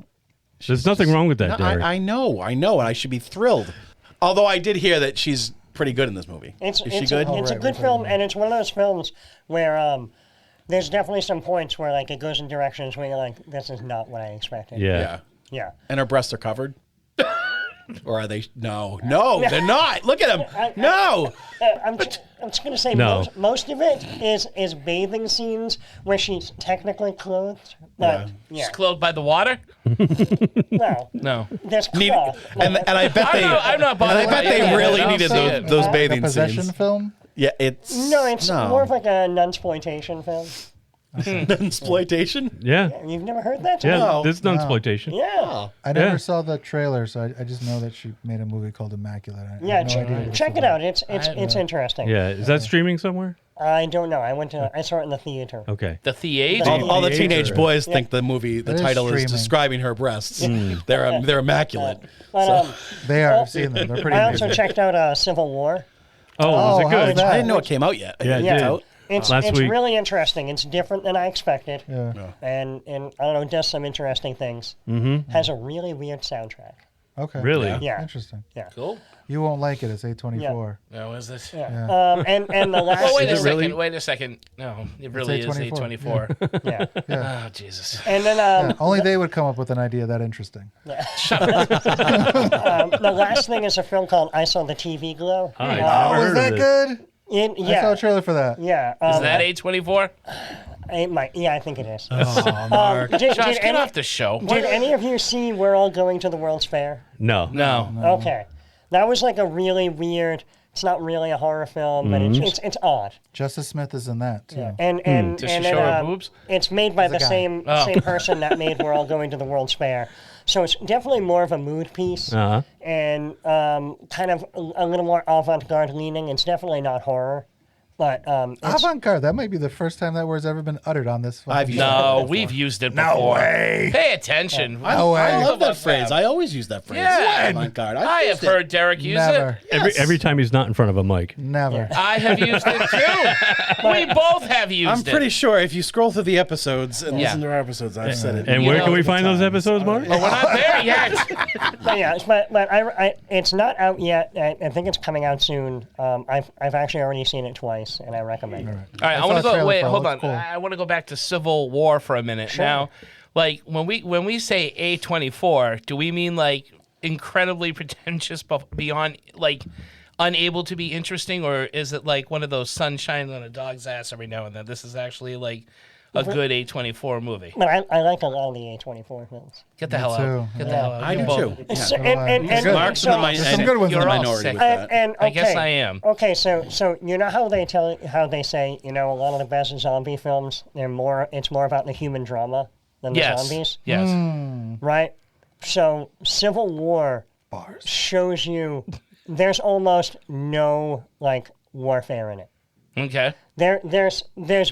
There's nothing wrong with that, No, Derek. I know, and I should be thrilled. Although I did hear that she's pretty good in this movie. Is she good? It's a good film, and it's one of those films where there's definitely some points where like it goes in directions where you're like, this is not what I expected. Yeah. Yeah. And her breasts are covered. Or are they? No, they're not. Look at them. No. I'm just going to say No. most of it is bathing scenes where she's technically clothed. But, She's clothed by the water? No. No. There's cloth. And I bet they. I'm not and bothered I bet by they it. really I'll needed see it. those The bathing possession scenes. film. Yeah, it's No, it's more of like a nunsploitation film. exploitation. Yeah. You've never heard that? Yeah. No. This is non-exploitation. Yeah. I never Yeah. saw the trailer, so I just know that she made a movie called Immaculate. I Yeah, have no idea what it's check it about. out. It's interesting. Yeah. Is that streaming somewhere? I don't know. I saw it in the theater. Okay. The theater. All the teenage Theater. boys think the movie, the It is title is streaming. describing her breasts. They're immaculate. But, They are. I've seen them. They're pretty I also amazing. checked out Civil War. Oh, was it how good? was that? I didn't know it came out yet. Yeah, it Yeah. did. It's Last week. really interesting. It's different than I expected. Yeah. And I don't know, does some interesting things. Mm-hmm. Has a really weird soundtrack. Okay. Really? Yeah. Interesting. Yeah. Cool. You won't like it. It's A24. No, is this? Yeah. And the last. Oh, wait a it second. really? Wait a second. No, it really is A24. A24. Yeah. Yeah. Oh, Jesus. And then Yeah, only they would come up with an idea that interesting. the last thing is a film called I Saw the TV Glow. I never Oh, heard is that of it. good? Yeah. I saw a trailer for that. Yeah. Is that A24? Yeah, I think it is. Oh, Mark. Did Josh, get any, off the show. did any of you see We're All Going to the World's Fair? No. No. Okay. That was like a really weird, it's not really a horror film, but it's odd. Justice Smith is in that too. Yeah. And Does she and show then, her boobs? it's made by the guy. same person that made We're All Going to the World's Fair. So it's definitely more of a mood piece Uh-huh. and kind of a little more avant-garde leaning. It's definitely not horror, but it's, Avant-garde. That might be the first time that word's ever been uttered on this. I've used No, we've used it before. way. Pay attention. I love that phrase. I always use that phrase. Yeah. Avant-garde. I have heard Derek use Never. it. Every time he's not in front of a mic. Never. I have used it too. We both have used I'm it. pretty sure if you scroll through the episodes and Yeah. listen to our episodes, I've said it. And You where know, can we find those episodes, Mark? But we're not there yet. but yeah, but it's not out yet. I think it's coming out soon. I've actually already seen it twice, and I recommend it. All right, I saw want a to go. trailer Wait, for it. hold Looks on. cool. I want to go back to Civil War for a minute. Sure. Now, like when we say A24, do we mean like incredibly pretentious, but beyond like unable to be interesting, or is it like one of those sunshine on a dog's ass every now and then? This is actually like a good A24 movie. But I like a lot of the A24 films. Get the hell out. too. Get the hell out. I You do both. too. So, Yeah. and Mark's in the There's some good ones in You're the all minority sick. with that. and I guess okay. I am. Okay, so you know how they say, a lot of the best zombie films, it's more about the human drama than the Yes. zombies, Yes. right? So Civil War shows you there's almost no like warfare in it. Okay. There's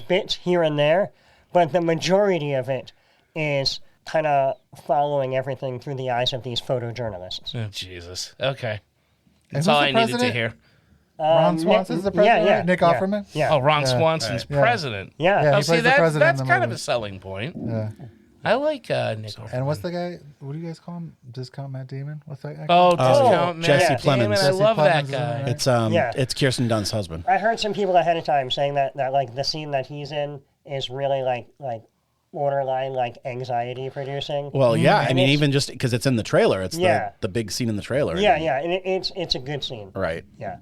bits here and there, but the majority of it is kind of following everything through the eyes of these photojournalists. Oh, Jesus. Okay. And That's who's all the I needed to president? hear. Ron Swanson's the president, right? Nick Offerman? Yeah. Oh, Ron Yeah. Swanson's Right. Yeah. president. Yeah. Yeah, Oh, he see, plays the president that's in the kind of movie. a selling point. Yeah. I like Nick Offerman. And what's the guy? What do you guys call him? Discount Matt Damon? What's that? Actor? Oh, Discount Man. Jesse Damn Plemons. it, I Jesse love that Plemons is guy. in it. It's Kirsten Dunst's husband. I heard some people ahead of time saying that like the scene that he's in is really like borderline like anxiety producing. Well, yeah. I And mean, it's- even just because it's in the trailer, it's Yeah. the big scene in the trailer. Yeah, and it's a good scene. Right. Yeah.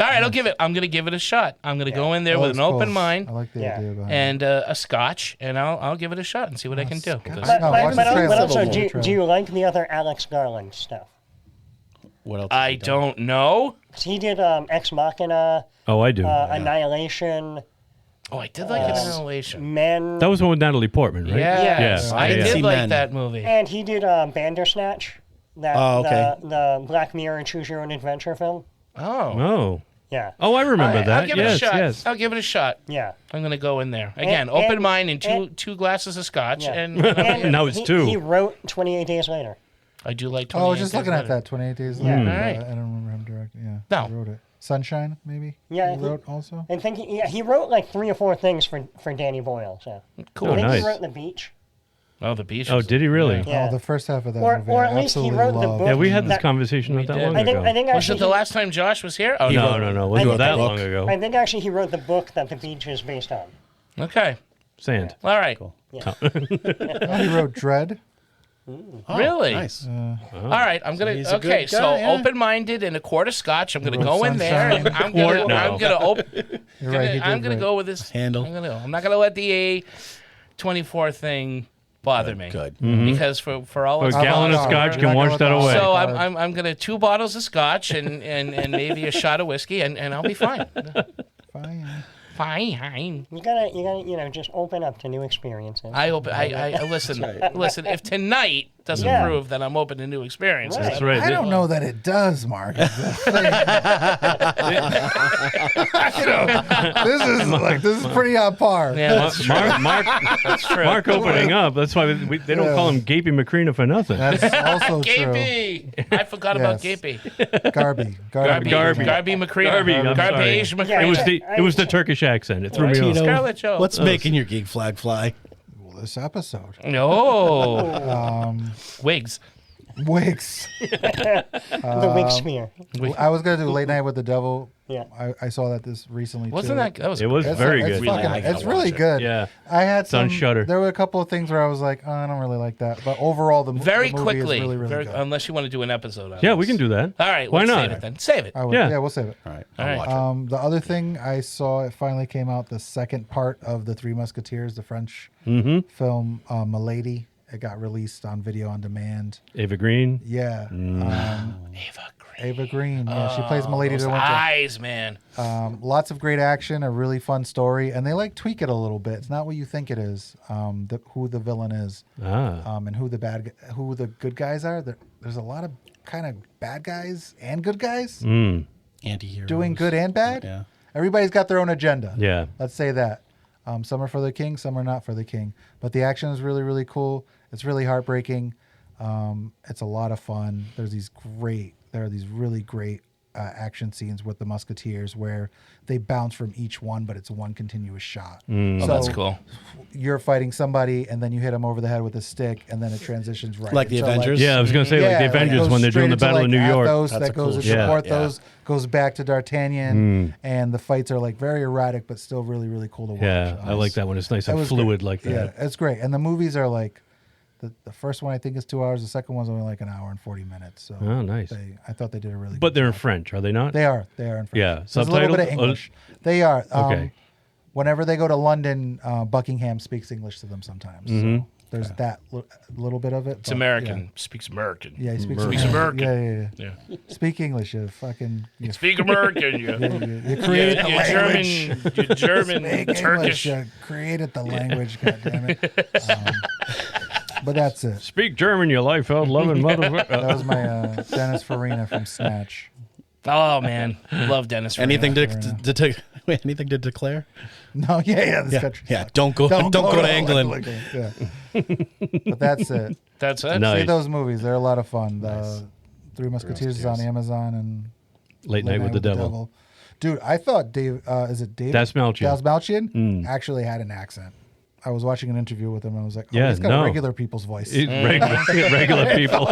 All right, I'm going to give it a shot. I'm going to go in there Oh, with that's an open cool. mind I like the Yeah. idea behind it. and a scotch, and I'll give it a shot and see what I can do. Scotch. Because No, watch the trailer. but also, Civil War do you like the other Alex Garland stuff? What else? I don't know. 'Cause he did Ex Machina, Oh, I do. Annihilation, Oh, I did like Annihilation. Men, That was one with Natalie Portman, right? Yes, Yeah. I Yeah. did See like Men. that movie. and he did Bandersnatch. That, Oh, okay. the Black Mirror Choose Your Own Adventure film. Oh. Oh. Yeah. Oh, I remember All right, that. I'll give it yes, a shot. yes. I'll give it a shot. Yeah. I'm going to go in there. Again, And- open and- mind and and- two glasses of scotch. Yeah. And Now it's two. He wrote 28 Days Later. I do like 28 Oh, I was just Days looking at Later. that 28 Days Yeah. Later. All right. I don't remember him directing. Yeah. No. He wrote it. Sunshine, maybe? Yeah, He he- wrote also? I think he wrote like 3 or 4 things for Danny Boyle. So Cool. I think nice. he wrote The Beach. Oh, the beach. Oh, did he really? Yeah. Oh, the first half of that Or- movie. or I at least he absolutely wrote the loved. book. Yeah, we had this That- conversation not that did. long I think ago. actually Was it the last time Josh was here? Oh, No, no, no. It wasn't think that the long book- ago. I think actually he wrote the book that The Beach is based on. Okay. Sand. All right. Oh, he wrote Dread. Oh, Really? Nice. All right, I'm gonna. he's a Okay, good so guy, yeah. open-minded and a quart of scotch. I'm gonna With go in there and sunshine. I'm gonna. Quart, no. I'm gonna open. You're right, he did I'm gonna write. go with this Handle. I'm not gonna let the A24 thing bother me. Good. Because for all A its gallon of no, scotch we're can not wash gonna that let away. So God. I'm gonna 2 bottles of scotch and maybe a shot of whiskey and I'll be fine. Fine. Fine. You gotta just open up to new experiences. I listen. Listen. If tonight doesn't prove that I'm open to new experiences. That's right. I don't know that it does, Mark. Is the thing. This is pretty on par. Yeah, that's true. Mark, That's true. Mark opening up. That's why they don't call him Gapey Macrina for nothing. That's also Gapey. I forgot about Gapey. Garby. Garby Macrina. I'm Garbage sorry. Macrina. It was the Turkish accent. It threw me off. Scarlet Joe. What's making your geek flag fly? Well, this episode. No. Wigs. Wigs. The wig smear. I was gonna do Late Night with the Devil. Yeah. I saw that this recently. Wasn't too. that was It was very good. It's really good. Yeah. I had It's on some. Shudder. There were a couple of things where I was like, oh, I don't really like that. But overall, the very movie quickly. is really, really good. Unless you want to do an episode on Yeah, this. we can do that. All right. Why let's not? Save it then. Save it. Yeah, we'll save it. All right. All right. Watch it. The other thing I saw, it finally came out, the second part of the Three Musketeers, the French film, Milady. It got released on video on demand. Ava Green. Yeah. Ava Green. Yeah, she Oh, plays Milady those de Winter. eyes, man. Lots of great action, a really fun story, and they like tweak it a little bit. It's not what you think it is. Who the villain is, and who the good guys are. There's a lot of kind of bad guys and good guys, Anti-heroes. doing good and bad. Yeah. Everybody's got their own agenda. Yeah. Let's say that. Some are for the king, some are not for the king. But the action is really, really cool. It's really heartbreaking. It's a lot of fun. There are these really great action scenes with the Musketeers where they bounce from each one, but it's one continuous shot. Oh, that's cool. You're fighting somebody, and then you hit them over the head with a stick, and then it transitions right. Like the into, Avengers? Yeah, I was going to say like the Avengers it when they're goes doing the straight Battle of into, New York. Athos, That's a that goes cool to shot. support Yeah. those, goes back to D'Artagnan, and the fights are like very erratic, but still really, really cool to watch. Yeah, I like that one. It's nice and was fluid great. like that. Yeah, it's great. And the movies are like, the first one I think is 2 hours. The second one's only like an hour and 40 minutes. So Oh, nice. I thought they did a really But good they're in job. French, are they not? They are in French. Yeah, There's a little bit of subtitled? English. They are. Okay. Whenever they go to London, Buckingham speaks English to them sometimes. So there's that little bit of it. It's American. Speaks American. Yeah, he speaks American. Yeah. Speak English, you fucking. You Speak American, you. You created the language. You German, Speak Turkish. English, you created the language, goddammit. But that's it. Speak German, you life-out loving motherfucker. That was my Dennis Farina from Snatch. Oh man, love Dennis. Anything Farina. anything to declare? No, this country. Yeah, don't go to England. Yeah. But that's it. That's it. Nice. See those movies; they're a lot of fun. The Three Musketeers is on Amazon, and Late Night with the Devil. Dude, I thought Dave. Is it Dave? Dasmalchian. Dasmalchian actually had an accent. I was watching an interview with him, and I was like, "Oh, Yeah, he's got no. a regular people's voice." Regular people.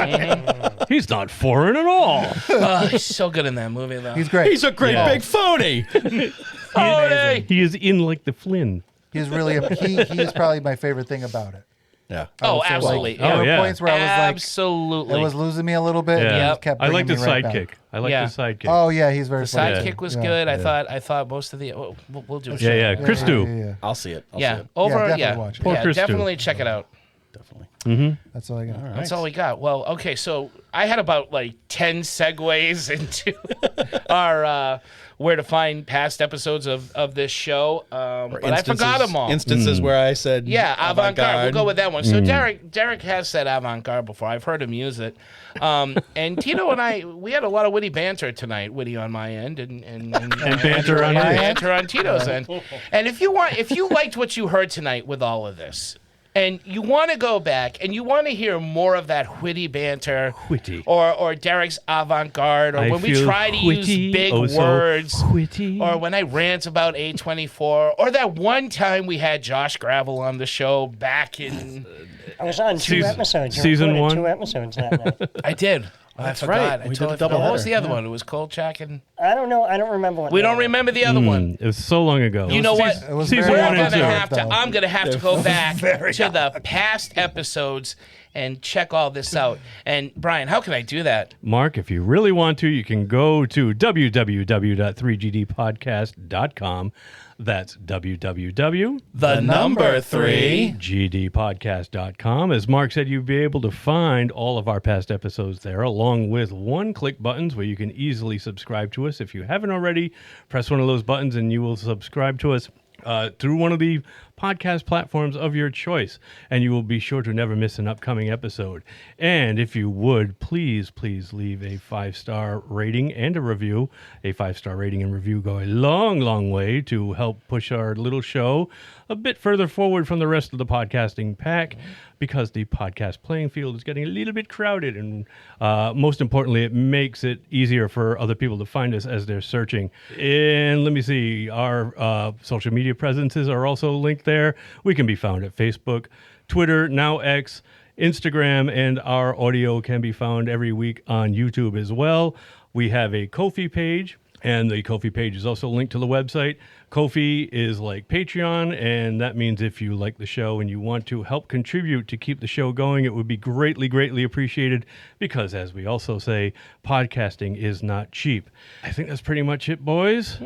He's not foreign at all. Oh, he's so good in that movie, though. He's great. He's a great big phony. Phony! He is in like the Flynn. He's really he is probably my favorite thing about it. Yeah. Oh, would say, absolutely. There were points where I was like, absolutely. it was losing me a little bit. And Yeah. he just kept I like bringing the me right sidekick. back. I like Yeah. the sidekick. Oh yeah, he's very The funny. sidekick was Yeah. good. I thought most of the. We'll do it. Yeah. Christou. Yeah. I'll see it. Yeah. definitely watch it. Poor Christou. Definitely check it out. Definitely. That's all I got. That's all we got. Well, okay, so I had about like 10 segues into our where to find past episodes of this show, but I forgot them all. Instances where I said, Yeah, avant-garde. We'll go with that one. So Derek has said avant-garde before. I've heard him use it. And Tito and I, we had a lot of witty banter tonight. Witty on my end, and banter on his. banter on Tito's end. And if you liked what you heard tonight with all of this, and you want to go back and you want to hear more of that witty banter, or Derek's avant-garde, or I when we feel try to use witty, big oh so words, witty. or when I rant about A24, or that one time we had Josh Gravel on the show back in... I was on two episodes. You season recorded 1? 2 episodes that night. I did. That's I right. forgot. I We did totally a double forgot. What was header. the other one? It was Kolchak and... I don't know. I don't remember what. We don't remember the other one. It was so long ago. You know what? It was Season very one and awkward, two. I'm gonna have to go back to the past episodes and check all this out. And Brian, how can I do that? Mark, if you really want to, you can go to www.3gdpodcast.com. That's www.3gdpodcast.com. As Mark said, you'll be able to find all of our past episodes there, along with one-click buttons where you can easily subscribe to us. If you haven't already, press one of those buttons and you will subscribe to us through one of the podcast platforms of your choice, and you will be sure to never miss an upcoming episode. And if you would, please leave a 5-star rating and a review. A 5-star rating and review go a long way to help push our little show a bit further forward from the rest of the podcasting pack, because the podcast playing field is getting a little bit crowded, and most importantly, it makes it easier for other people to find us as they're searching. And let me see, our social media presences are also linked there. We can be found at Facebook, Twitter, now X, Instagram, and our audio can be found every week on YouTube as well. We have a Ko-fi page, and the Ko-fi page is also linked to the website. Ko-fi is like Patreon, and that means if you like the show and you want to help contribute to keep the show going, it would be greatly appreciated, because as we also say, podcasting is not cheap. I think that's pretty much it, boys.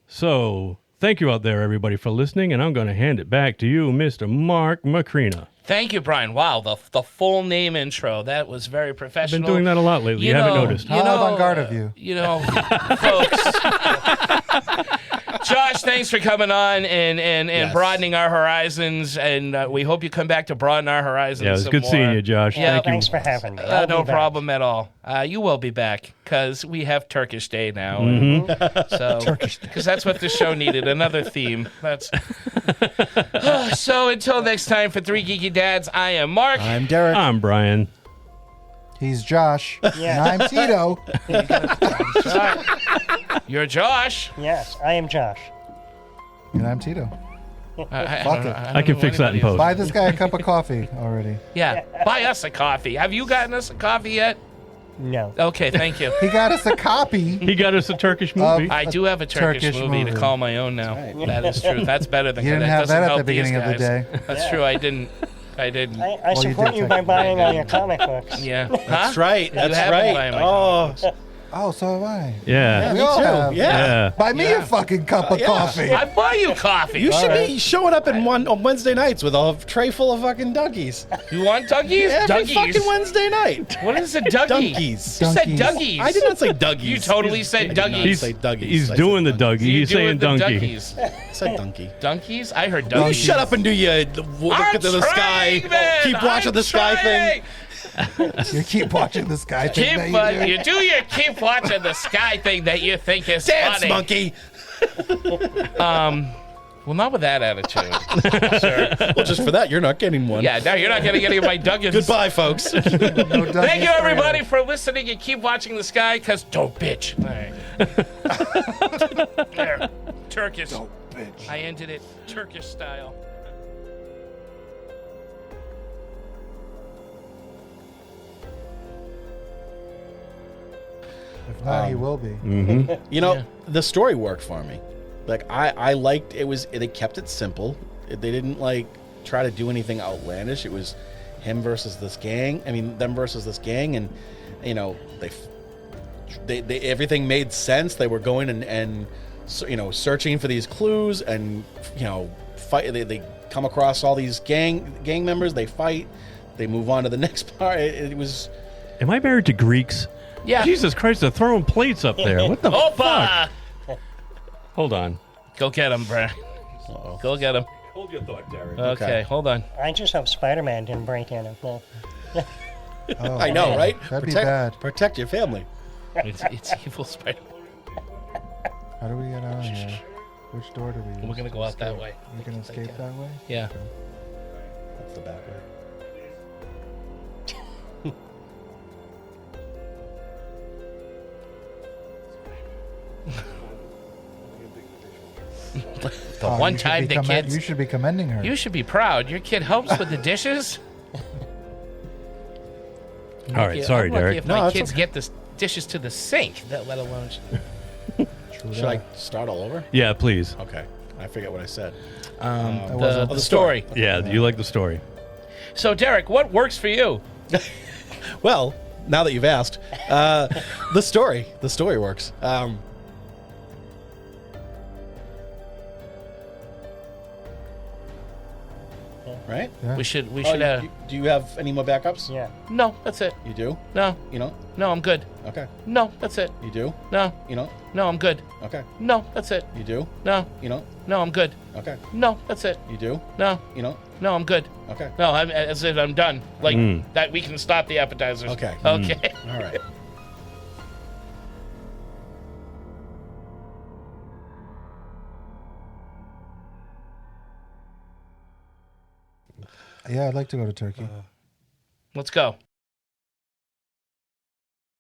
So thank you out there, everybody, for listening, and I'm going to hand it back to you, Mr. Mark Macrina. Thank you, Brian. Wow, the full name intro. That was very professional. I've been doing that a lot lately. You haven't noticed. How avant-garde of you. You know, folks. Josh, thanks for coming on and broadening our horizons, and we hope you come back to broaden our horizons. Yeah, it was good seeing you, Josh. Yeah, Thank you. Thanks for having me. No problem at all. You will be back, because we have Turkish Day now. Because that's what the show needed, another theme. That's So until next time, for Three Geeky Dads, I am Mark. I'm Derek. I'm Brian. He's Josh. And I'm Tito. You're Josh. Yes, I am Josh. And I'm Tito. Fuck it. I can fix that in post. Buy this guy a cup of coffee already. Yeah, buy us a coffee. Have you gotten us a coffee yet? No. Okay, thank you. He got us a copy. He got us a Turkish movie. I do have a Turkish movie to call my own now. That is true. That's better than You didn't have that at the beginning of the day. That's true. I didn't. I support you by buying all your comic books. Yeah. That's right. You haven't buying my comic books. Oh, so have I. Yeah. We all too. have. Yeah. Buy me a fucking cup of coffee. I buy you coffee. You should be showing up on Wednesday nights with a tray full of fucking Dougies. You want Dougies? Every Dougies. fucking Wednesday night. What is a Dougie? Dunkies. You said Dougies. I did not say Dougies. You totally said Dougies. He's doing the Dougie. He's saying donkey. I said donkey. Donkeys? I heard Will you donkeys. shut up and do your look at the sky? Keep watching the sky thing. You keep watching the sky thing. Keep watching the sky thing that you think is Dance, funny. monkey. Well, not with that attitude. Sure. Well, just for that, you're not getting one. Yeah, no, you're not getting any of my Duggins. Goodbye, folks. Thank you, everybody, for listening, and keep watching the sky, because don't bitch. All right. There. Turkish. Don't bitch. I ended it Turkish style. If not, he will be. Mm-hmm. You know, the story worked for me. Like I liked it. They kept it simple. They didn't like try to do anything outlandish. It was him versus this gang. I mean, them versus this gang, and you know, they everything made sense. They were going and you know, searching for these clues, and you know, fight. They come across all these gang members. They fight. They move on to the next part. It was. Am I married to Greeks? Yeah. Jesus Christ, they're throwing plates up there. What the fuck? Hold on. Go get him, Brian. Go get him. Hold your thought, Derek. Okay, hold on. I just hope Spider-Man didn't break in. Oh, I know, right? That'd be bad. Protect your family. It's evil Spider. How do we get out of here? Which door do we use? We're gonna go out that way. We can escape that way? Yeah. That's the back way. The one time the kids. You should be commending her. You should be proud. Your kid helps with the dishes. All right, sorry, I'm lucky Derek. if my kids get the dishes to the sink, let alone. Should I start all over? Yeah, please. Okay. I forget what I said. The story. Yeah, you like the story. So, Derek, what works for you? Well, now that you've asked, the story works. Right? Yeah. We should have. Do you have any more backups? Yeah. No, that's it. You do? No. You don't? No, I'm good. Okay. No, that's it. You do? No. You don't? No, I'm good. Okay. No, that's it. You do? No. You don't? No, I'm good. Okay. No, that's it. You do? No. You don't? No, I'm good. Okay. No, as if I'm done. Like that, we can stop the appetizers. Okay. Okay. All right. Yeah, I'd like to go to Turkey. Let's go.